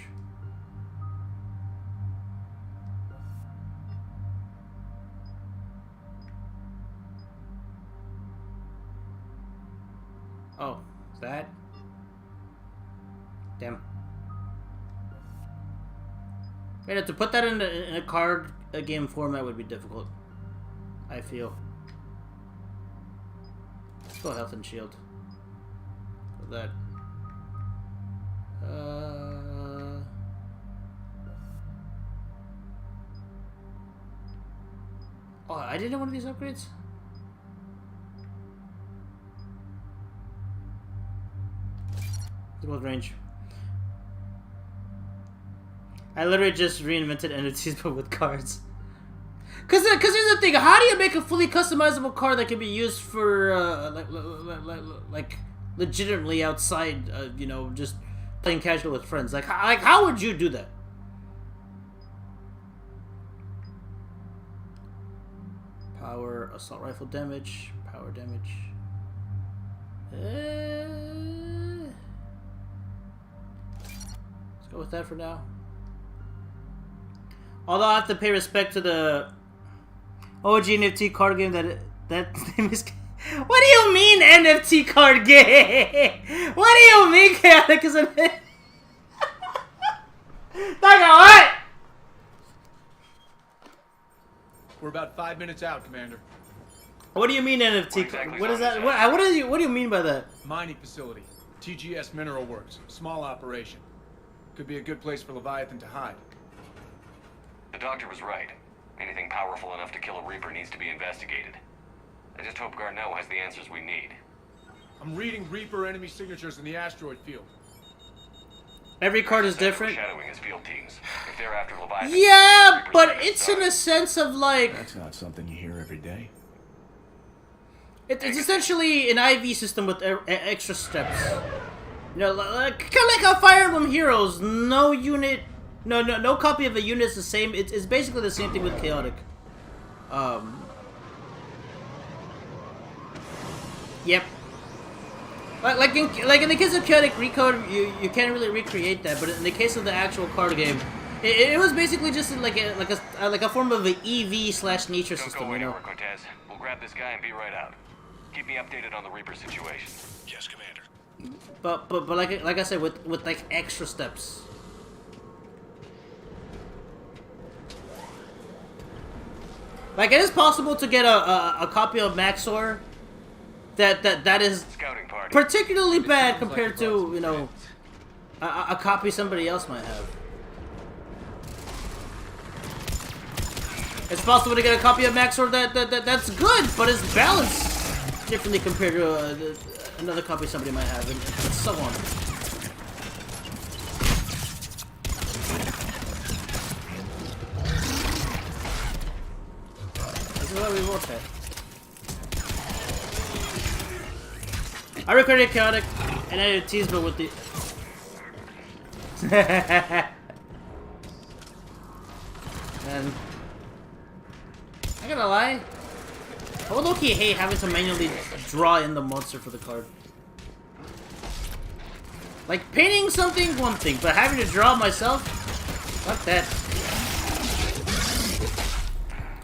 Oh, is that? Damn. Wait, to put that in a card game format would be difficult, I feel. Let's go health and shield. For that. Oh, I didn't want one of these upgrades? Close range. I literally just reinvented NFTs but with cards. Cause here's the thing: how do you make a fully customizable card that can be used for like legitimately outside, you know, just playing casual with friends? Like how would you do that? Power, assault rifle damage, power damage. Let's go with that for now. Although I have to pay respect to the OG NFT card game that name is. What do you mean NFT card game? What do you mean chaotic is an? What? We're about 5 minutes out, Commander. What do you mean NFT? What is that? What do you mean by that? Mining facility, TGS Mineral Works, small operation. Could be a good place for Leviathan to hide. The doctor was right. Anything powerful enough to kill a Reaper needs to be investigated. I just hope Garneau has the answers we need. I'm reading Reaper enemy signatures in the asteroid field. Every card is different. Shadowing his field teams. If they're after Leviathan, yeah, but it's in a sense of like. That's not something you hear every day. It's essentially an IV system with extra steps. You know, like kind of like how Fire Emblem Heroes. No unit, no copy of a unit is the same. It's basically the same thing with Chaotic. Yep. Like in the case of Chaotic Recode, you can't really recreate that. But in the case of the actual card game, it was basically just like a form of an EV/nature system. You know. Cortez. We'll grab this guy and be right out. Keep me updated on the Reaper situation. Yes, Commander. But like I said, with like extra steps. Like it is possible to get a copy of Maxor that is particularly bad compared to, you know, a copy somebody else might have. It's possible to get a copy of Maxor that's good, but is balanced differently compared to another copy somebody might have, and so on. This is what we want at. I recorded Chaotic and I did tease, but with the. And I gotta lie, I would low-key hate having to manually draw in the monster for the card. Like painting something, one thing, but having to draw myself, fuck that.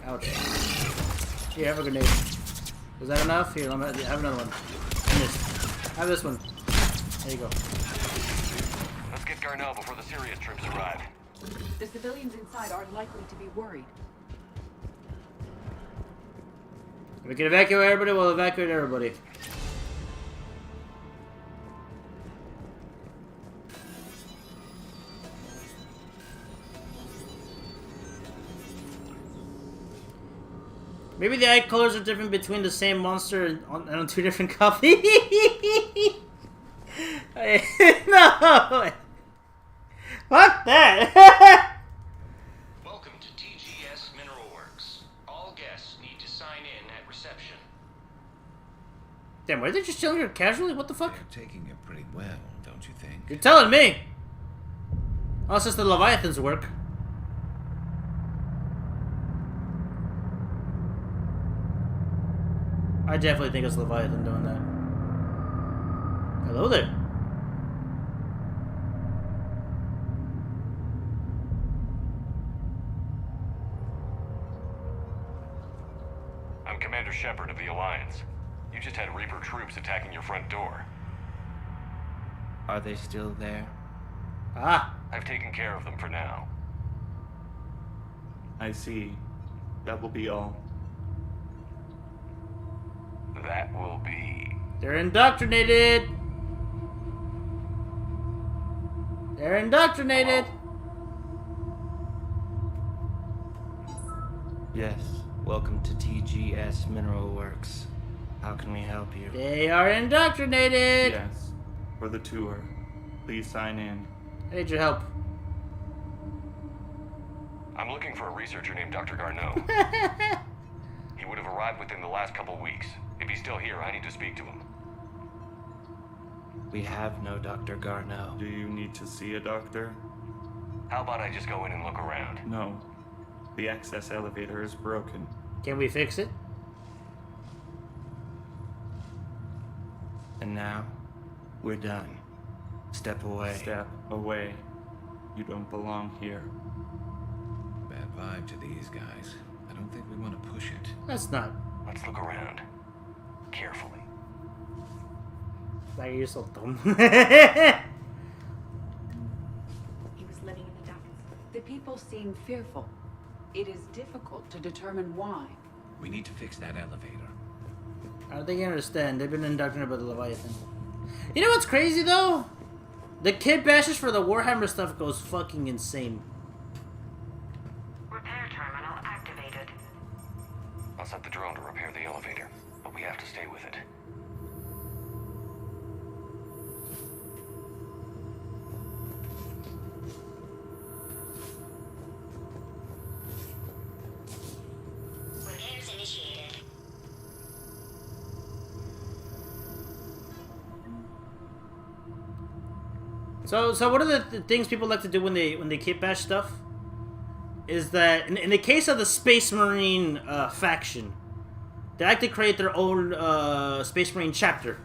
Ouch. Here, have a grenade. Is that enough? Here, have another one. And this. Have this one. There you go. Let's get Garnell before the serious troops arrive. The civilians inside are likely to be worried. If we can evacuate everybody, we'll evacuate everybody. Maybe the eye colors are different between the same monster and on two different copies. No! Fuck that! Welcome to TGS Mineral Works. All guests need to sign in at reception. Damn, why are they just chilling here casually? What the fuck? They're taking it pretty well, don't you think? You're telling me! Unless it's the Leviathan's work. I definitely think it's Leviathan doing that. Hello there. I'm Commander Shepard of the Alliance. You just had Reaper troops attacking your front door. Are they still there? Ah. I've taken care of them for now. I see. That will be all. That will be... They're indoctrinated! They're indoctrinated! Yes. Welcome to TGS Mineral Works. How can we help you? They are indoctrinated! Yes. For the tour. Please sign in. I need your help. I'm looking for a researcher named Dr. Garneau. He would have arrived within the last couple weeks. If he's still here, I need to speak to him. We have no Dr. Garneau. Do you need to see a doctor? How about I just go in and look around? No. The access elevator is broken. Can we fix it? And now, we're done. Step away. Step away. You don't belong here. Bad vibe to these guys. I don't think we want to push it. That's not. Let's look around. Carefully. Like, you're so dumb. He was living in the dumps. The people seem fearful. It is difficult to determine why. We need to fix that elevator. I don't think you understand. They've been indoctrinated by the Leviathan. You know what's crazy, though? The kid bashes for the Warhammer stuff goes fucking insane. Repair terminal activated. I'll set the drone to repair the elevator, but we have to stay with it. Repairs initiated. So one of the things people like to do when they kit bash stuff is that in the case of the Space Marine faction, they like to create their own Space Marine chapter.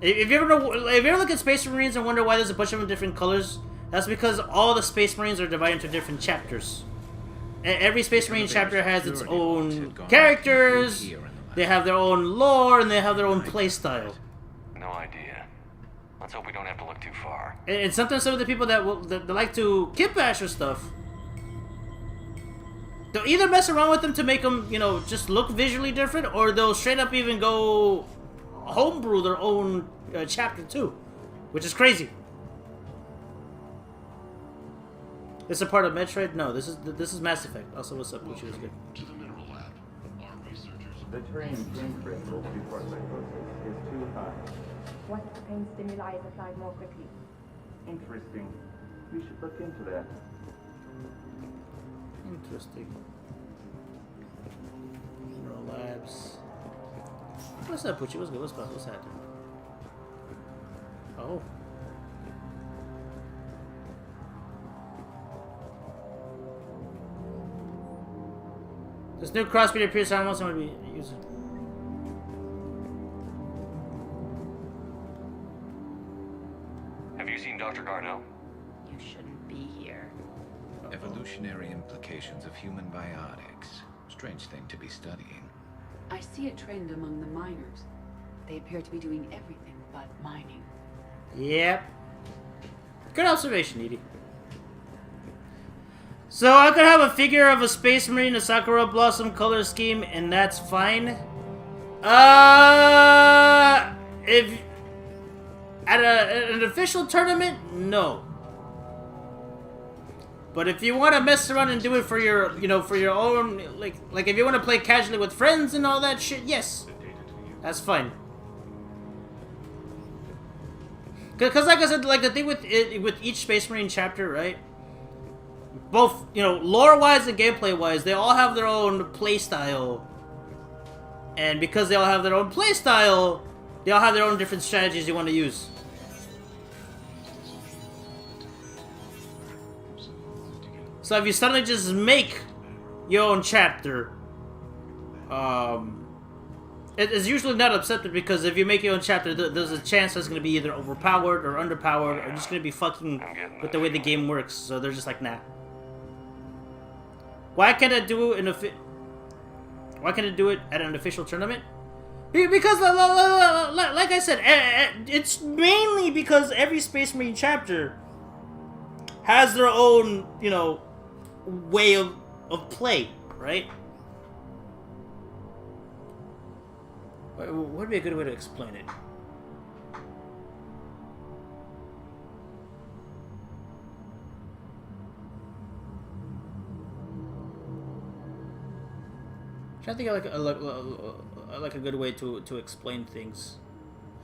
If you ever look at Space Marines and wonder why there's a bunch of them different colors, that's because all the Space Marines are divided into different chapters. Every Space Marine chapter has its own characters, they have their own lore, and they have their own playstyle. No idea. Let's hope we don't have to look too far. And sometimes some of the people that like to kit bash or stuff, they'll either mess around with them to make them, you know, just look visually different, or they'll straight up even go homebrew their own chapter too, which is crazy. This is a part of Metroid? No, this is Mass Effect. Also, what's up, which is good. To the mineral lab. Our researchers... The terrain pain threshold before psychosis is too high. What pain stimuli is applied more quickly? Interesting. We should look into that. Interesting. Mineral labs. What's up, Pucci? What's good? What's happening? Oh. This new crossbreed appears on once I'm going to be using. Have you seen Dr. Garneau? You shouldn't be here. Evolutionary implications of human biotics. Strange thing to be studying. I see a trend among the miners. They appear to be doing everything but mining. Yep. Good observation, Edie. So I could have a figure of a Space Marine, a Sakura Blossom color scheme, and that's fine. If at an official tournament, no. But if you want to mess around and do it for your, you know, for your own, like if you want to play casually with friends and all that shit, yes, that's fine. Cause like I said, like the thing with each Space Marine chapter, right? Both, you know, lore-wise and gameplay-wise, they all have their own playstyle. And because they all have their own playstyle, they all have their own different strategies you want to use. So if you suddenly just make your own chapter, it is usually not accepted, because if you make your own chapter, there's a chance it's going to be either overpowered or underpowered, or just going to be fucking with the way the game works. So they're just like, nah. Why can't I do it Why can't I do it at an official tournament? Because, like I said, it's mainly because every Space Marine chapter has their own, you know, way of play, right? What would be a good way to explain it? I'm trying to think of like a good way to explain things.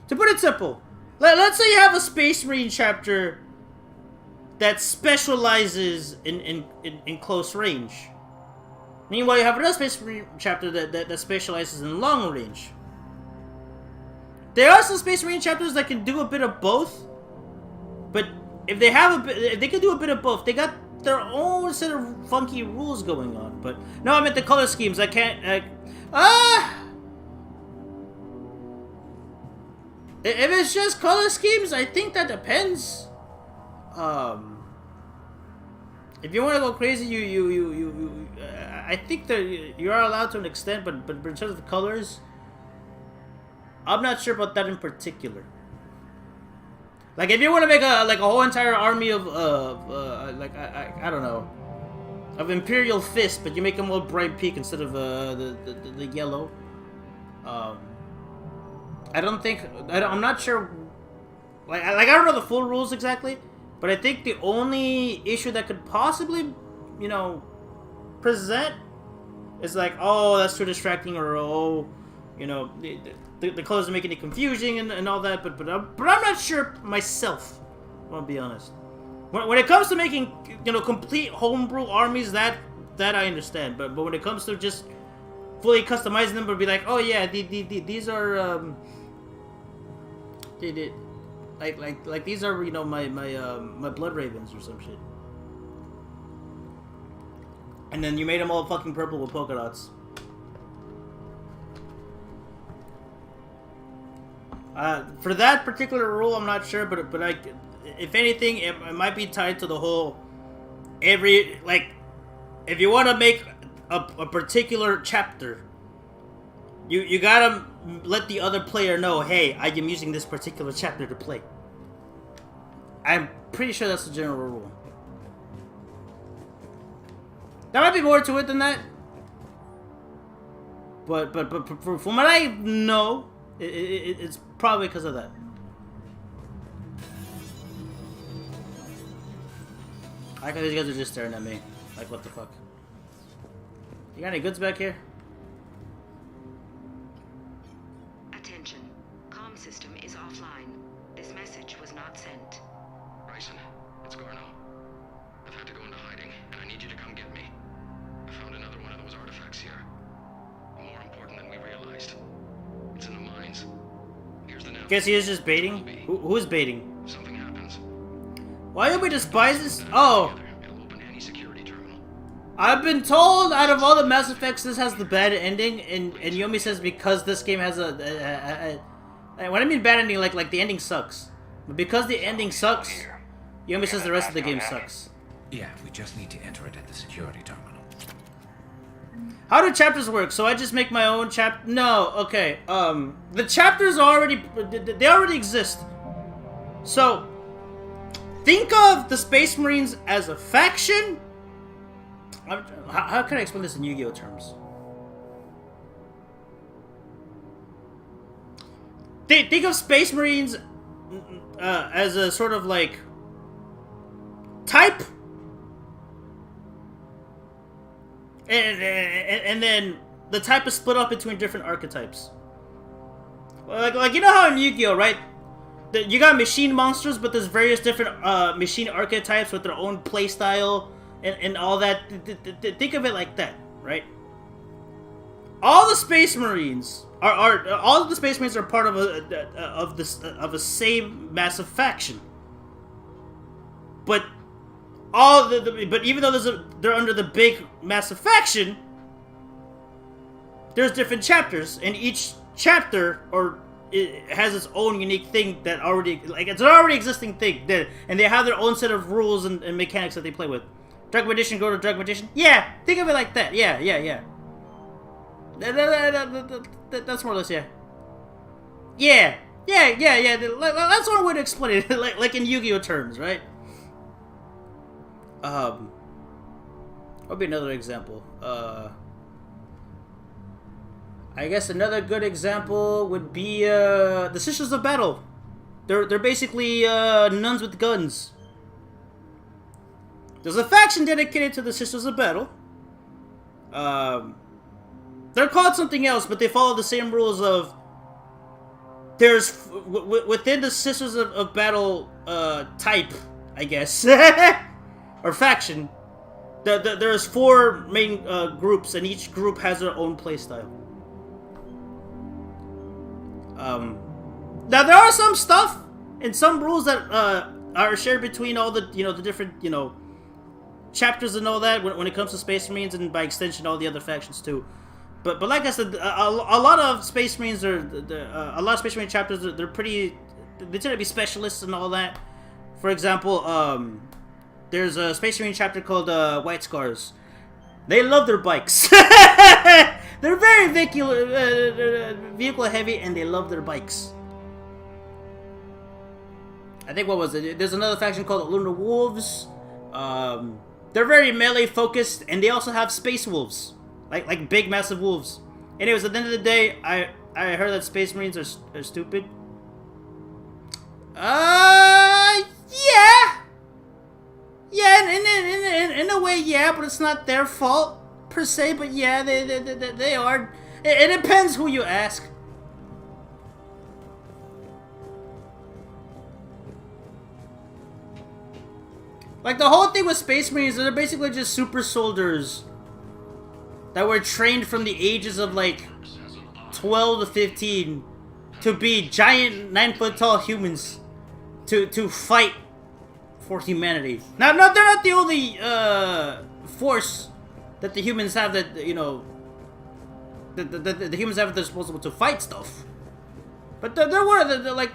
To put it simple, let's say you have a Space Marine chapter that specializes in close range. Meanwhile, you have another Space Marine chapter that specializes in long range. There are some Space Marine chapters that can do a bit of both, but if they can do a bit of both, they got their own set of funky rules going on. But no, I meant the color schemes. I can't. If it's just color schemes, I think that depends. If you want to go crazy, I think that you are allowed to an extent, but in terms of the colors, I'm not sure about that in particular. Like, if you want to make a whole entire army of I don't know, of Imperial Fist, but you make them all bright pink instead of the yellow. I'm not sure. I don't know the full rules exactly, but I think the only issue that could possibly, you know, present is like, oh, that's too distracting, or oh, you know, the colors are making it confusing and all that, but I'm not sure myself, I'll be honest. When it comes to making, you know, complete homebrew armies, that I understand, but when it comes to just fully customizing them, would be like, oh yeah, these are like these are, you know, my Blood Ravens or some shit, and then you made them all fucking purple with polka dots. For that particular rule, I'm not sure, but if anything, it might be tied to the whole, if you want to make a particular chapter, you gotta let the other player know, hey, I am using this particular chapter to play. I'm pretty sure that's the general rule. There might be more to it than that, but from what I know, it's probably because of that. I like how these guys are just staring at me. Like, what the fuck? You got any goods back here? Attention. Comm system is offline. This message was not sent. Bryson, it's Garno. I've had to go into hiding, and I need you to come get me. I found another one of those artifacts here. More important than we realized. It's in the mines. Here's the Guess he is just baiting? Who is baiting? Something happens. Why do we despise this? Oh! I've been told out of all the Mass Effects, this has the bad ending, and Yomi says because this game has when I mean bad ending, like the ending sucks. But because the ending sucks, Yomi says the rest of the game sucks. Yeah, we just need to enter it at the security terminal. How do chapters work? So I just make my own chapter? No, okay. The chapters already, they already exist. So, think of the Space Marines as a faction. How can I explain this in Yu-Gi-Oh terms? Think of Space Marines as a sort of like type, and then the type is split up between different archetypes. Like you know how in Yu-Gi-Oh, right? You got machine monsters, but there's various different machine archetypes with their own playstyle and all that. Think of it like that, right? All the Space Marines all of the Space Marines are part of a same massive faction. But but even though they're under the big massive faction, there's different chapters, and each chapter it has its own unique thing that it's an already existing thing, and they have their own set of rules and mechanics that they play with. Drug Magician, go to Drug Magician. Yeah, think of it like that. Yeah. That's more or less, yeah. Yeah. That's one way to explain it, like in Yu-Gi-Oh terms, right? What would be another example? I guess another good example would be the Sisters of Battle. They're basically nuns with guns. There's a faction dedicated to the Sisters of Battle. They're called something else, but they follow the same rules of there's within the Sisters of Battle type, I guess, or faction. There's 4 main groups, and each group has their own playstyle. Now there are some stuff and some rules that are shared between all the the different chapters and all that when it comes to Space Marines, and by extension all the other factions too. But like I said, a lot of Space Marines a lot of Space Marine chapters they tend to be specialists and all that. For example, there's a Space Marine chapter called White Scars. They love their bikes. They're very vehicle heavy, and they love their bikes. I think, what was it? There's another faction called the Lunar Wolves. They're very melee focused, and they also have space wolves, like big massive wolves. Anyways, at the end of the day, I heard that Space Marines are stupid. Yeah, in a way, yeah, but it's not their fault per se. But yeah, they are. It depends who you ask. Like, the whole thing with Space Marines, they're basically just super soldiers that were trained from the ages of like 12 to 15 to be giant 9-foot-tall humans to fight for humanity. Now, they're not the only force that the humans have that the humans have at their disposal to fight stuff. But there were like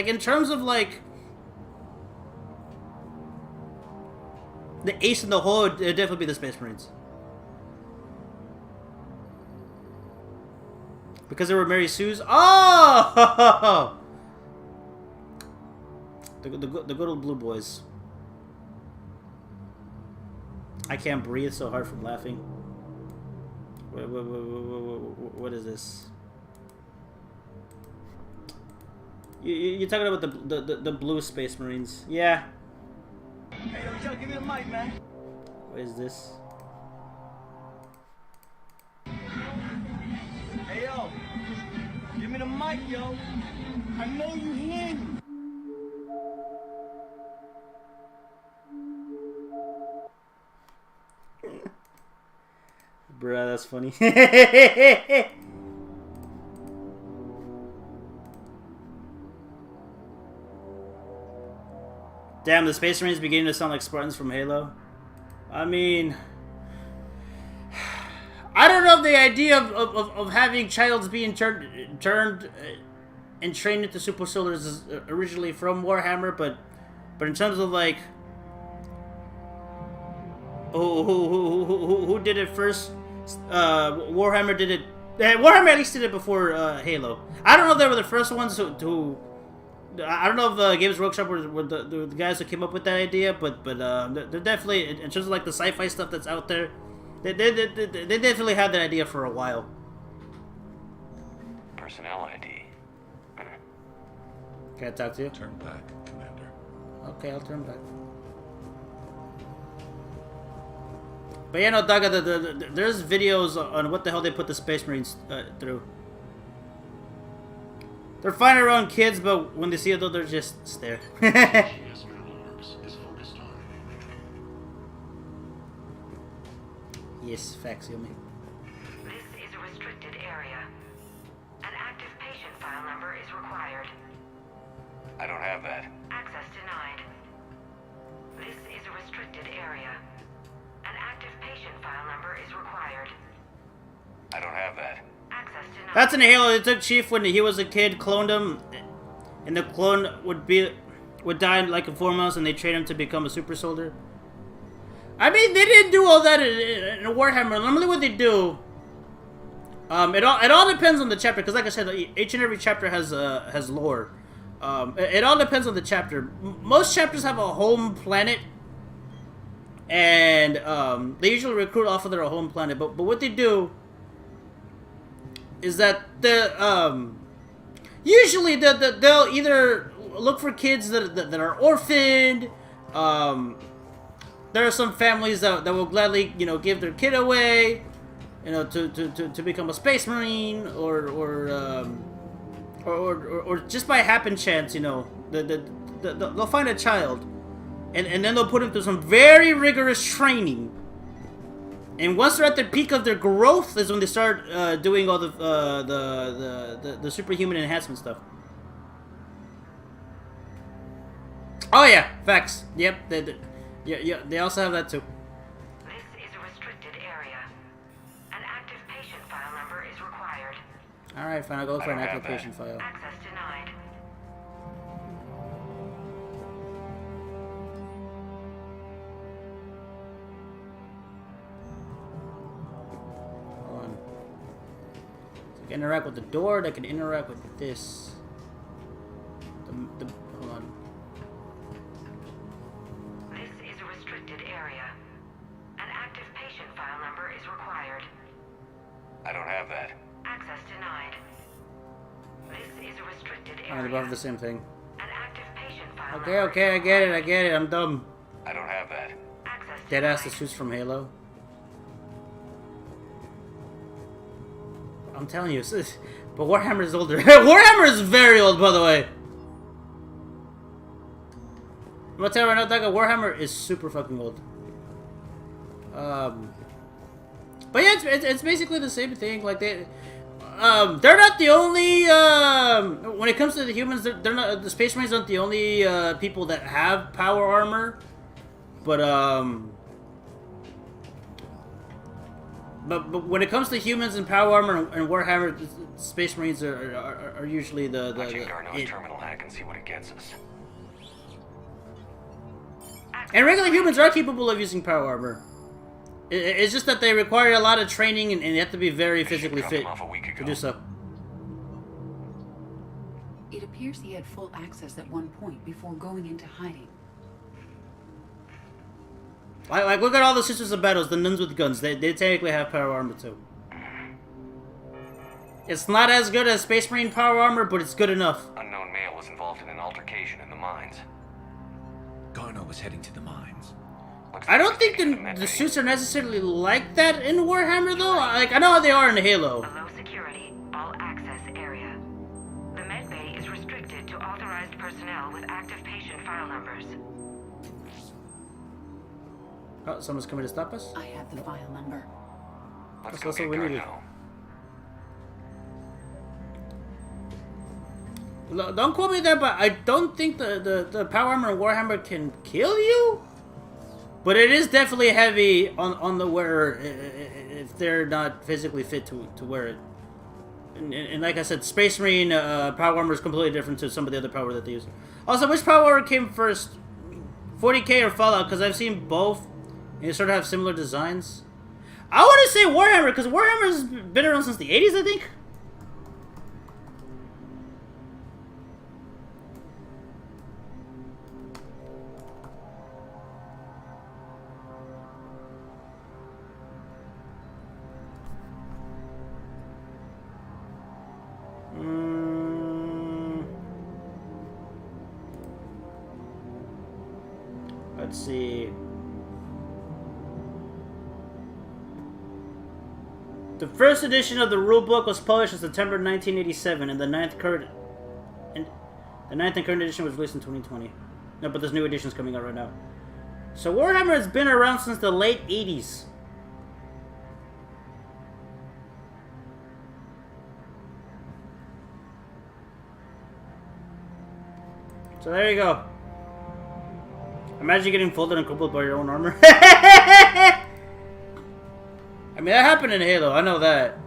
in terms of like the ace in the hole, it'd definitely be the Space Marines. Because they were Mary Sue's. Oh! The good old blue boys. I can't breathe so hard from laughing. What is this? You're talking about the blue Space Marines. Yeah. Hey, yo, give me the mic, man. What is this? Hey, yo. Give me the mic, yo. I know you hear me. Bruh, that's funny. Damn, the Space Marines beginning to sound like Spartans from Halo. I mean, I don't know if the idea of having childs being turned and trained into super soldiers is originally from Warhammer, but in terms of like who did it first, Warhammer did it. Warhammer at least did it before Halo. I don't know if they were the first ones who I don't know if Games Workshop were the guys who came up with that idea, but they're definitely, in terms of like the sci-fi stuff that's out there, they definitely had that idea for a while. Personnel ID. Can I talk to you? Turn back, Commander. Okay, I'll turn back. But yeah, no, Daga, there's videos on what the hell they put the Space Marines through. They're fine around kids, but when they see it, though, they're just stare. Yes, facts, Yumi. This is a restricted area. An active patient file number is required. I don't have that. Access denied. This is a restricted area. An active patient file number is required. I don't have that. Access denied. That's in Halo. They took Chief when he was a kid, cloned him, and the clone would die in like in 4 months, and they trained him to become a super soldier. I mean, they didn't do all that in Warhammer. Normally, what they do, it all depends on the chapter. Because, like I said, each and every chapter has lore. It all depends on the chapter. Most chapters have a home planet, and they usually recruit off of their home planet. But what they do is that usually they'll either look for kids that are orphaned. There are some families that will gladly, give their kid away, to become a Space Marine, or just by happen chance, they'll find a child, and then they'll put him through some very rigorous training. And once they're at the peak of their growth, is when they start doing all the superhuman enhancement stuff. Oh yeah, facts. Yep. Yeah, they also have that too. This is a restricted area. An active patient file number is required. Alright, fine, I'll go for an active patient file. Access denied. Hold on. So I can interact with the door, I can interact with this. Hold on. Area. An active patient file number is required. I don't have that. Access denied. This is a restricted area. Alright, above the same thing. An active patient file Okay, I get it, I'm dumb. I don't have that. Access Deadass the suits from Halo. I'm telling you, but Warhammer is older. Warhammer is very old, by the way. I'm gonna tell you right now, Daga, Warhammer is super fucking old. But yeah, it's basically the same thing. Like they're not the only. When it comes to the humans, they're not. The Space Marines aren't the only people that have power armor. But when it comes to humans and power armor and Warhammer, Space Marines are usually the Garno's terminal hack and see what it gets us. And regular humans are capable of using power armor. It's just that they require a lot of training and they have to be very physically fit to do so. It appears he had full access at one point before going into hiding. Like look at all the Sisters of Battles, the nuns with guns. They technically have power armor too. It's not as good as Space Marine power armor, but it's good enough. Unknown male was involved in an altercation in the mines. Garno was heading to the mines. I don't think the suits are necessarily like that in Warhammer, though. Like, I know how they are in Halo. A low security, all access area. The med bay is restricted to authorized personnel with active patient file numbers. Oh, someone's coming to stop us? I have the file number. That's what we needed. Don't quote me there, but I don't think the power armor in Warhammer can kill you. But it is definitely heavy on the wearer if they're not physically fit to wear it. And like I said, Space Marine power armor is completely different to some of the other power that they use. Also, which power armor came first? 40K or Fallout? Because I've seen both, and they sort of have similar designs. I want to say Warhammer, because Warhammer's been around since the 80s, I think. Let's see. The first edition of the rulebook was published in September 1987, and the ninth and current edition was released in 2020. No, but there's new editions coming out right now. So Warhammer has been around since the late 80s. So there you go. Imagine getting folded and crumpled by your own armor. I mean, that happened in Halo. I know that.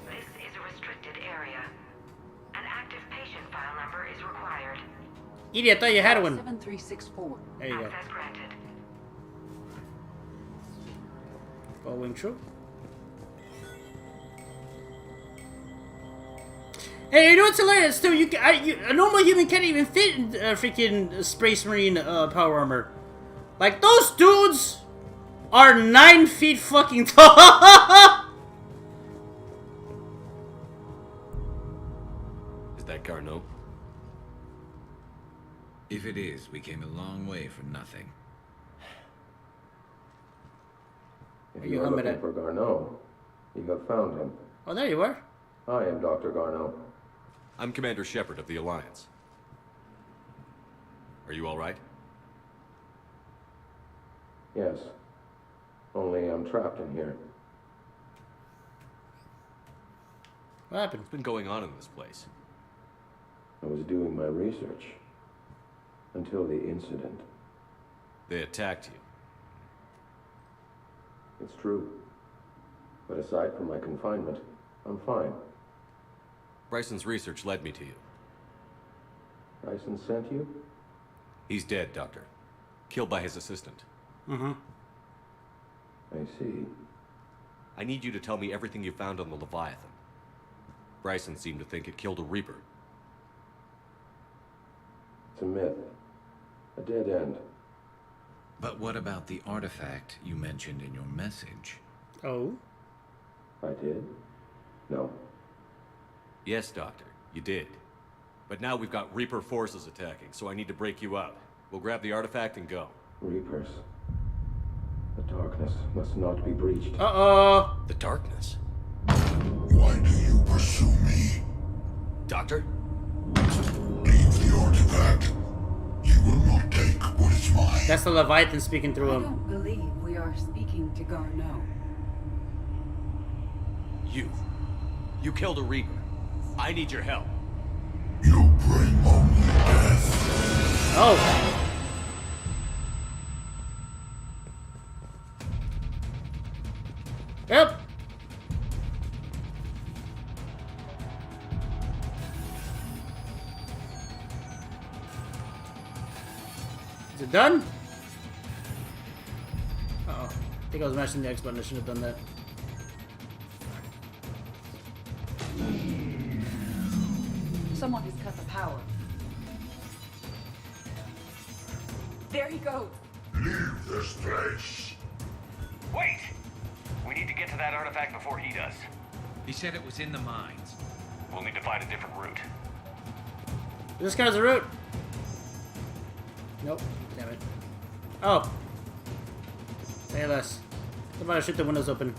This is a restricted area. An active patient file number is required. Edie, I thought you had one. 7364. There you go. Access granted. Following true. Hey, you know what's hilarious too? A normal human can't even fit in freaking Space Marine power armor. Like, those dudes are 9 feet fucking tall. Is that Garneau? If it is, we came a long way for nothing. If you are looking for Garneau, you have found him. Oh, there you are. I am Dr. Garneau. I'm Commander Shepard of the Alliance. Are you all right? Yes. Only I'm trapped in here. What happened? What's been going on in this place? I was doing my research. Until the incident. They attacked you. It's true. But aside from my confinement, I'm fine. Bryson's research led me to you. Bryson sent you? He's dead, Doctor. Killed by his assistant. Mm-hmm. I see. I need you to tell me everything you found on the Leviathan. Bryson seemed to think it killed a Reaper. It's a myth. A dead end. But what about the artifact you mentioned in your message? Oh? I did? No. Yes, Doctor, you did. But now we've got Reaper forces attacking, so I need to break you out. We'll grab the artifact and go. Reapers. The darkness must not be breached. Uh-oh. The darkness? Why do you pursue me? Doctor? Leave the artifact. You will not take what is mine. That's the Leviathan speaking through him. I don't believe we are speaking to Garneau. You killed a Reaper. I need your help. You bring only death. Oh. Yep. Is it done? Uh-oh. I think I was mashing the X button. I should have done that. Someone has cut the power. There he goes. Leave this place. Wait! We need to get to that artifact before he does. He said it was in the mines. We'll need to find a different route. This guy's a route. Nope. Damn it. Oh. Say less. Somebody shoot the windows open.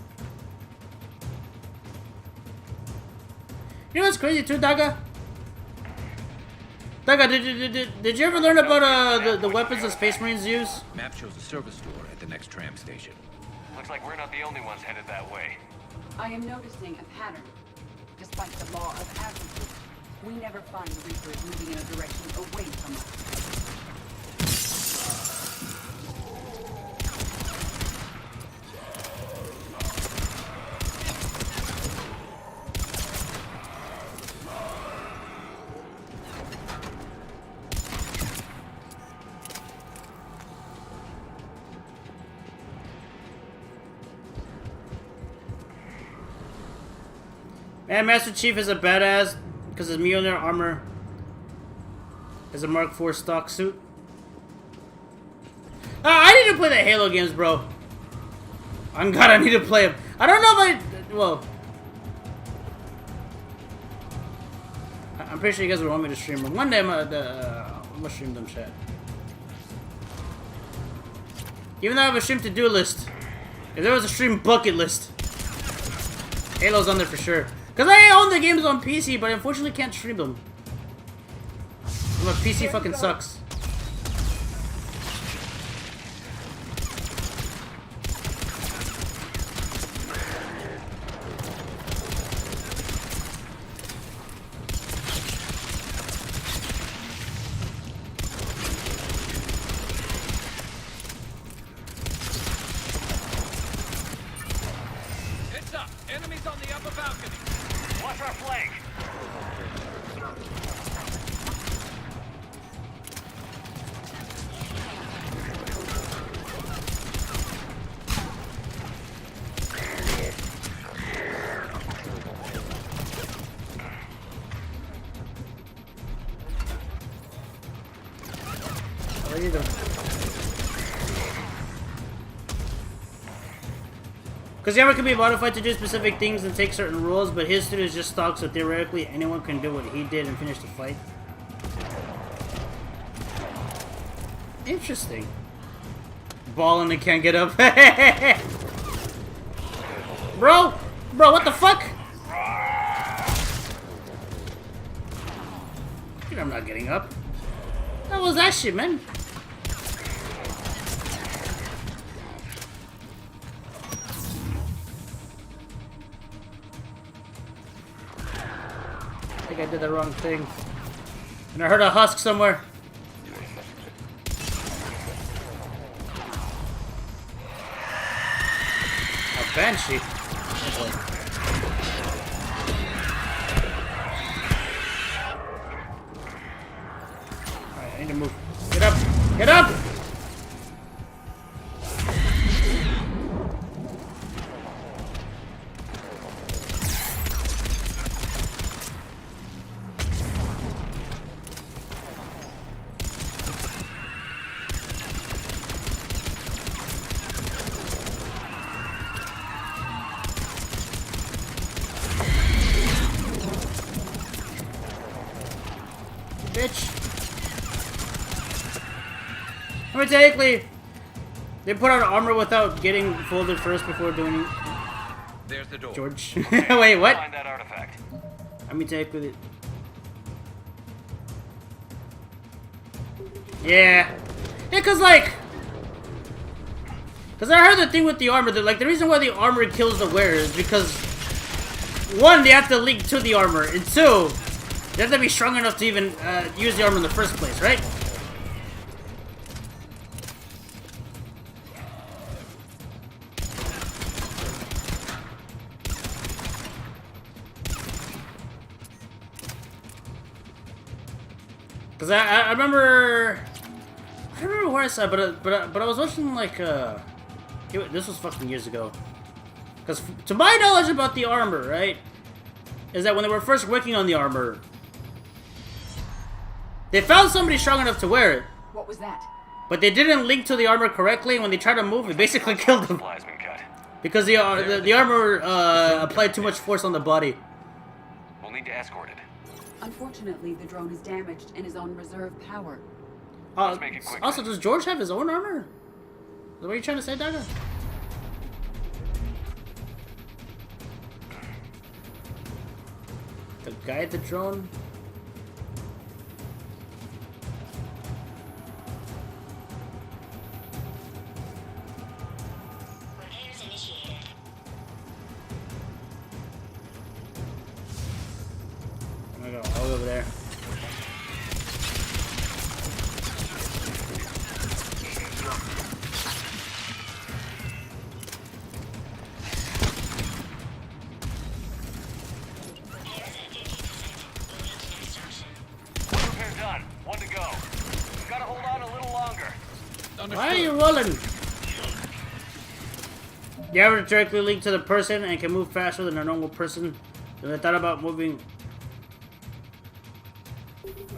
You know what's crazy too, Daga? Daga, did you ever learn about the weapons that Space Marines use? Map shows a service door at the next tram station. Looks like we're not the only ones headed that way. I am noticing a pattern. Despite the law of averages, we never find the Reapers moving in a direction away from us. Man, Master Chief is a badass because his Mjolnir armor is a Mark IV stock suit. I need to play the Halo games, bro. On God, I need to play them. I don't know if well, I'm pretty sure you guys would want me to stream them. One day I'm gonna stream them, chat. Even though I have a stream to-do list. If there was a stream bucket list, Halo's on there for sure. Because I own the games on PC, but I unfortunately can't stream them. My PC fucking sucks. Because the armor can be modified to do specific things and take certain rules, but his suit is just stock, so theoretically anyone can do what he did and finish the fight. Interesting. Ballin' and can't get up. Bro, what the fuck? Dude, I'm not getting up. What was that shit, man? I think I did the wrong thing. And I heard a husk somewhere. A banshee. Alright, I need to move. Get up! Get up! I mean, technically, they put on armor without getting folded first before doing it. There's the door. George. Wait, what? Find that artifact. I mean, technically. Yeah. Yeah, cause I heard the thing with the armor that like the reason why the armor kills the wearer is because one, they have to link to the armor, and two, they have to be strong enough to even use the armor in the first place, right? Cause I remember where I saw it, but I was watching like this was fucking years ago. Cause to my knowledge about the armor, right, is that when they were first working on the armor, they found somebody strong enough to wear it. What was that? But they didn't link to the armor correctly, and when they tried to move, it basically killed them. Because the armor applied too much force on the body. We'll need to escort it. Unfortunately, the drone is damaged and is on reserve power. Let's make it quick. Also, does George have his own armor? Is that what you're trying to say, Daga? The guy at the drone? I'm gonna go all over there. Repair done. One to go. Gotta hold on a little longer. Why are you rolling? The average directly linked to the person and can move faster than a normal person And I thought about moving.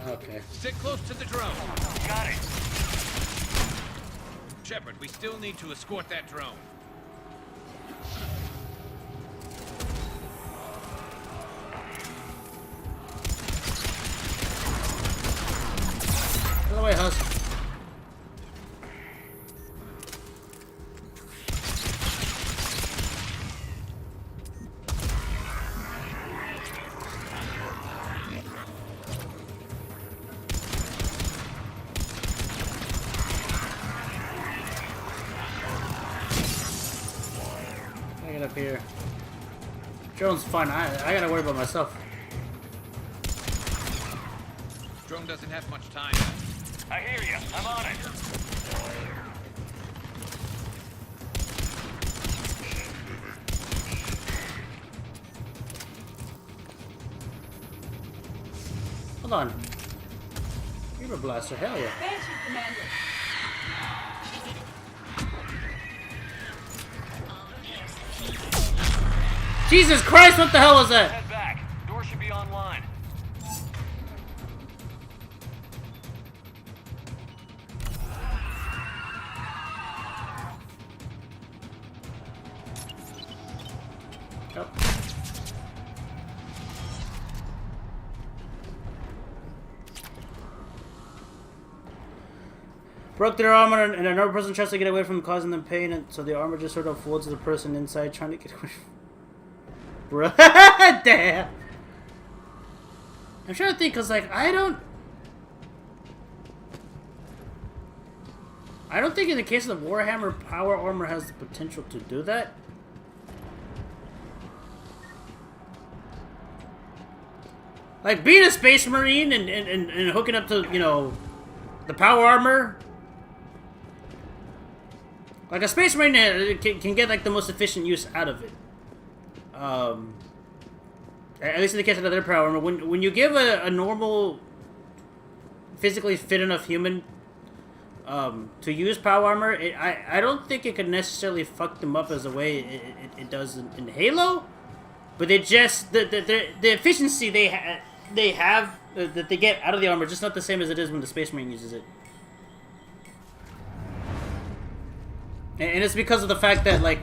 Okay. Sit close to the drone. Got it. Shepard, we still need to escort that drone. Get away, Husk. Get up here. Drone's fun. I gotta worry about myself. Drone doesn't have much time. I hear you. I'm on it. Hold on. You're a blaster. Hell yeah. Banshee, Commander. Jesus Christ, what the hell was that? Head back. Door should be online. Oh. Broke their armor and another person tries to get away from causing them pain, and so the armor just sort of folds the person inside trying to get away from... Bruh, damn. I'm trying to think, cause like I don't think in the case of the Warhammer, power armor has the potential to do that. Like being a space marine and hooking up to, you know, the power armor. Like a space marine can get like the most efficient use out of it. At least in the case of their power armor, when you give a normal, physically fit enough human to use power armor, I don't think it could necessarily fuck them up as a way it does in Halo, but it just the efficiency they have that they get out of the armor just not the same as it is when the space marine uses it. And it's because of the fact that like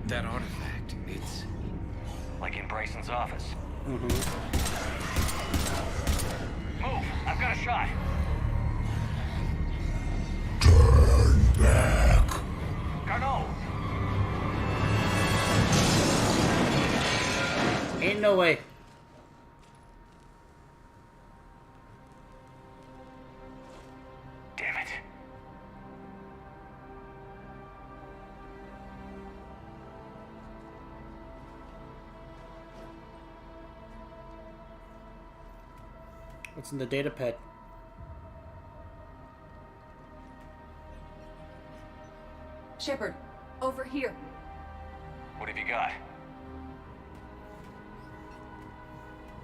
that artifact, it's like in Bryson's office. Mm-hmm. Move! I've got a shot. Turn back. Carnot! Ain't no way. Damn it. What's in the data pad? Shepard, over here. What have you got?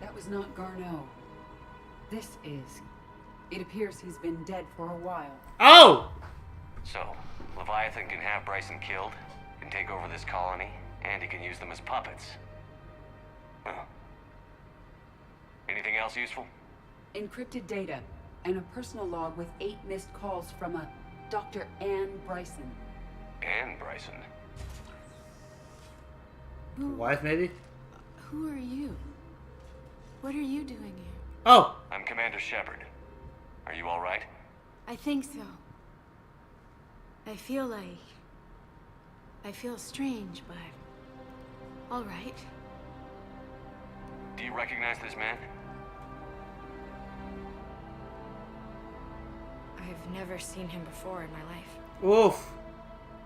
That was not Garneau. This is. It appears he's been dead for a while. Oh! So, Leviathan can have Bryson killed, can take over this colony, and he can use them as puppets. Huh. Anything else useful? Encrypted data, and a personal log with 8 missed calls from a Dr. Ann Bryson. Ann Bryson? Wife, maybe? Who are you? What are you doing here? Oh! I'm Commander Shepard. Are you alright? I think so. I feel strange, but all right. Do you recognize this man? I've never seen him before in my life. Oof.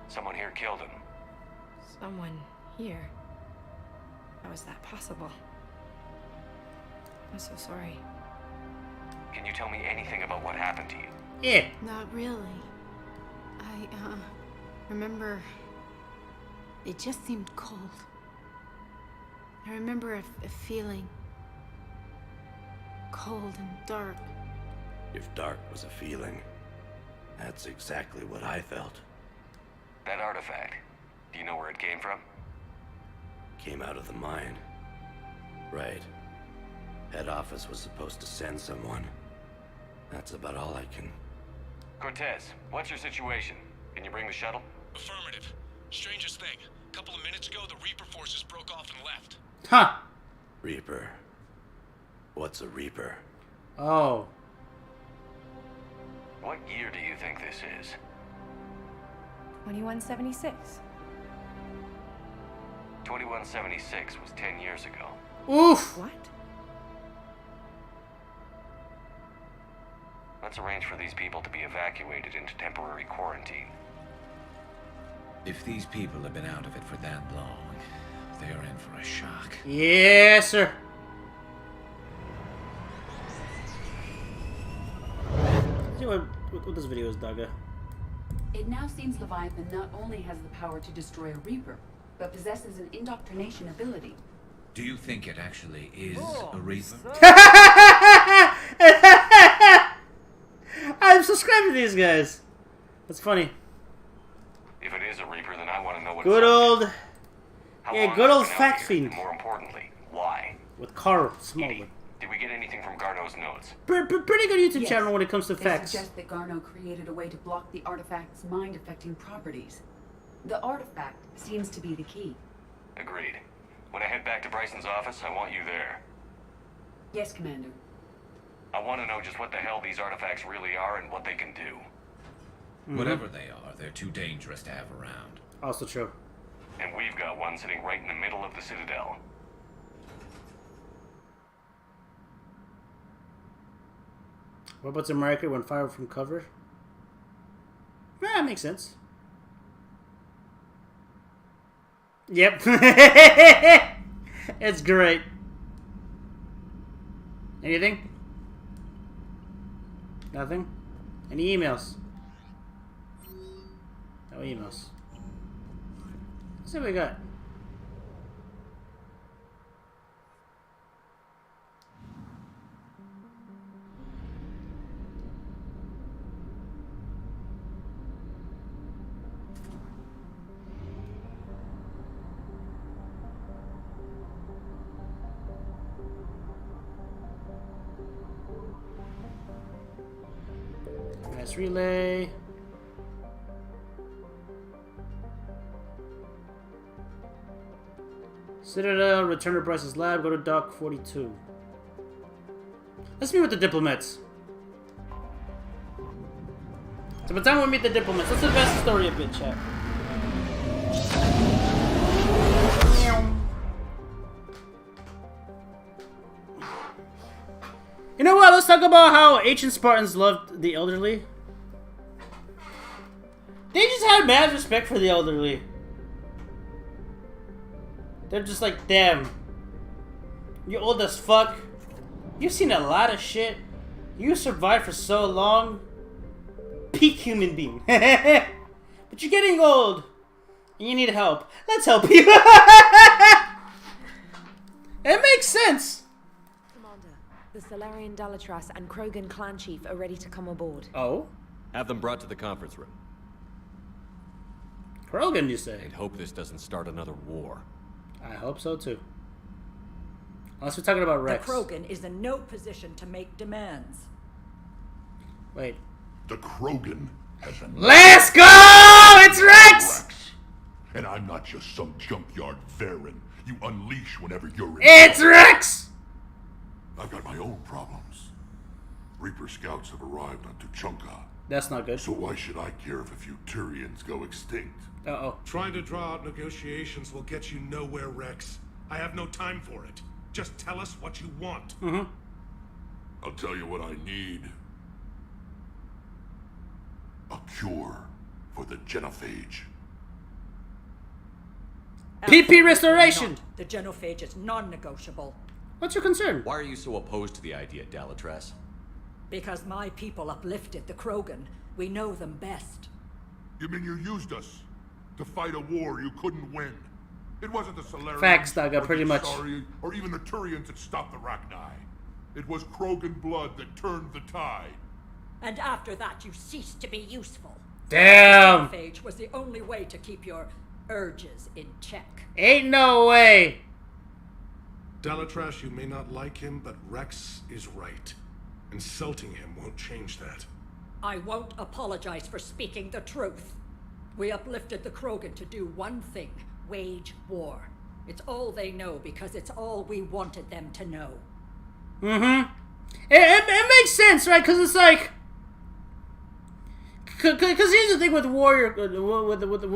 Someone here killed him. Someone here? How is that possible? I'm so sorry. Can you tell me anything about what happened to you? Yeah. Not really. I remember it just seemed cold. I remember a feeling cold and dark. If dark was a feeling, that's exactly what I felt. That artifact, do you know where it came from? came out of the mine. Right. Head office was supposed to send someone. That's about all I can... Cortez, what's your situation? Can you bring the shuttle? Affirmative. Strangest thing. A couple of minutes ago, the Reaper forces broke off and left. Huh. Reaper. What's a Reaper? Oh. What year do you think this is? 2176. 2176 was 10 years ago. Oof. What? Let's arrange for these people to be evacuated into temporary quarantine. If these people have been out of it for that long, they are in for a shock. Yes, sir. See what this video is, Daga. It now seems Leviathan not only has the power to destroy a Reaper, but possesses an indoctrination ability. Do you think it actually is a Reaper? I'm subscribed to these guys. That's funny. If it is a Reaper, then I want to know what. Good old, How yeah, long good has it old been out fact here? fiend And more importantly, why? with Carl Smallwood. Did we get anything from Garno's notes? Pretty good YouTube Yes. channel when it comes to They facts. suggest that Garno created a way to block the artifact's mind-affecting properties. The artifact seems to be the key. Agreed. When I head back to Bryson's office, I want you there. Yes, Commander. I want to know just what the hell these artifacts really are and what they can do. Whatever they are, they're too dangerous to have around. Also true. And we've got one sitting right in the middle of the Citadel. Robots in America when fired from cover. Yeah, that makes sense. Yep. It's great. Anything? Nothing? Any emails? No emails. Let's see what we got. Mass relay. Citadel, return to Bryce's lab, go to Dock 42. Let's meet with the diplomats. So by the time we meet the diplomats, let's advance the story a bit, chat. You know what? Let's talk about how ancient Spartans loved the elderly. They just had mad respect for the elderly. They're just like, damn. You old as fuck. You've seen a lot of shit. You survived for so long. Peak human being. But you're getting old. And you need help. Let's help you. It makes sense. The Solarian Dalatras and Krogan clan chief are ready to come aboard. Oh? Have them brought to the conference room. Krogan, you say? And hope this doesn't start another war. I hope so too. Unless we're talking about Rex. The Krogan is in no position to make demands. Wait. The Krogan has been... Let's go! It's Rex! And I'm not just some junkyard Varen you unleash whenever you're in... It's Rex! I've got my own problems. Reaper scouts have arrived on Tuchanka. That's not good. So why should I care if a few Turians go extinct? Uh-oh. Trying to draw out negotiations will get you nowhere, Rex. I have no time for it. Just tell us what you want. Mm-hmm. I'll tell you what I need. A cure for the genophage. PP restoration! Not. The genophage is non-negotiable. What's your concern? Why are you so opposed to the idea, Dalatras? Because my people uplifted the Krogan. We know them best. You mean you used us to fight a war you couldn't win? It wasn't the Solarians, Facts, Daga, or pretty the much. Asari, or even the Turians that stopped the Rachni. It was Krogan blood that turned the tide. And after that, you ceased to be useful. Damn! The genophage was the only way to keep your urges in check. Ain't no way. Dalatrash, you may not like him, but Rex is right. Insulting him won't change that. I won't apologize for speaking the truth. We uplifted the Krogan to do one thing, wage war. It's all they know because it's all we wanted them to know. Mm-hmm. It makes sense, right? Because it's like... Because here's the thing with warrior...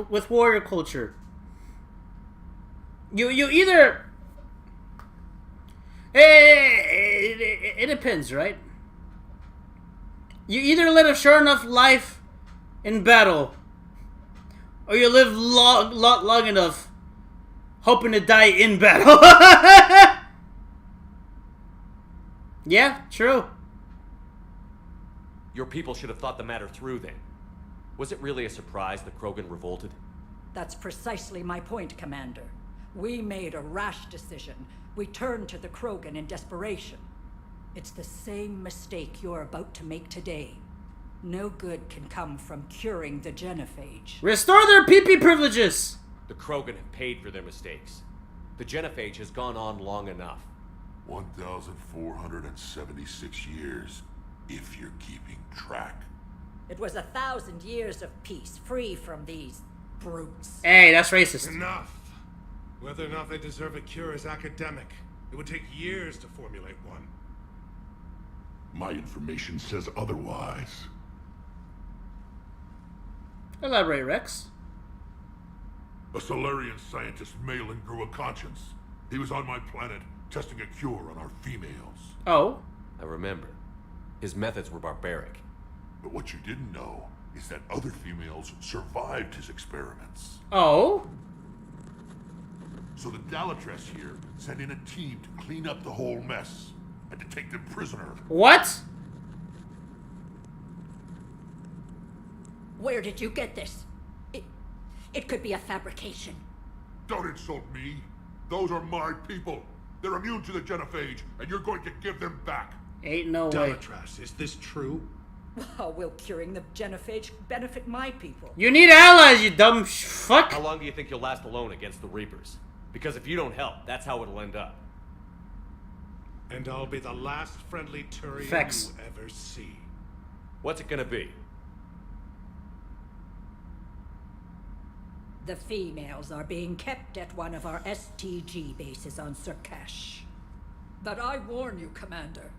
With warrior culture. You either... It depends, right? You either live a short enough life in battle, or you live long enough hoping to die in battle. Yeah, true. Your people should have thought the matter through then. Was it really a surprise the Krogan revolted? That's precisely my point, Commander. We made a rash decision. We turned to the Krogan in desperation. It's the same mistake you're about to make today. No good can come from curing the genophage. Restore their PP privileges! The Krogan have paid for their mistakes. The genophage has gone on long enough. 1,476 years, if you're keeping track. It was 1,000 years of peace, free from these brutes. Hey, that's racist. Enough! Whether or not they deserve a cure is academic. It would take years to formulate one. My information says otherwise. Elaborate, Rex. A Solarian scientist Malin grew a conscience. He was on my planet, testing a cure on our females. Oh? I remember. His methods were barbaric. But what you didn't know is that other females survived his experiments. Oh? So the Dalatrash here sent in a team to clean up the whole mess and to take them prisoner. What? Where did you get this? It could be a fabrication. Don't insult me. Those are my people. They're immune to the genophage, and you're going to give them back. Ain't no way. Dalatrash, is this true? How will curing the genophage benefit my people? You need allies, you dumb fuck. How long do you think you'll last alone against the Reapers? Because if you don't help, that's how it'll end up. And I'll be the last friendly Turian Facts. you ever see. What's it gonna be? The females are being kept at one of our STG bases on Suupppeerrr. But I warn you, Commander.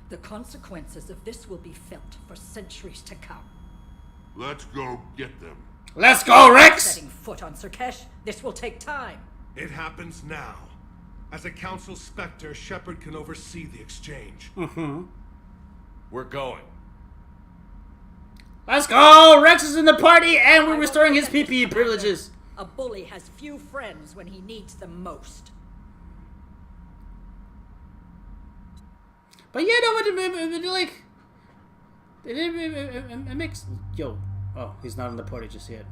The consequences of this will be felt for centuries to come. Let's go get them. Let's go, Rex! Setting foot on Suupppeerrr, this will take time. It happens now. As a Council Spectre, Shepard can oversee the exchange. Mm-hmm. We're going. Let's go! Rex is in the party, and we're restoring his PPE privileges. A bully has few friends when he needs them most. But yeah, no, like... It makes... Yo. Oh, he's not in the party just yet.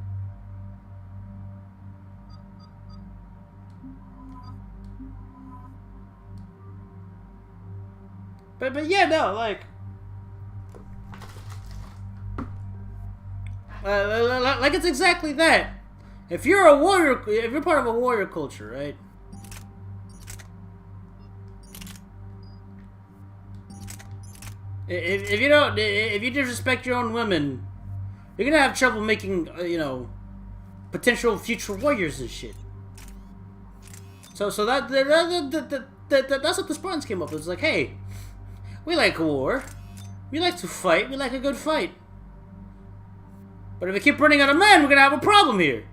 But yeah, no, like... like it's exactly that. If you're a warrior, if you're part of a warrior culture, right? If you don't, if you disrespect your own women, you're gonna have trouble making, you know, potential future warriors and shit. So that's what the Spartans came up with. It's like, hey, we like war, we like to fight, we like a good fight. But if we keep running out of men, we're gonna have a problem here.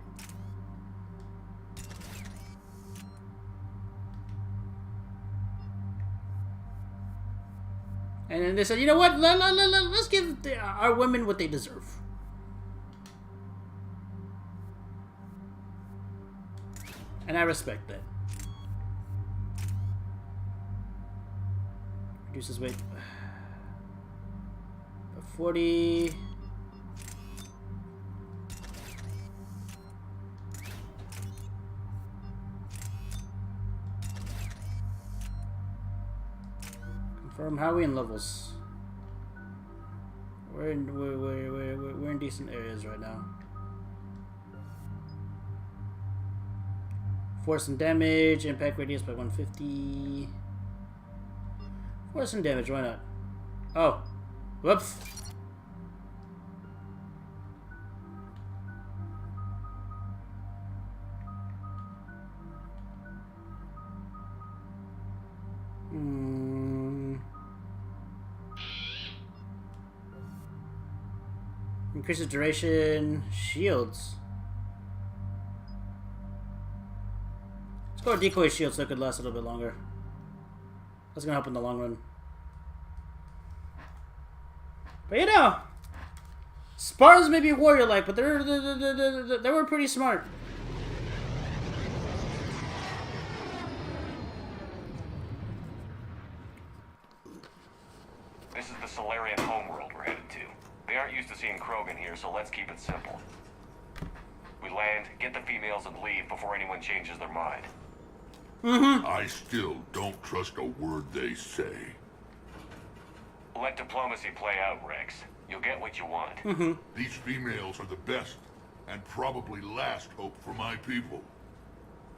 And then they said, you know what? Let's give our women what they deserve. And I respect that. Reduces weight. 40... Confirm how are we in levels? We're in decent areas right now. Force and damage, impact radius by 150. Force and damage, why not? Oh. Whoops. Increases duration, shields. Let's go with decoy shield so it could last a little bit longer. That's gonna help in the long run. But you know, Spartans may be warrior-like, but they were pretty smart. This is the Solarian homeworld we're headed to. They aren't used to seeing Krogan here, so let's keep it simple. We land, get the females, and leave before anyone changes their mind. I still don't trust a word they say. Let diplomacy play out, Rex. You'll get what you want. These females are the best and probably last hope for my people.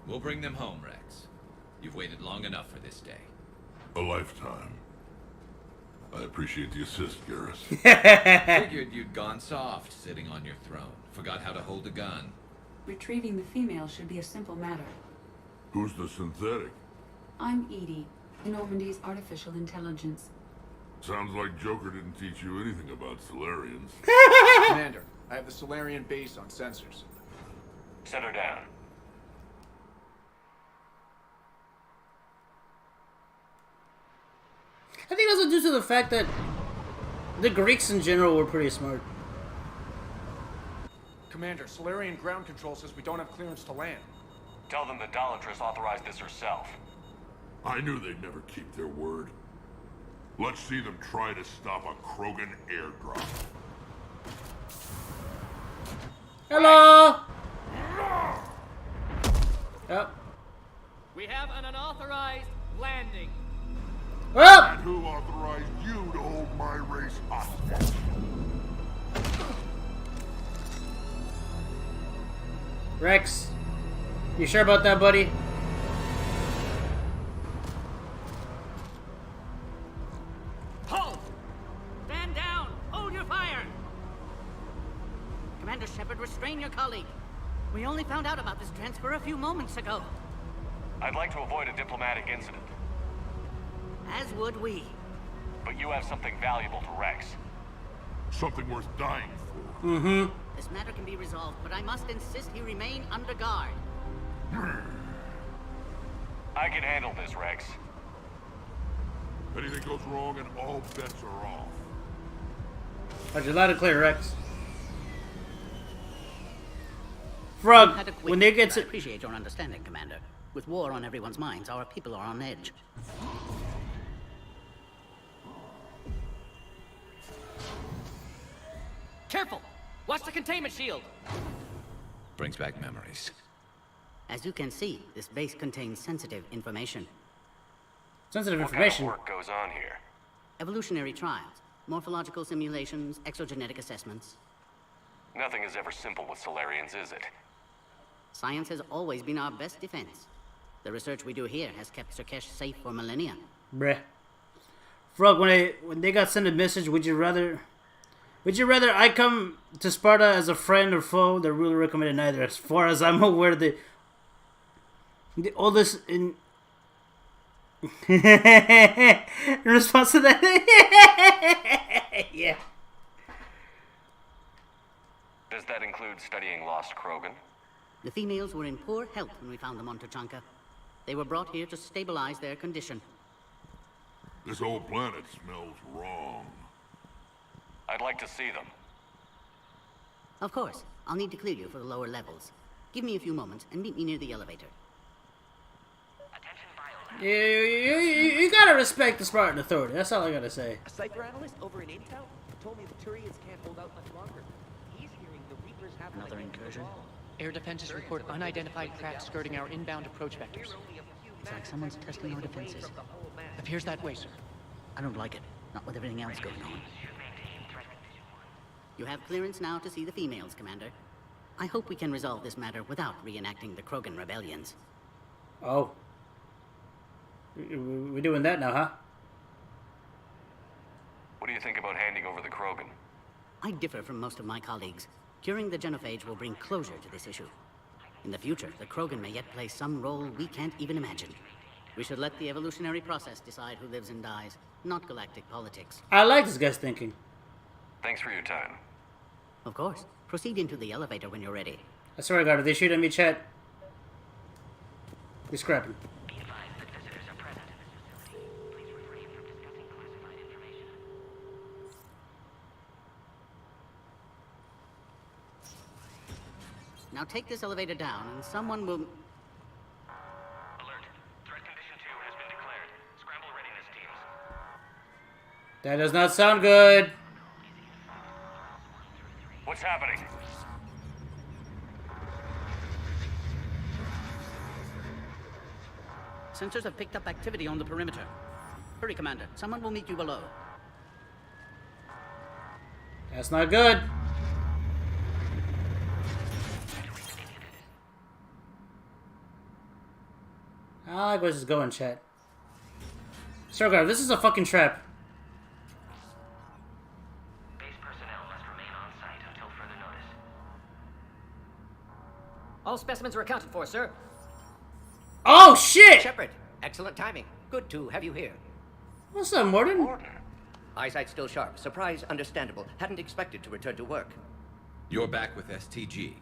We'll bring them home, Rex. You've waited long enough for this day. A lifetime. I appreciate the assist, Garrus. Figured you'd gone soft sitting on your throne. Forgot how to hold a gun. Retrieving the female should be a simple matter. Who's the synthetic? I'm Edie, Normandy's artificial intelligence. Sounds like Joker didn't teach you anything about Solarians. Commander, I have the Solarian base on sensors. Set her down. I think that's due to the fact that the Greeks in general were pretty smart. Commander, Solarian ground control says we don't have clearance to land. Tell them the Dolatress authorized this herself. I knew they'd never keep their word. Let's see them try to stop a Krogan airdrop. Hello! Yep. We have an unauthorized landing. Well! And who authorized you to hold my race hostage? Rex, you sure about that, buddy? Halt! Stand down! Hold your fire! Commander Shepard, restrain your colleague. We only found out about this transfer a few moments ago. I'd like to avoid a diplomatic incident. As would we. But you have something valuable to Rex. Something worth dying for. This matter can be resolved, but I must insist he remain under guard. I can handle this, Rex. If anything goes wrong and all bets are off. Roger, loud and clear, Rex. Frog, when they get to... I appreciate your understanding, Commander. With war on everyone's minds, our people are on edge. Careful! Watch the containment shield! Brings back memories. As you can see, this base contains sensitive information. Sensitive What information? kind of work goes on here? Evolutionary trials, morphological simulations, exogenetic assessments. Nothing is ever simple with Solarians, is it? Science has always been our best defense. The research we do here has kept Surkesh safe for millennia. Bruh. Frog, when they got sent a message, would you rather I come to Sparta as a friend or foe? They're really recommended neither. As far as I'm aware, the oldest in response to that. Yeah. Does that include studying lost Krogan? The females were in poor health when we found them on Tuchanka. They were brought here to stabilize their condition. This whole planet smells wrong. I'd like to see them. Of course. I'll need to clear you for the lower levels. Give me a few moments and meet me near the elevator. You gotta respect the Spartan authority. That's all I gotta say. A cipher analyst over in Intel told me the Turians can't hold out much longer. He's hearing the Reapers have Another incursion? Air defenses report unidentified craft skirting our inbound approach vectors. It's like someone's testing our defenses. Appears that way, sir. I don't like it. Not with everything else going on. You have clearance now to see the females, Commander. I hope we can resolve this matter without reenacting the Krogan rebellions. Oh. We're doing that now, huh? What do you think about handing over the Krogan? I differ from most of my colleagues. Curing the genophage will bring closure to this issue. In the future, the Krogan may yet play some role we can't even imagine. We should let the evolutionary process decide who lives and dies, not galactic politics. I like this guy's thinking. Thanks for your time. Of course. Proceed into the elevator when you're ready. I swear to God, if they shoot at me, chat, we're scrapping. Now take this elevator down, and someone will... Alert. Threat condition 2 has been declared. Scramble readiness teams. That does not sound good. What's happening? Sensors have picked up activity on the perimeter. Hurry, Commander. Someone will meet you below. That's not good. I like where this is going, chat. Starguard, this is a fucking trap. Base personnel must remain on site until further notice. All specimens are accounted for, sir. Oh, shit! Shepard, excellent timing. Good to have you here. What's up, Morden? Eyesight still sharp. Surprise understandable. Hadn't expected to return to work. You're back with STG.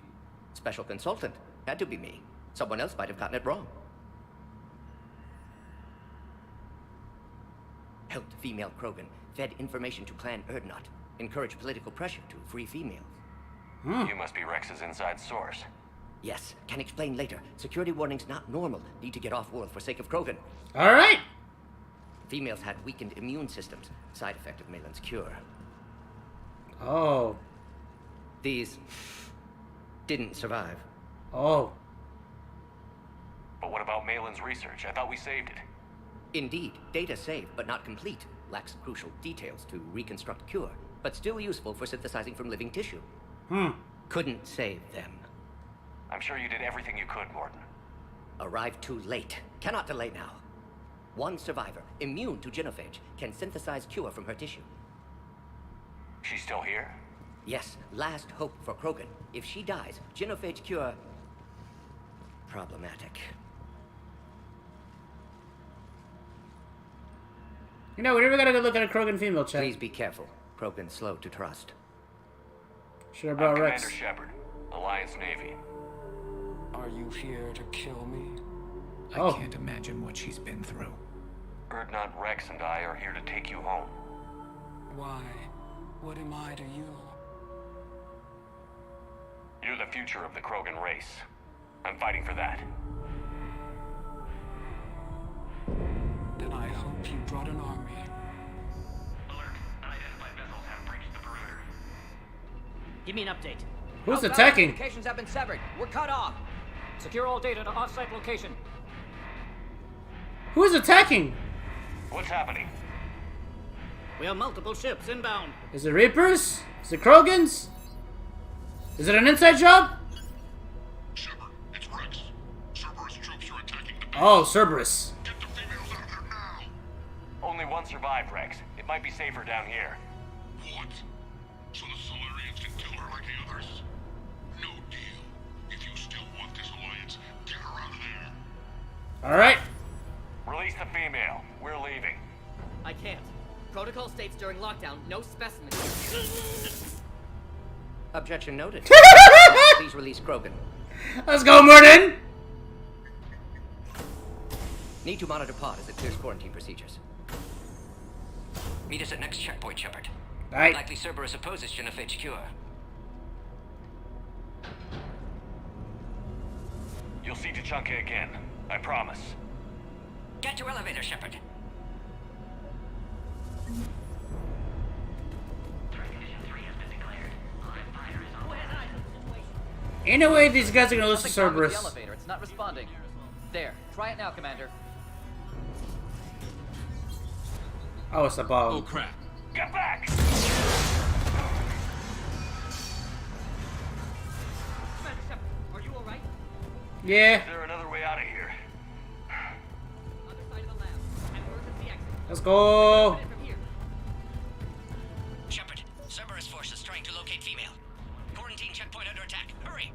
Special consultant. Had to be me. Someone else might have gotten it wrong. Helped female Krogan. Fed information to Clan Erdnot. Encouraged political pressure to free females. You must be Rex's inside source. Yes, can explain later. Security warnings not normal. Need to get off-world for sake of Krogan. Alright! Females had weakened immune systems. Side effect of Malin's cure. Oh. These... didn't survive. Oh. But what about Malin's research? I thought we saved it. Indeed, data saved, but not complete. Lacks crucial details to reconstruct cure, but still useful for synthesizing from living tissue. Couldn't save them. I'm sure you did everything you could, Morden. Arrived too late. Cannot delay now. One survivor, immune to genophage, can synthesize cure from her tissue. She's still here? Yes, last hope for Krogan. If she dies, genophage cure... problematic. You know, we never gotta go look at a Krogan female, chat. Please be careful. Krogan's slow to trust. Should have brought Rex. Commander Shepard, Alliance Navy. Are you here to kill me? I can't imagine what she's been through. Erdnot, Rex, and I are here to take you home. Why? What am I to you? You're the future of the Krogan race. I'm fighting for that. Then I hope you brought an army. Alert. Unidentified vessels have breached the perimeter. Give me an update. Who's Outbound attacking? Communications have been severed. We're cut off. Secure all data to off-site location. Who's attacking? What's happening? We have multiple ships inbound. Is it Reapers? Is it Krogans? Is it an inside job? Shepard, it's Rex. Cerberus troops are attacking the base. Oh, Cerberus. Get the females out of there now. Only one survived, Rex. It might be safer down here. What? So the Solarians can kill her like the others? No deal. If you still want this alliance, get her out of there. Alright. Release the female. We're leaving. I can't. Protocol states during lockdown, no specimens. Objection noted. Please release Krogan. Let's go, Morden! Need to monitor pod as it clears quarantine procedures. Meet us at next checkpoint, Shepard. Right. Likely Cerberus opposes genophage cure. You'll see Tachanka again. I promise. Get to elevator, Shepard. Ain't no way these guys are gonna listen to Something's wrong with Cerberus. the elevator. It's not responding. There. Try it now, Commander. Oh, it's a bomb. Oh crap. Get back! Commander Shepard, are you alright? Yeah. Is there another way out of here? Let's go. Shepard, Cerberus forces trying to locate female. Quarantine checkpoint under attack. Hurry!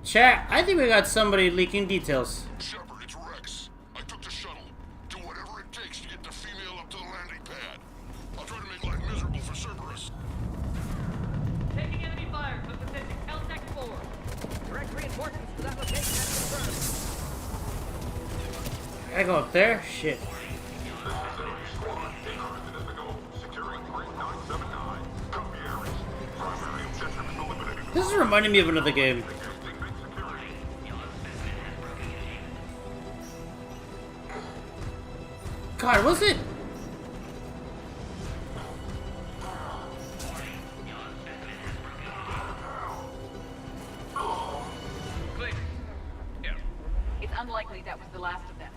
Chat, I think we got somebody leaking details. Shepard, it's Rex. I took the shuttle. Do whatever it takes to get the female up to the landing pad. I'll try to make life miserable for Cerberus. Taking enemy fire from Pacific L-Tech 4. Direct reinforcements to that location has confirmed. I go up there? Shit. This is reminding me of another game. God, was it? It's unlikely that was the last of them.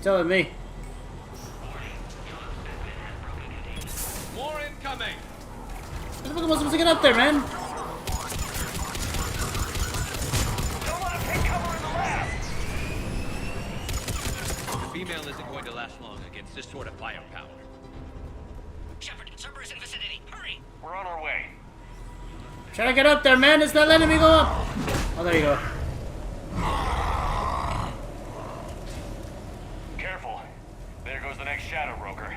Telling me. More incoming. What the fuck am I supposed to get up there, man? The female isn't going to last long against this sort of firepower. Shepard, Cerberus in vicinity. Hurry! We're on our way. Trying to get up there, man. It's not letting me go up. Oh, there you go. Careful. There goes the next shadow broker.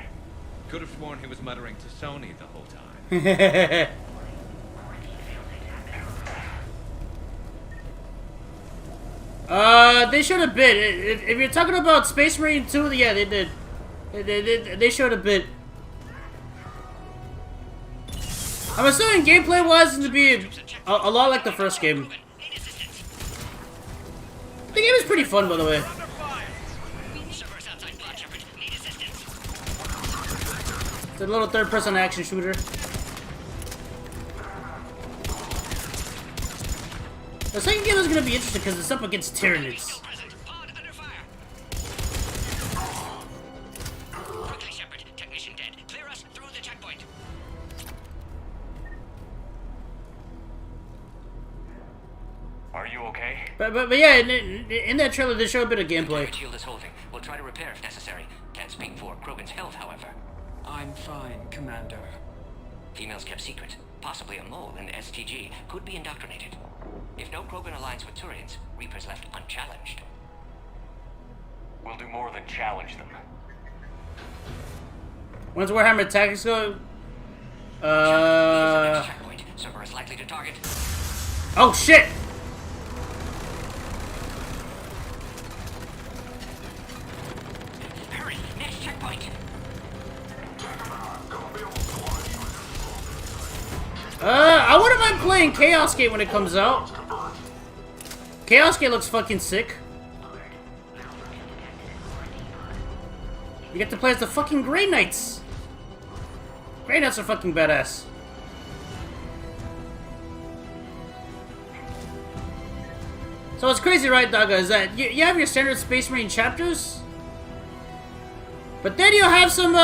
Could have sworn he was muttering to Sony the whole time. They showed a bit. If you're talking about Space Marine 2, yeah, they did. They showed a bit. I'm assuming gameplay-wise it's to be a lot like the first game. The game is pretty fun, by the way. It's a little third-person action shooter. The second game is going to be interesting because it's up against Tyranids. Quickly, Shepard. Technician dead. Clear us through the checkpoint. Are you okay? But yeah, in that trailer they show a bit of gameplay. The shield is holding. We'll try to repair if necessary. Can't speak for Krogan's health, however. I'm fine, Commander. Females kept secret. Possibly a mole in the STG could be indoctrinated. If no Krogan aligns with Turians, Reaper's left unchallenged. We'll do more than challenge them. When's Warhammer Tactics go? Checkpoint. Cerberus likely to target. Oh shit! Hurry! Next checkpoint. I wouldn't mind playing Chaos Gate when it comes out. Chaos Gate looks fucking sick. You get to play as the fucking Grey Knights. Grey Knights are fucking badass. So what's crazy, right, Daga, is that you have your standard Space Marine chapters, but then you have some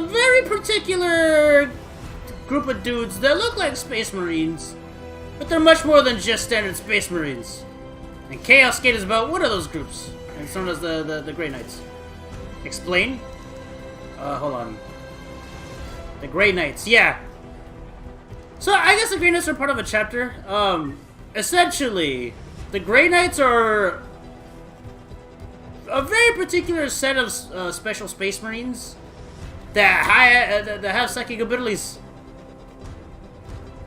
very particular group of dudes that look like Space Marines, but they're much more than just standard Space Marines. And Chaos Gate is about one of those groups, and so does the Grey Knights. Explain? Hold on. The Grey Knights, yeah. So I guess the Grey Knights are part of a chapter. Essentially, the Grey Knights are a very particular set of special Space Marines that have psychic abilities.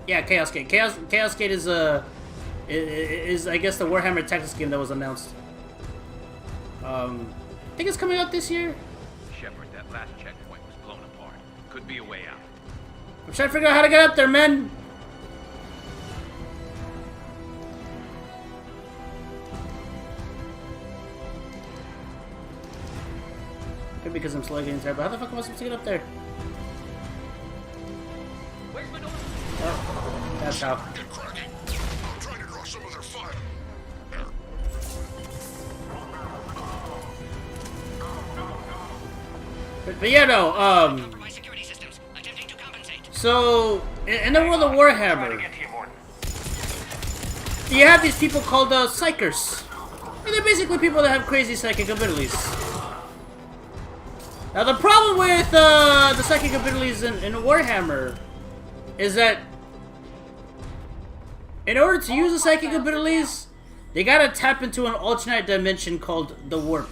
Yeah, Chaos Gate. Chaos Gate is I guess the Warhammer Tactics game that was announced. I think it's coming out this year. Shepard, that last checkpoint was blown apart. Could be a way out. I'm trying to figure out how to get up there, man. Could be because I'm slow getting there, but how the fuck am I supposed to get up there? Oh, that's how. Get cracking. I'm trying to draw some of their fire. But yeah, no, so, in the world of Warhammer, you have these people called Psychers. And they're basically people that have crazy psychic abilities. Now the problem with the psychic abilities in Warhammer is that in order to use the psychic abilities, they gotta tap into an alternate dimension called the warp.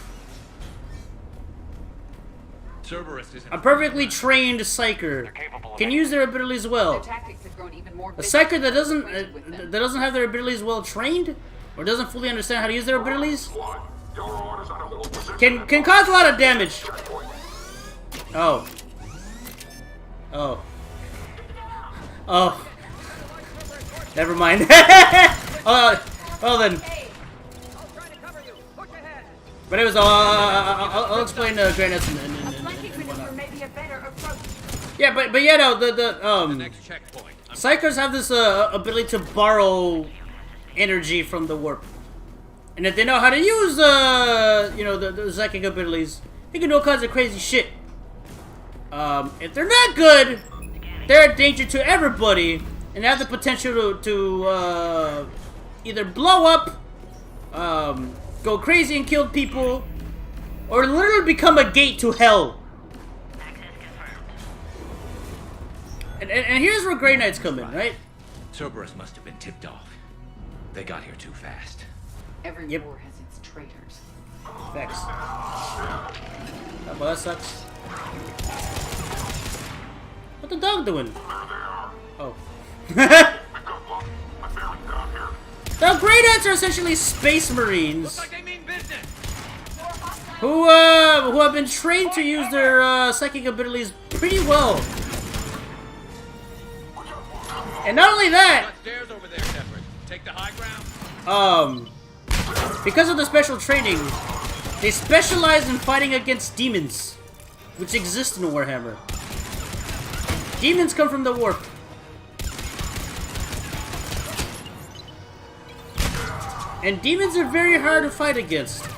A perfectly trained psyker can use their abilities well. A psyker that doesn't have their abilities well trained, or doesn't fully understand how to use their abilities, can cause a lot of damage. Oh. Oh. Oh. Never mind. Well then. But it was I'll explain Granus and yeah, but yeah, no, the psychers have this ability to borrow energy from the warp, and if they know how to use you know, the psychic abilities, they can do all kinds of crazy shit. If they're not good, they're a danger to everybody, and have the potential to either blow up, go crazy and kill people, or literally become a gate to hell. And here's where Grey Knights come in, right? Cerberus must have been tipped off. They got here too fast. Every war has its traitors. Facts. Oh, well, that sucks. What the dog doing? Oh. The Grey Knights are essentially space marines who have been trained to use their psychic abilities pretty well. And not only that, because of the special training, they specialize in fighting against demons, which exist in Warhammer. Demons come from the warp. And demons are very hard to fight against.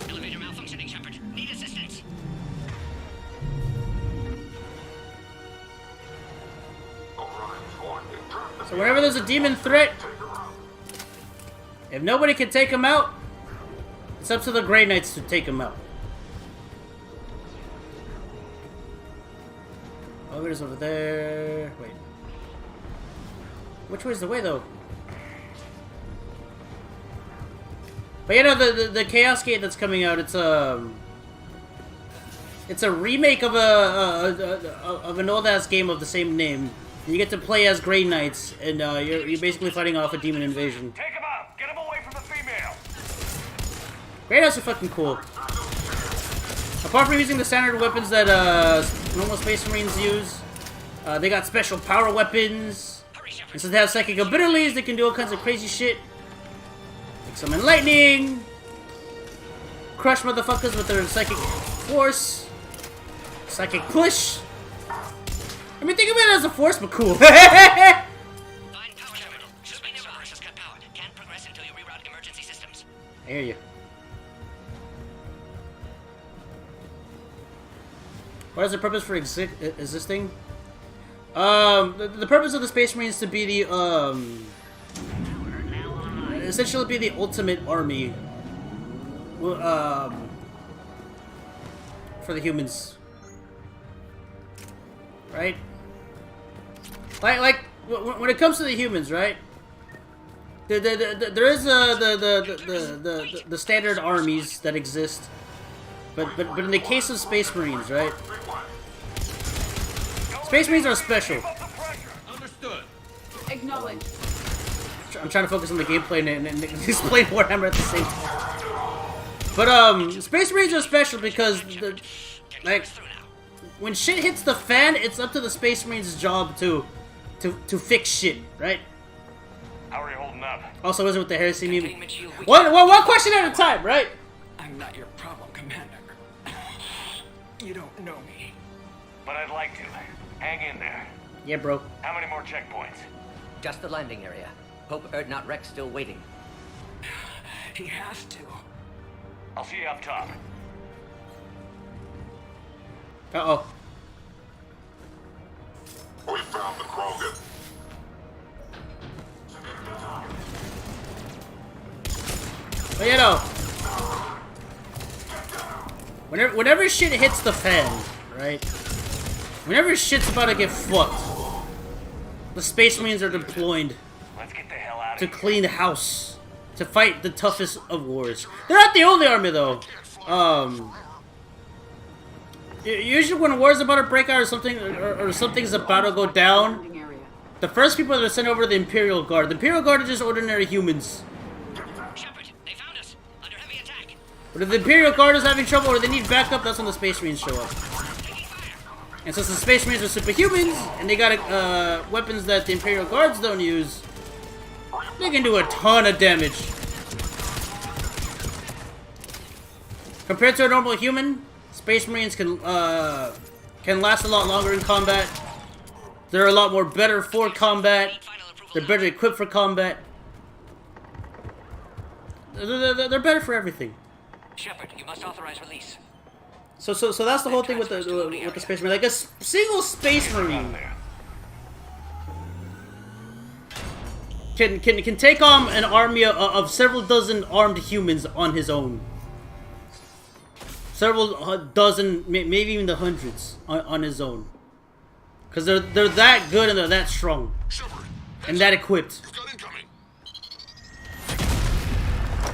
Elevator malfunctioning, Shepard. Need assistance. So whenever there's a demon threat, if nobody can take him out, it's up to the Grey Knights to take him out. Elevator's over there. Wait. Which way's the way, though? But you know, the Chaos Gate that's coming out, it's a remake of an old ass game of the same name. You get to play as Grey Knights, and you're basically fighting off a demon invasion. Take him out! Get him away from the female! Grey Knights are fucking cool. Apart from using the standard weapons that normal Space Marines use, they got special power weapons. And since they have psychic abilities, they can do all kinds of crazy shit. Like summon lightning, crush motherfuckers with their psychic force, psychic push. I mean, think of it as a force, but cool. I hear you. What is the purpose for existing? The purpose of the Space Marines to be the essentially be the ultimate army for the humans, right? Like when it comes to the humans, right? There is the standard armies that exist, but in the case of Space Marines, right? Space Marines are special. Understood. Acknowledge. I'm trying to focus on the gameplay and explain Warhammer at the same time. But Space Marines are special because like when shit hits the fan, it's up to the Space Marines' job to fix shit, right? How are you holding up? Also, Wizard with the heresy meme. One question at a time, right? I'm not your problem, Commander. You don't know me. But I'd like to. Hang in there. Yeah, bro. How many more checkpoints? Just the landing area. Hope not WREX still waiting. He has to. I'll see you up top. Uh-oh. We found the Krogan. But you know, Whenever shit hits the fan, right? Whenever shit's about to get fucked, the Space Marines are deployed to clean the house, to fight the toughest of wars. They're not the only army, though. Usually when a war's about to break out or something, or something's about to go down, the first people that are sent over to the Imperial Guard. The Imperial Guard are just ordinary humans. But if the Imperial Guard is having trouble or they need backup, that's when the Space Marines show up. And since the Space Marines are superhumans, and they got weapons that the Imperial Guards don't use, they can do a ton of damage. Compared to a normal human, Space Marines can last a lot longer in combat. They're a lot more better for combat. They're better equipped for combat. They're better for everything. Shepard, you must authorize release. So that's the whole thing with the Space Marine. Like a single Space Marine can take on an army of several dozen armed humans on his own. Several dozen, maybe even the hundreds on his own. Because they're that good and they're that strong. And that equipped.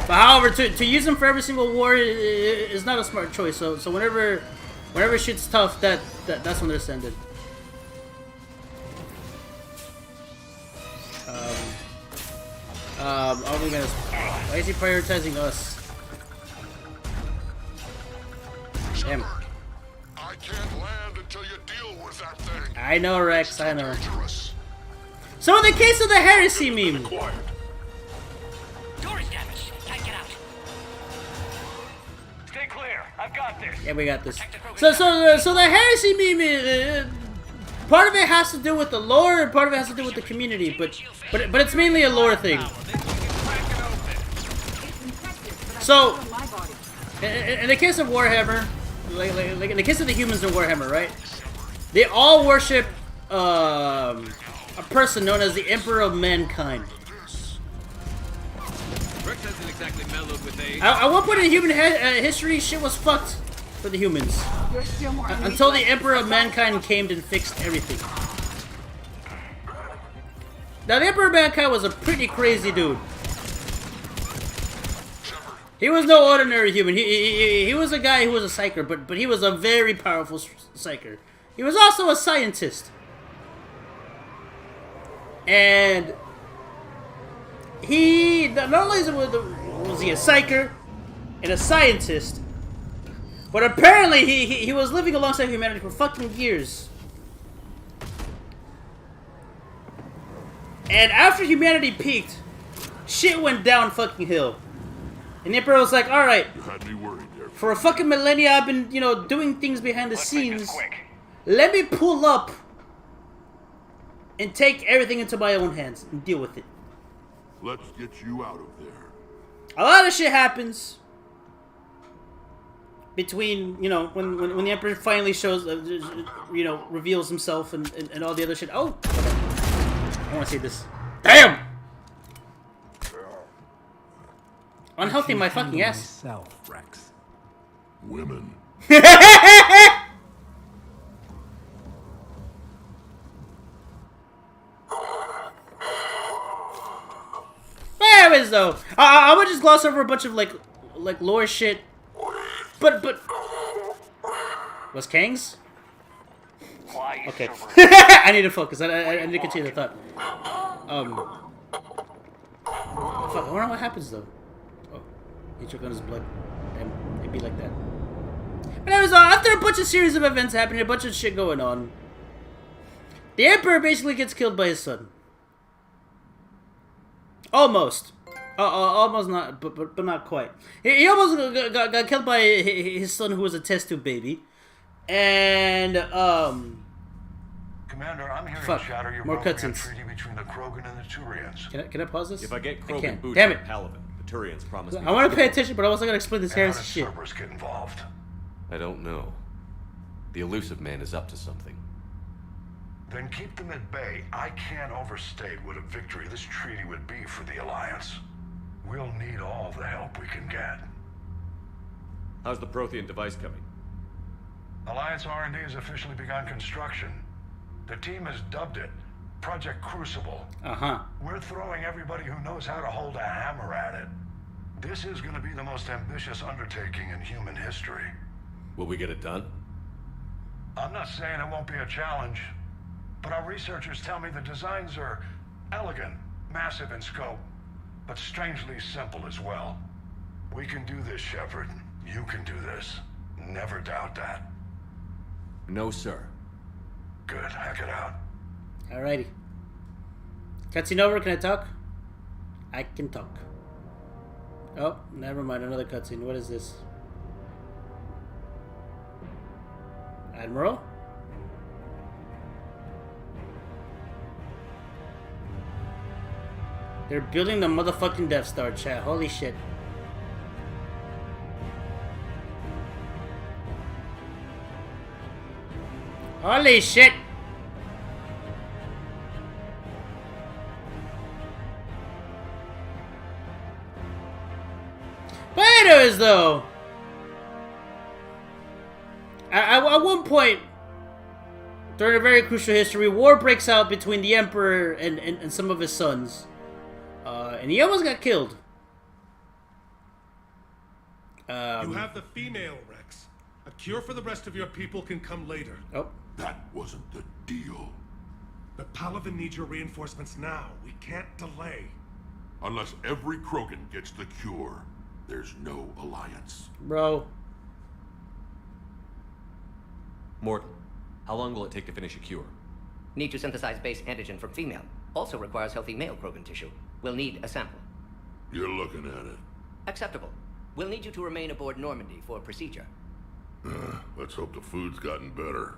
But however, to use them for every single war is not a smart choice. So whenever shit's tough, that's when they're sent in. Oh my goodness. Why is he prioritizing us? Damn. I can't land until you deal with that thing. I know, Rex, I know. So in the case of the heresy meme. Door is damaged. Can't get out. Stay clear. I've got this. Yeah, we got this. So the heresy meme, part of it has to do with the lore, and part of it has to do with the community, but it's mainly a lore thing. So, in the case of Warhammer, like in the case of the humans in Warhammer, right? They all worship a person known as the Emperor of Mankind. Rex hasn't exactly mellowed with age. At one point in human history, shit was fucked for the humans. Until the Emperor of Mankind came and fixed everything. Now, the Emperor of Mankind was a pretty crazy dude. He was no ordinary human. He was a guy who was a psyker, but he was a very powerful psyker. He was also a scientist. And he, not only was he a psyker and a scientist, but apparently he was living alongside humanity for fucking years. And after humanity peaked, shit went down fucking hill. And the Emperor was like, alright, for a fucking millennia I've been, doing things behind the scenes. Let me pull up and take everything into my own hands and deal with it. Let's get you out of there. A lot of shit happens between, when the Emperor finally shows, reveals himself and all the other shit. Oh! I want to see this. Damn! Unhealthy my fucking ass. Myself, Rex. Women. Anyways, though, I would just gloss over a bunch of like lore shit. But was Kangs? Okay. I need to focus. I need to continue the thought. Fuck, I wonder what happens though. Oh, he took on his blood. And it'd be like that. But anyways, after a bunch of series of events happening, a bunch of shit going on, the Emperor basically gets killed by his son. Almost. Almost not, but not quite. He almost got killed by his son, who was a test tube baby. And, Commander, I'm hearing chatter you're more broken a cutscenes. treaty between the Krogan and the Turians. Can I pause this? If I get I Krogan can't. boots Damn on it. Palaven, the Turians promise me... I want to pay attention, but I also got to explain this heresy shit. Cerberus get involved? I don't know. The elusive man is up to something. Then keep them at bay. I can't overstate what a victory this treaty would be for the Alliance. We'll need all the help we can get. How's the Prothean device coming? Alliance R&D has officially begun construction. The team has dubbed it Project Crucible. Uh-huh. We're throwing everybody who knows how to hold a hammer at it. This is going to be the most ambitious undertaking in human history. Will we get it done? I'm not saying it won't be a challenge, but our researchers tell me the designs are elegant, massive in scope, but strangely simple as well. We can do this, Shepard. You can do this. Never doubt that. No, sir. Good. Hack it out. Alrighty. Cutscene over. Can I talk? I can talk. Oh, never mind. Another cutscene. What is this? Admiral? They're building the motherfucking Death Star, chat. Holy shit. Holy shit! But anyways, though, at one point during a very crucial history, war breaks out between the Emperor and some of his sons, and he almost got killed. You have the female, Rex. A cure for the rest of your people can come later. Oh. That wasn't the deal. The Palaven need your reinforcements now. We can't delay. Unless every Krogan gets the cure, there's no alliance. Bro. Morton, how long will it take to finish a cure? Need to synthesize base antigen from female. Also requires healthy male Krogan tissue. We'll need a sample. You're looking at it. Acceptable. We'll need you to remain aboard Normandy for procedure. Let's hope the food's gotten better.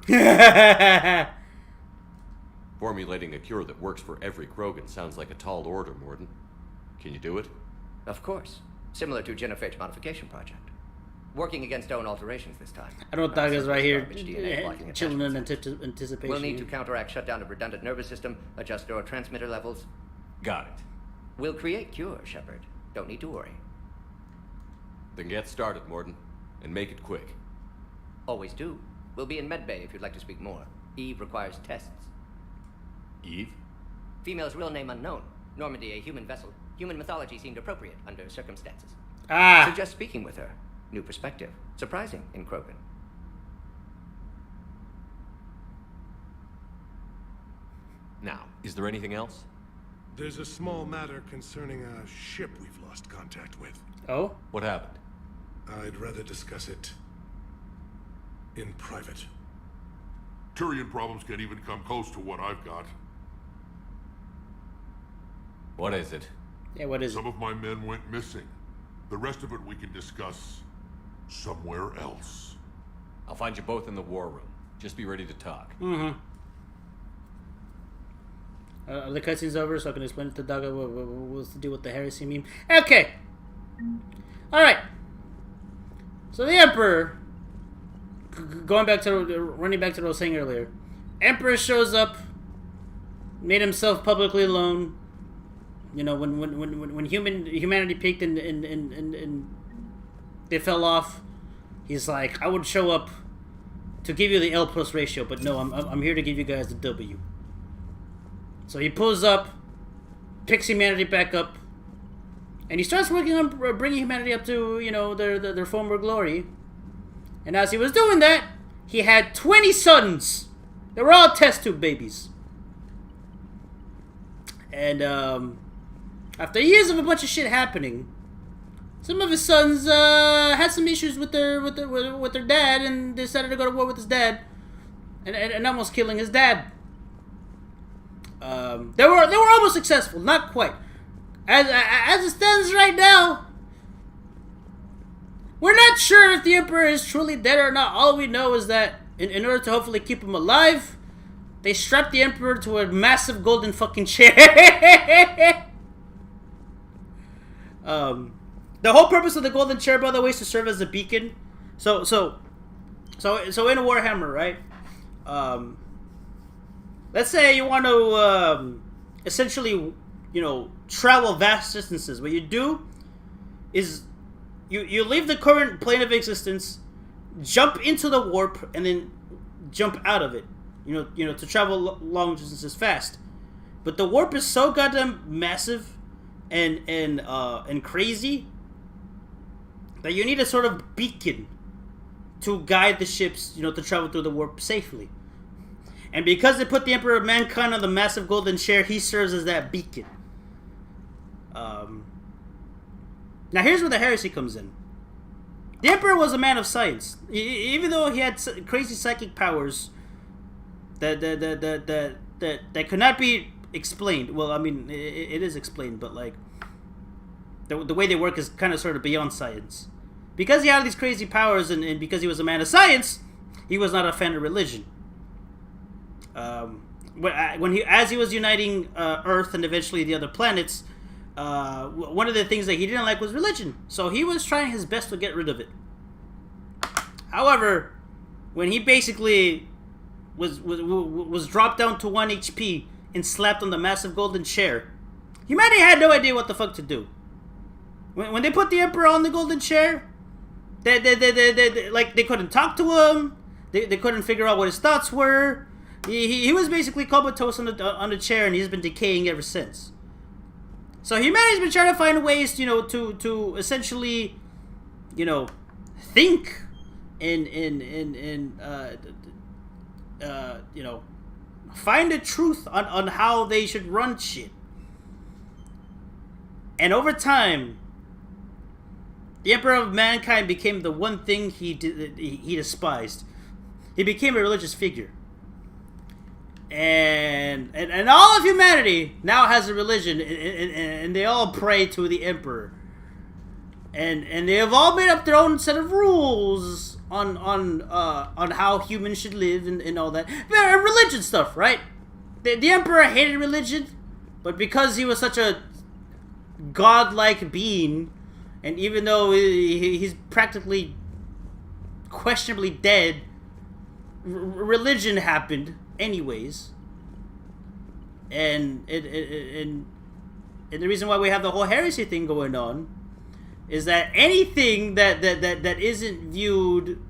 Formulating a cure that works for every Krogan sounds like a tall order, Morton. Can you do it? Of course. Similar to Genophage modification project. Working against own alterations this time. I know Daga's right here, blocking chilling in anticipation. We'll need to counteract shutdown of redundant nervous system, adjust neurotransmitter levels. Got it. We'll create cure, Shepard. Don't need to worry. Then get started, Morton, and make it quick. Always do. We'll be in medbay if you'd like to speak more. Eve requires tests. Eve? Female's real name unknown. Normandy, a human vessel. Human mythology seemed appropriate under circumstances. Ah! Suggest speaking with her. New perspective. Surprising in Krogan. Now, is there anything else? There's a small matter concerning a ship we've lost contact with. Oh? What happened? I'd rather discuss it in private. Turian problems can't even come close to what I've got. What is it? Yeah, what is Some of my men went missing. The rest of it we can discuss somewhere else. I'll find you both in the war room. Just be ready to talk. Mm-hmm. The cutscene's over, so I can explain it to Daga what's to do with the heresy meme. Okay! Alright. So the Emperor, running back to what I was saying earlier. Emperor shows up, made himself publicly known. You know, when humanity peaked and they fell off, he's like, I would show up to give you the L+ ratio, but no, I'm here to give you guys the W. So he pulls up, picks humanity back up, and he starts working on bringing humanity up to, you know, their former glory. And as he was doing that, he had 20 sons. They were all test tube babies. And after years of a bunch of shit happening, some of his sons had some issues with their dad, and decided to go to war with his dad, and almost killing his dad. They were almost successful, not quite. As it stands right now, we're not sure if the Emperor is truly dead or not. All we know is that in order to hopefully keep him alive, they strapped the Emperor to a massive golden fucking chair. The whole purpose of the golden chair, by the way, is to serve as a beacon. So in Warhammer, right? Let's say you want to essentially, you know, travel vast distances. What you do is You leave the current plane of existence, jump into the warp, and then jump out of it. You know, to travel long distances fast. But the warp is so goddamn massive and crazy that you need a sort of beacon to guide the ships, you know, to travel through the warp safely. And because they put the Emperor of Mankind on the massive golden chair, he serves as that beacon. Now here's where the heresy comes in. The Emperor was a man of science, even though he had crazy psychic powers that could not be explained. Well, I mean, it is explained, but like the way they work is kind of sort of beyond science. Because he had these crazy powers, and because he was a man of science, he was not a fan of religion. As he was uniting Earth and eventually the other planets, one of the things that he didn't like was religion. So he was trying his best to get rid of it. However, when he basically was dropped down to 1 HP and slapped on the massive golden chair, humanity had no idea what the fuck to do. When they put the Emperor on the golden chair, they couldn't talk to him. They couldn't figure out what his thoughts were. He was basically comatose on the chair, and he's been decaying ever since. So humanity's been trying to find ways, you know, to essentially, you know, think and you know, find the truth on how they should run shit. And over time, the Emperor of Mankind became the one thing he despised. He became a religious figure. And all of humanity now has a religion, and they all pray to the Emperor. And they have all made up their own set of rules on how humans should live and all that. Religion stuff, right? The Emperor hated religion, but because he was such a godlike being, and even though he's practically questionably dead, religion happened anyways. And the reason why we have the whole heresy thing going on is that anything that isn't viewed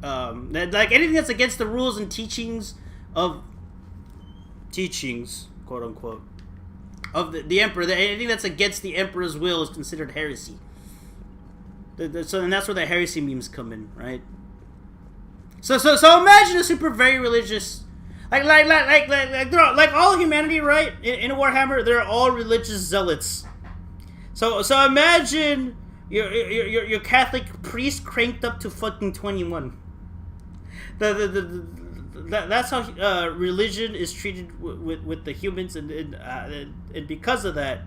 like anything that's against the rules and teachings, quote unquote, of the Emperor, anything that's against the Emperor's will is considered heresy. So and that's where the heresy memes come in, right? So imagine a super very religious, like all of humanity, right? In Warhammer, they're all religious zealots. So imagine your Catholic priest cranked up to fucking 21. That's how religion is treated with the humans, and because of that,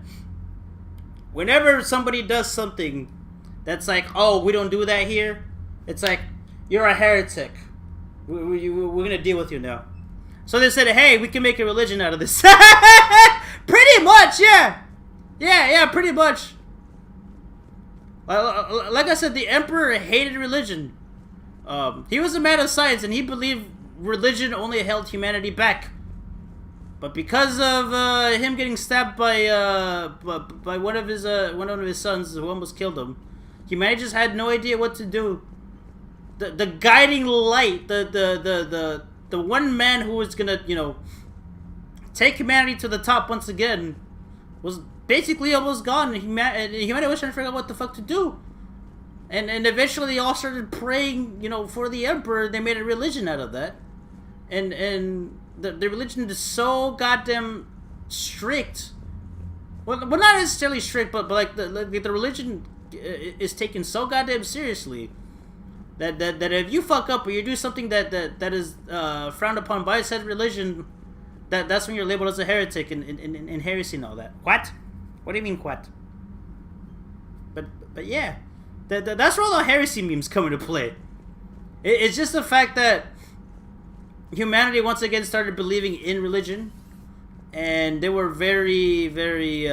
whenever somebody does something that's like, oh, we don't do that here, it's like, you're a heretic. We're gonna deal with you now. So they said, hey, we can make a religion out of this. Pretty much, yeah. Yeah, pretty much. Like I said, the Emperor hated religion. He was a man of science, and he believed religion only held humanity back. But because of him getting stabbed by one of his sons who almost killed him, humanity just had no idea what to do. The guiding light, the one man who was gonna, you know, take humanity to the top once again, was basically almost gone. And humanity was trying to figure out what the fuck to do. And eventually they all started praying, you know, for the Emperor. They made a religion out of that. And the religion is so goddamn strict. Well, not necessarily strict, but like the religion is taken so goddamn seriously that if you fuck up or you do something that is frowned upon by said religion, that's when you're labeled as a heretic and heresy and all that. What? What do you mean, what? But yeah, that's where all the heresy memes come into play. It's just the fact that humanity once again started believing in religion, and they were very, very.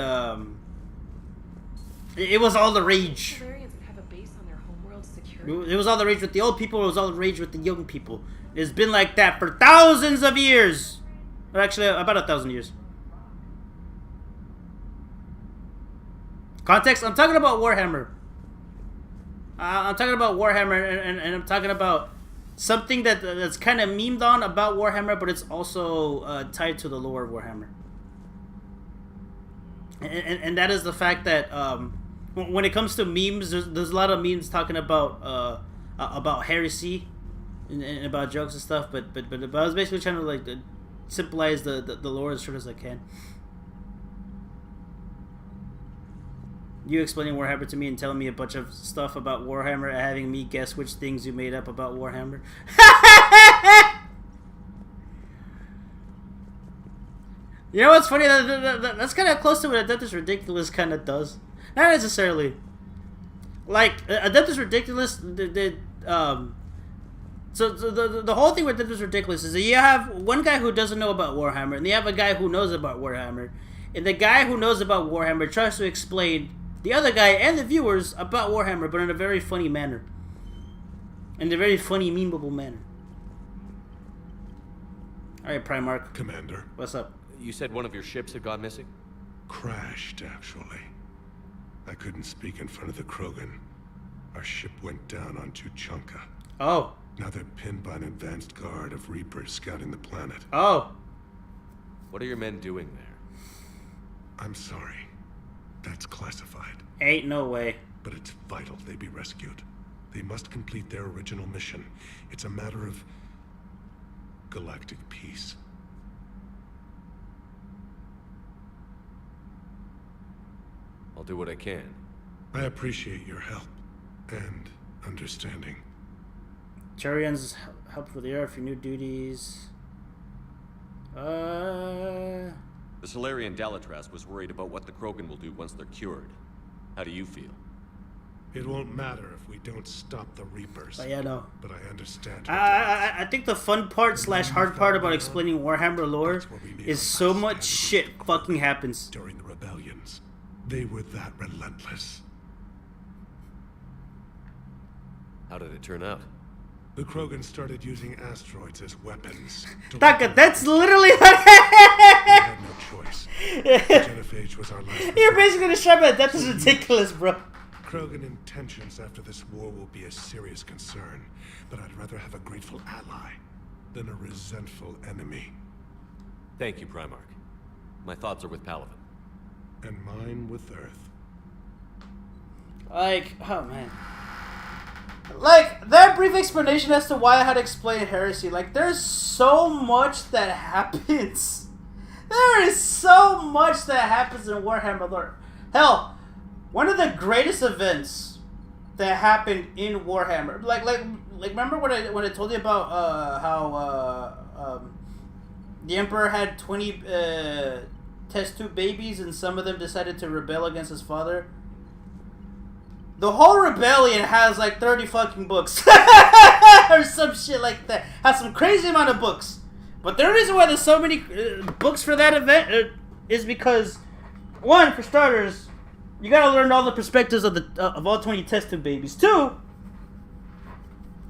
It was all the rage. It was all the rage with the old people. It was all the rage with the young people. It's been like that for thousands of years. Or actually, about 1,000 years. Context, I'm talking about Warhammer. I'm talking about Warhammer, and I'm talking about something that's kind of memed on about Warhammer, but it's also tied to the lore of Warhammer. And that is the fact that when it comes to memes, there's a lot of memes talking about heresy and about jokes and stuff. But I was basically trying to like symbolize the lore as short as I can. You explaining Warhammer to me and telling me a bunch of stuff about Warhammer and having me guess which things you made up about Warhammer. You know what's funny? That's kind of close to what Adeptus Ridiculous kind of does. Not necessarily. Like, Adeptus Ridiculous, the whole thing with Adeptus Ridiculous is that you have one guy who doesn't know about Warhammer, and you have a guy who knows about Warhammer. And the guy who knows about Warhammer tries to explain the other guy and the viewers about Warhammer, but in a very funny manner. In a very funny, memeable manner. Alright, Primarch. Commander. What's up? You said one of your ships had gone missing? Crashed, actually. I couldn't speak in front of the Krogan. Our ship went down on Tuchanka. Oh. Now they're pinned by an advanced guard of Reapers scouting the planet. Oh. What are your men doing there? I'm sorry. That's classified. Ain't no way. But it's vital they be rescued. They must complete their original mission. It's a matter of galactic peace. I'll do what I can. I appreciate your help and understanding. Charian's help for the air for new duties. The Solarian Dalatras was worried about what the Krogan will do once they're cured. How do you feel? It won't matter if we don't stop the Reapers. Yeah, no. But I understand. I think the fun part / hard part about explaining Warhammer lore is so much shit fucking happens. During the rebellions, they were that relentless. How did it turn out? The Krogan started using asteroids as weapons. Taka, that's literally what we had no choice. Genophage was our last. You're basically describing it. That is ridiculous, bro. Krogan intentions after this war will be a serious concern, but I'd rather have a grateful ally than a resentful enemy. Thank you, Primarch. My thoughts are with Palaven. And mine with Earth. Like, oh man. Like, that brief explanation as to why I had to explain heresy, like, there's so much that happens. There is so much that happens in Warhammer lore. Hell, one of the greatest events that happened in Warhammer, like remember when I told you about how the Emperor had 20 test tube babies and some of them decided to rebel against his father? The whole rebellion has like 30 fucking books. Or some shit like that. Has some crazy amount of books. But the reason why there's so many books for that event is because, one, for starters, you gotta learn all the perspectives of all 20 test tube babies. Two,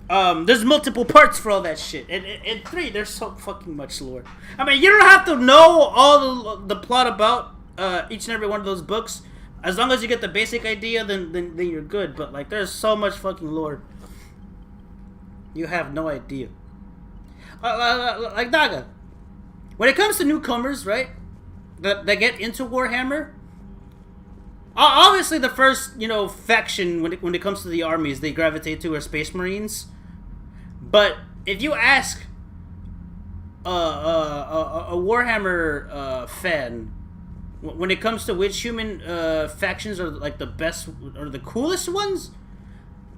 there's multiple parts for all that shit. And three, there's so fucking much lore. I mean, you don't have to know all the plot about each and every one of those books. As long as you get the basic idea, then you're good. But like, there's so much fucking lore. You have no idea. Like Naga, when it comes to newcomers, right, that get into Warhammer, obviously the first faction when it comes to the armies they gravitate to are Space Marines. But if you ask a Warhammer fan, when it comes to which human factions are like the best or the coolest ones,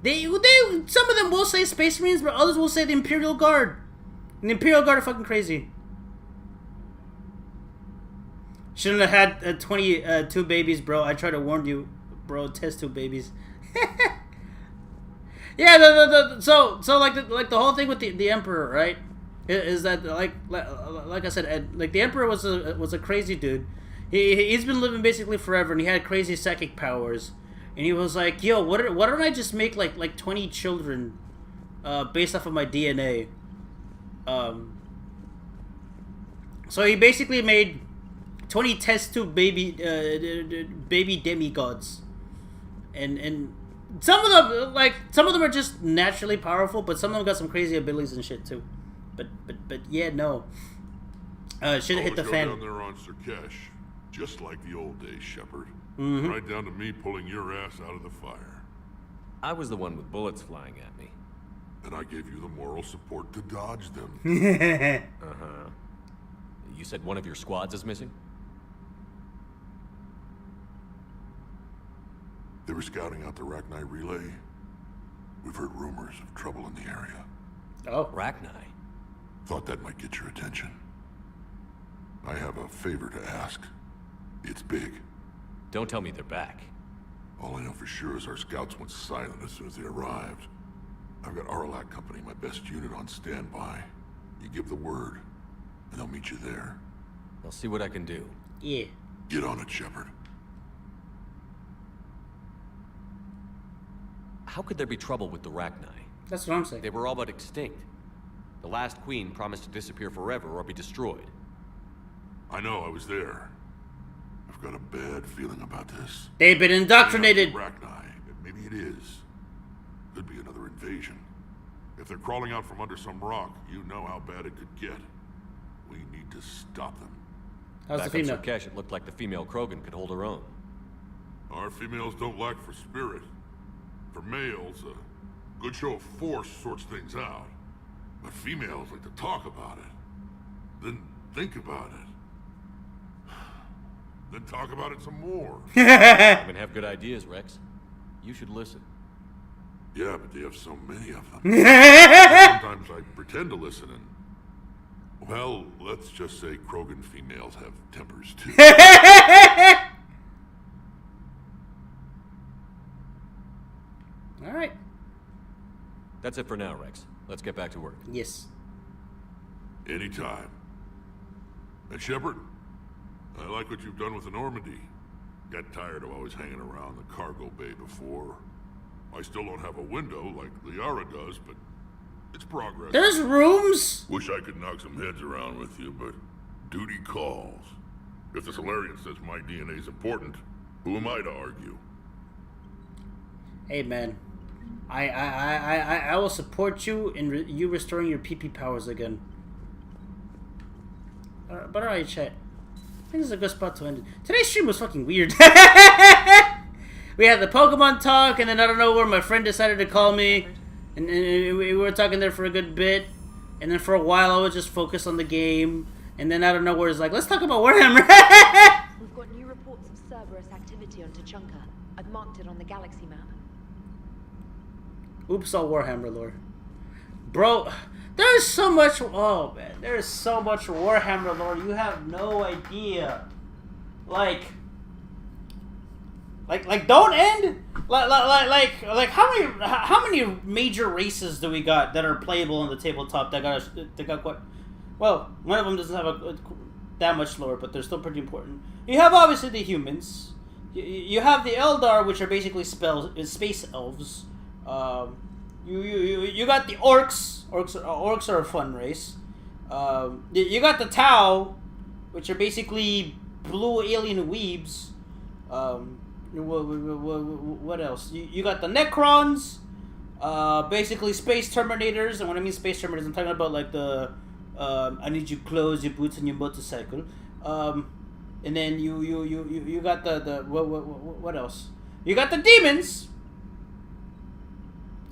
they some of them will say Space Marines, but others will say the Imperial Guard. And the Imperial Guard are fucking crazy. Shouldn't have had 22 babies, bro. I tried to warn you, bro. Test tube babies. Yeah, so like the whole thing with the Emperor, right? Is that like I said, like the Emperor was a crazy dude. He's been living basically forever, and he had crazy psychic powers. And he was like, "Yo, why don't I just make like 20 children, based off of my DNA?" So he basically made 20 test tube baby demigods, and Some of them, like, some of them are just naturally powerful, but some of them got some crazy abilities and shit too. But yeah, no. Should have hit the fan. Down there on Surkesh, just like the old days, Shepard. Mhm. Right down to me pulling your ass out of the fire. I was the one with bullets flying at me. And I gave you the moral support to dodge them. Uh-huh. You said one of your squads is missing? They were scouting out the Rachni relay. We've heard rumors of trouble in the area. Oh. Rachni? Thought that might get your attention. I have a favor to ask. It's big. Don't tell me they're back. All I know for sure is our scouts went silent as soon as they arrived. I've got Arlac Company, my best unit, on standby. You give the word, and they'll meet you there. I'll see what I can do. Yeah. Get on it, Shepard. How could there be trouble with the Rachni? That's what I'm saying. They were all but extinct. The last queen promised to disappear forever or be destroyed. I know, I was there. I've got a bad feeling about this. They've been indoctrinated. Rachni, maybe it is. Could be another invasion. If they're crawling out from under some rock, you know how bad it could get. We need to stop them. How's Back the female? on Surkesh, it looked like the female Krogan could hold her own. Our females don't lack for spirit. For males, a good show of force sorts things out. But females like to talk about it. Then think about it. Then talk about it some more. Women have good ideas, Rex. You should listen. Yeah, but they have so many of them. Sometimes I pretend to listen and... Well, let's just say Krogan females have tempers too. Alright. That's it for now, Rex. Let's get back to work. Yes. Anytime. And Shepard, I like what you've done with the Normandy. Got tired of always hanging around the cargo bay before. I still don't have a window like Liara does, but it's progress. There's rooms? Wish I could knock some heads around with you, but duty calls. If the Solarian says my DNA is important, who am I to argue? Hey man, I will support you in you restoring your PP powers again. But alright, chat. I think this is a good spot to end it. Today's stream was fucking weird. We had the Pokemon talk, and then I don't know where my friend decided to call me, and we were talking there for a good bit, and then for a while I was just focused on the game, and then out of nowhere it's like, let's talk about Warhammer. We've got new reports of Cerberus activity on Tuchanka. I've marked it on the galaxy map. Oops, all Warhammer lore. Bro, there's so much, oh man, there's so much Warhammer lore, you have no idea. Like don't end. Like how many major races do we got that are playable on the tabletop that got what? Well, one of them doesn't have that much lore, but they're still pretty important. You have obviously the humans. You have the Eldar, which are basically space elves. You got the orcs. Orcs are a fun race. You got the Tau, which are basically blue alien weebs. What else? You got the Necrons, basically space Terminators, and when I mean space Terminators, I'm talking about like the I need your clothes, your boots, and your motorcycle. And then you got the what else? You got the demons,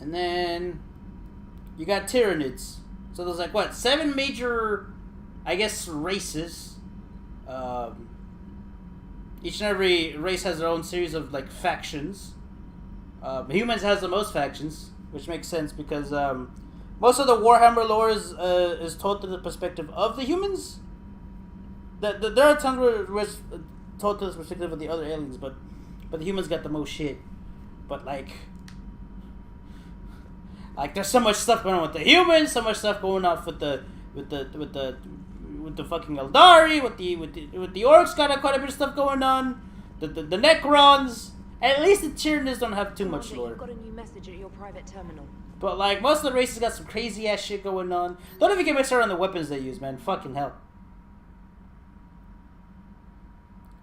and then you got Tyranids. So there's like what, 7 major, I guess, races. Each and every race has their own series of like factions. Humans has the most factions, which makes sense because most of the Warhammer lore is told through the perspective of the humans. There are times where it's told through the perspective of the other aliens, but the humans got the most shit. But like there's so much stuff going on with the humans, so much stuff going on with the fucking Eldari, with the orcs got quite a bit of stuff going on. The Necrons. At least the Tyranids don't have too much lore. You've got a new message at your private terminal. But like most of the races got some crazy ass shit going on. Don't even get me started on the weapons they use, man. Fucking hell.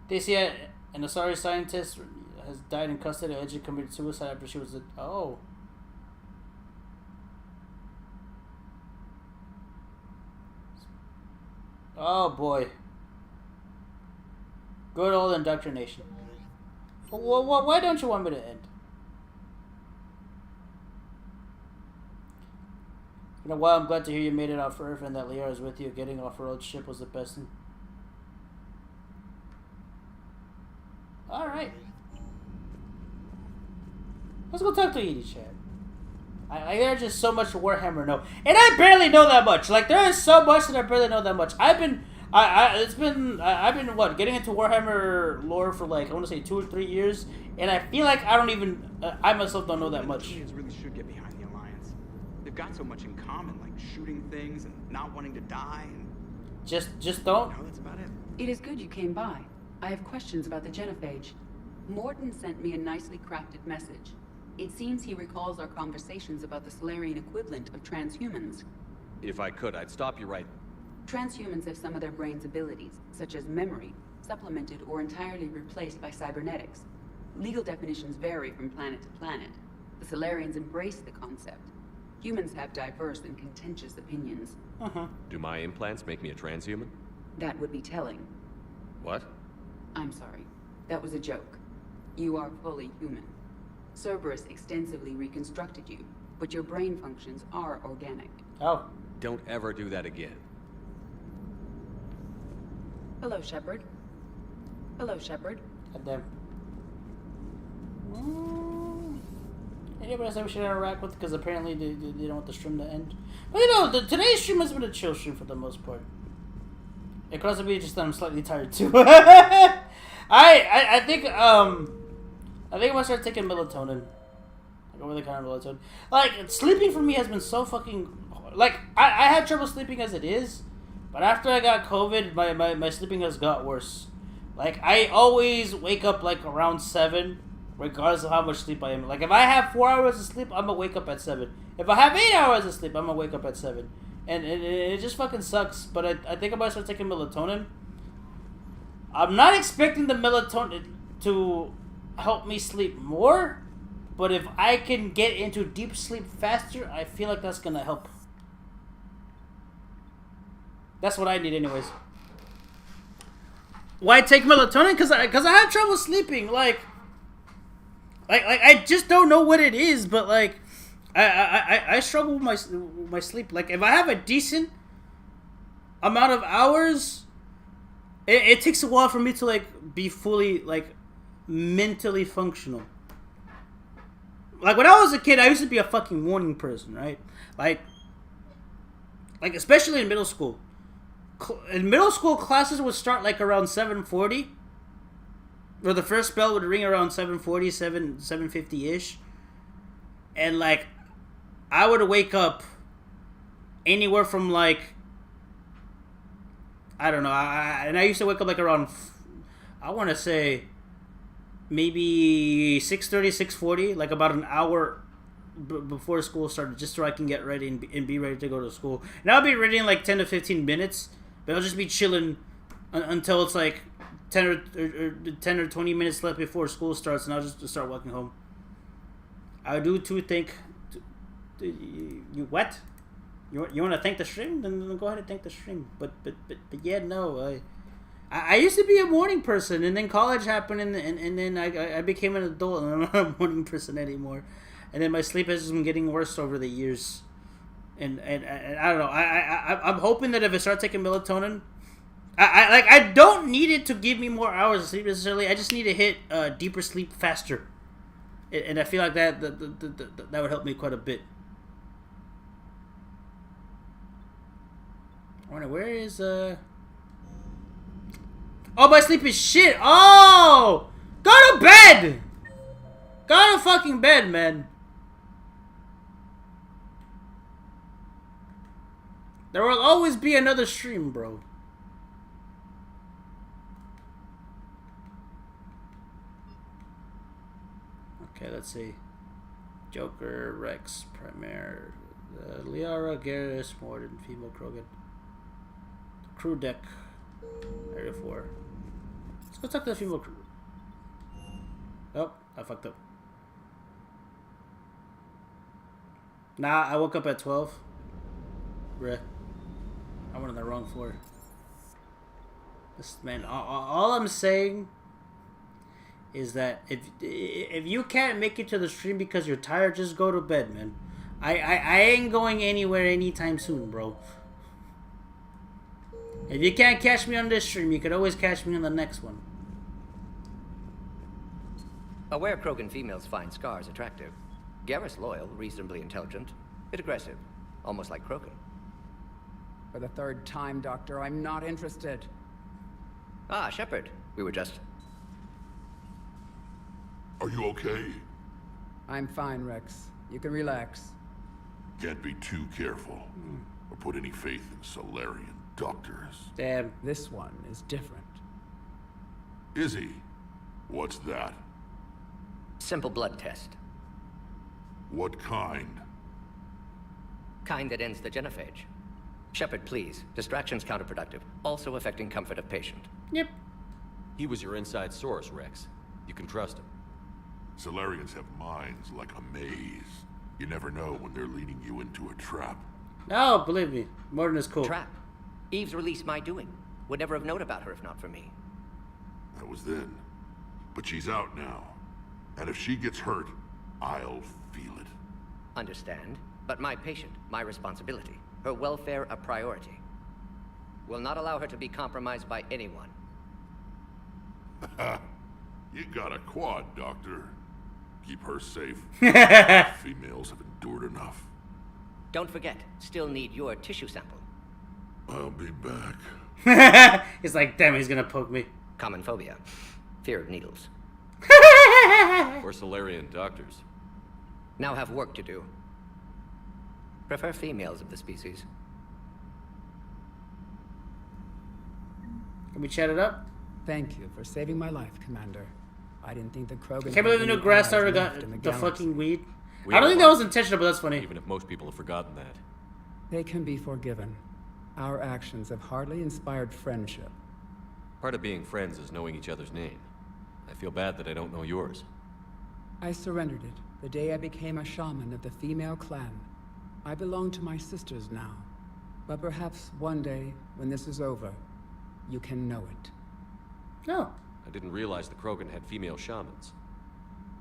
They see an Asari scientist has died in custody. Allegedly committed suicide after she was oh. Oh boy. Good old indoctrination. Why don't you want me to end? You know, while I'm glad to hear you made it off Earth and that Liara is with you, getting off her old ship was the best thing. Alright. Let's go talk to Edie, chat. There's just so much Warhammer know. And I barely know that much. Like, there is so much that I barely know that much. I've been what, getting into Warhammer lore for like, I want to say 2 or 3 years. And I feel like I don't even, I myself don't know that much. The really should get behind the Alliance. They've got so much in common, like shooting things and not wanting to die. And just don't. No, that's about it. It is good you came by. I have questions about the genophage. Morton sent me a nicely crafted message. It seems he recalls our conversations about the Solarian equivalent of transhumans. If I could, I'd stop you right. Transhumans have some of their brain's abilities, such as memory, supplemented or entirely replaced by cybernetics. Legal definitions vary from planet to planet. The Solarians embrace the concept. Humans have diverse and contentious opinions. Do my implants make me a transhuman? That would be telling. What? I'm sorry. That was a joke. You are fully human. Cerberus extensively reconstructed you, but your brain functions are organic. Oh. Don't ever do that again. Hello, Shepard. Hello, Shepard. Goddamn. Anybody else that we should interact with? Because apparently they don't want the stream to end. But you know, today's stream has been a chill stream for the most part. It could also be just that I'm slightly tired too. I think I'm gonna start taking melatonin. Like over the counter melatonin. Like sleeping for me has been so fucking like I had trouble sleeping as it is, but after I got COVID, my sleeping has got worse. Like I always wake up like around 7, regardless of how much sleep I am. Like if I have 4 hours of sleep, I'm gonna wake up at 7. If I have 8 hours of sleep, I'm gonna wake up at 7. And it just fucking sucks. But I think I might start taking melatonin. I'm not expecting the melatonin to help me sleep more, but if I can get into deep sleep faster, I feel like that's gonna help. That's what I need anyways. Why take melatonin? Because I have trouble sleeping. Like I just don't know what it is, but like I struggle with my sleep. Like if I have a decent amount of hours, it takes a while for me to like be fully like mentally functional. Like when I was a kid, I used to be a fucking morning person, right? Like especially in middle school. In middle school, classes would start like around 7:40, or the first bell would ring around 7:40, 7:50-ish, and like I would wake up anywhere from like, I don't know, and I used to wake up like around, I want to say maybe 6:30, 6:40, like about an hour before school started, just so I can get ready and be ready to go to school. And I'll be ready in like 10 to 15 minutes, but I'll just be chilling until it's like 10 or 20 minutes left before school starts, and I'll just start walking home. I do too think. You what? You want to thank the stream? Then go ahead and thank the stream. But yeah, no. I used to be a morning person, and then college happened, and then I became an adult, and I'm not a morning person anymore. And then my sleep has just been getting worse over the years. And I don't know. I'm hoping that if I start taking melatonin, I don't need it to give me more hours of sleep necessarily. I just need to hit deeper sleep faster, and I feel like that would help me quite a bit. I wonder where is Oh, my sleep is shit. Oh, go to bed. Go to fucking bed, man. There will always be another stream, bro. Okay, let's see. Joker, Rex, Primaire, Liara, Garrus, Morden, Female Krogan. Crew deck. Area 4. Let's go talk to the female crew. Oh. I fucked up. Nah, I woke up at 12. Bruh. I went on the wrong floor. This man, all I'm saying is that if you can't make it to the stream because you're tired, just go to bed, man. I ain't going anywhere anytime soon, bro. If you can't catch me on this stream, you could always catch me on the next one. Aware Krogan females find Scars attractive. Garrus loyal, reasonably intelligent, bit aggressive, almost like Krogan. For the third time, Doctor, I'm not interested. Ah, Shepard. We were just... Are you okay? I'm fine, Rex. You can relax. Can't be too careful, or put any faith in Solarian doctors. Damn. This one is different. Is he? What's that? Simple blood test. What kind? Kind that ends the genophage. Shepard, please. Distraction's counterproductive. Also affecting comfort of patient. Yep. He was your inside source, Rex. You can trust him. Solarians have minds like a maze. You never know when they're leading you into a trap. No, believe me. Morden is cool. Trap. Eve's release my doing. Would never have known about her if not for me. That was then. But she's out now. And if she gets hurt, I'll feel it. Understand. But my patient, my responsibility. Her welfare a priority. Will not allow her to be compromised by anyone. You got a quad, Doctor. Keep her safe. Females have endured enough. Don't forget, still need your tissue sample. I'll be back. It's like, damn, he's gonna poke me. Common phobia. Fear of needles. Or Solarian doctors. Now have work to do. Prefer females of the species. Can we chat it up? Thank you for saving my life, Commander. I didn't think the Krogan... I can't believe the new grass starter got the fucking weed. I don't think that was intentional, but that's funny. Even if most people have forgotten that. They can be forgiven. Our actions have hardly inspired friendship. Part of being friends is knowing each other's name. I feel bad that I don't know yours. I surrendered it the day I became a shaman of the female clan. I belong to my sisters now. But perhaps one day, when this is over, you can know it. No. I didn't realize the Krogan had female shamans.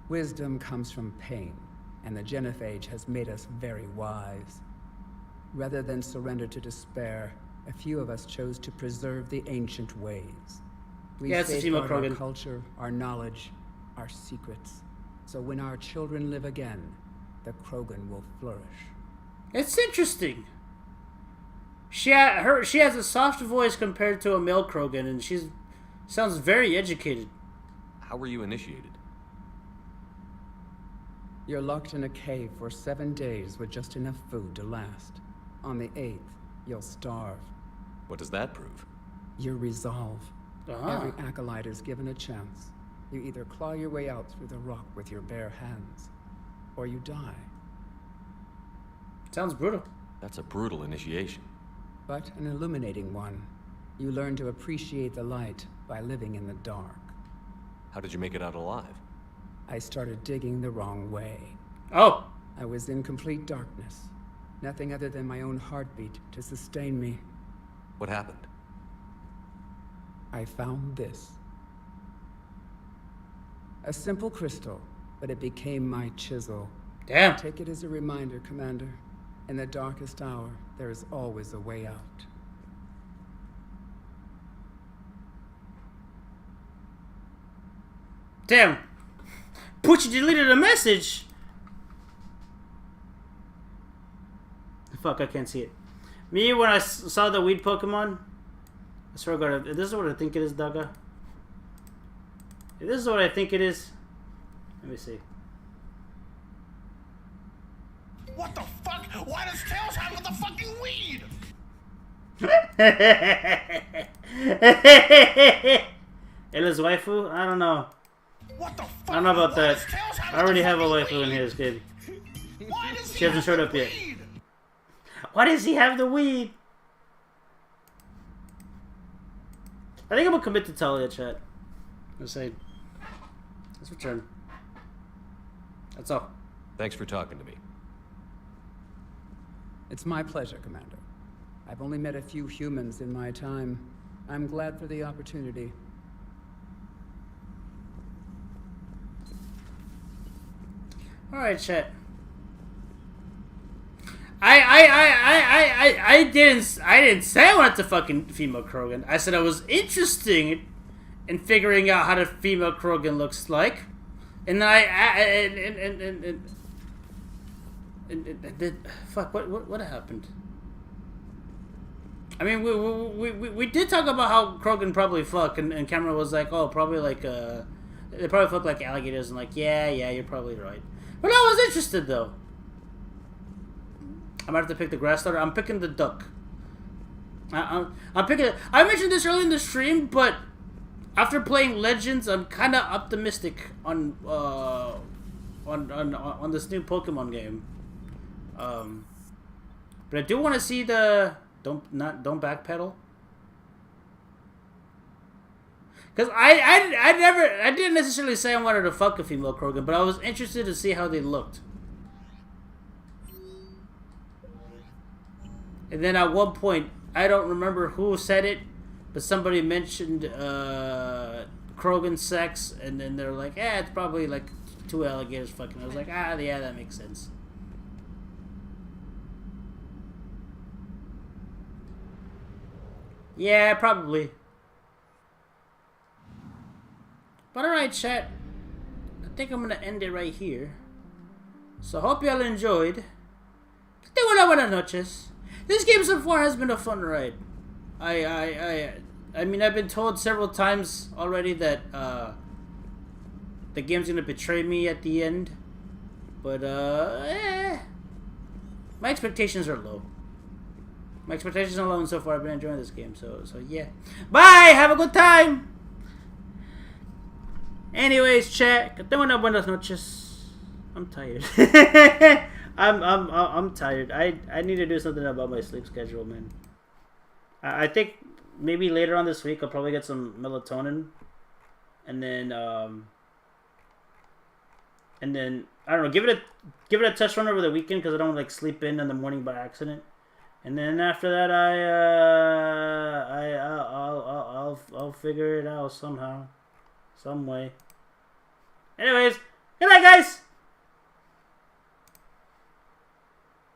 Wisdom comes from pain, and the genophage has made us very wise. Rather than surrender to despair, a few of us chose to preserve the ancient ways. We safeguard our culture, our knowledge, our secrets. So when our children live again, the Krogan will flourish. It's interesting. She has a soft voice compared to a male Krogan, and sounds very educated. How were you initiated? You're locked in a cave for 7 days with just enough food to last. On the 8th, you'll starve. What does that prove? Your resolve. Every acolyte is given a chance. You either claw your way out through the rock with your bare hands, or you die. Sounds brutal. That's a brutal initiation. But an illuminating one. You learn to appreciate the light by living in the dark. How did you make it out alive? I started digging the wrong way. Oh! I was in complete darkness. Nothing other than my own heartbeat to sustain me. What happened? I found this. A simple crystal, but it became my chisel. Damn. Take it as a reminder, Commander. In the darkest hour, there is always a way out. Damn. Poochie deleted a message. Fuck, I can't see it. Me, when I saw the weed Pokemon, I swear to God, if this is what I think it is, Daga. If this is what I think it is, let me see. What the fuck? Why does Tails have with the fucking weed? Ella's waifu? I don't know. What the fuck? I don't know about that. I already have a waifu in his kid. She hasn't showed up yet. Why does he have the weed? I think I'm gonna commit to Talia, chat. Let's say. Let's return. That's all. Thanks for talking to me. It's my pleasure, Commander. I've only met a few humans in my time. I'm glad for the opportunity. All right, chat. I didn't say I wanted to fucking female Krogan. I said I was interested in figuring out how the female Krogan looks like, and then fuck, what happened? I mean, we did talk about how Krogan probably fuck, and Cameron was like, oh, probably like they probably fuck like alligators, and like, yeah, you're probably right. But I was interested though. I might have to pick the grass starter. I'm picking the duck. I'm picking. I mentioned this early in the stream, but after playing Legends, I'm kind of optimistic on this new Pokemon game. But I do want to see the don't backpedal. Because I didn't necessarily say I wanted to fuck a female Krogan, but I was interested to see how they looked. And then at one point, I don't remember who said it, but somebody mentioned Krogan sex, and then they're like, it's probably like 2 alligators fucking. I was like, yeah, that makes sense. Yeah, probably. But alright, chat. I think I'm gonna end it right here. So hope y'all enjoyed. Buenas noches. This game so far has been a fun ride. I mean, I've been told several times already that the game's gonna betray me at the end. But my expectations are low. My expectations are low, and so far I've been enjoying this game. So yeah. Bye. Have a good time. Anyways, chat. Buenas noches. I'm tired. I'm tired. I need to do something about my sleep schedule, man. I think maybe later on this week I'll probably get some melatonin, and then I don't know, give it a test run over the weekend because I don't like sleep in the morning by accident, and then after that I'll figure it out somehow, some way. Anyways, good night, guys.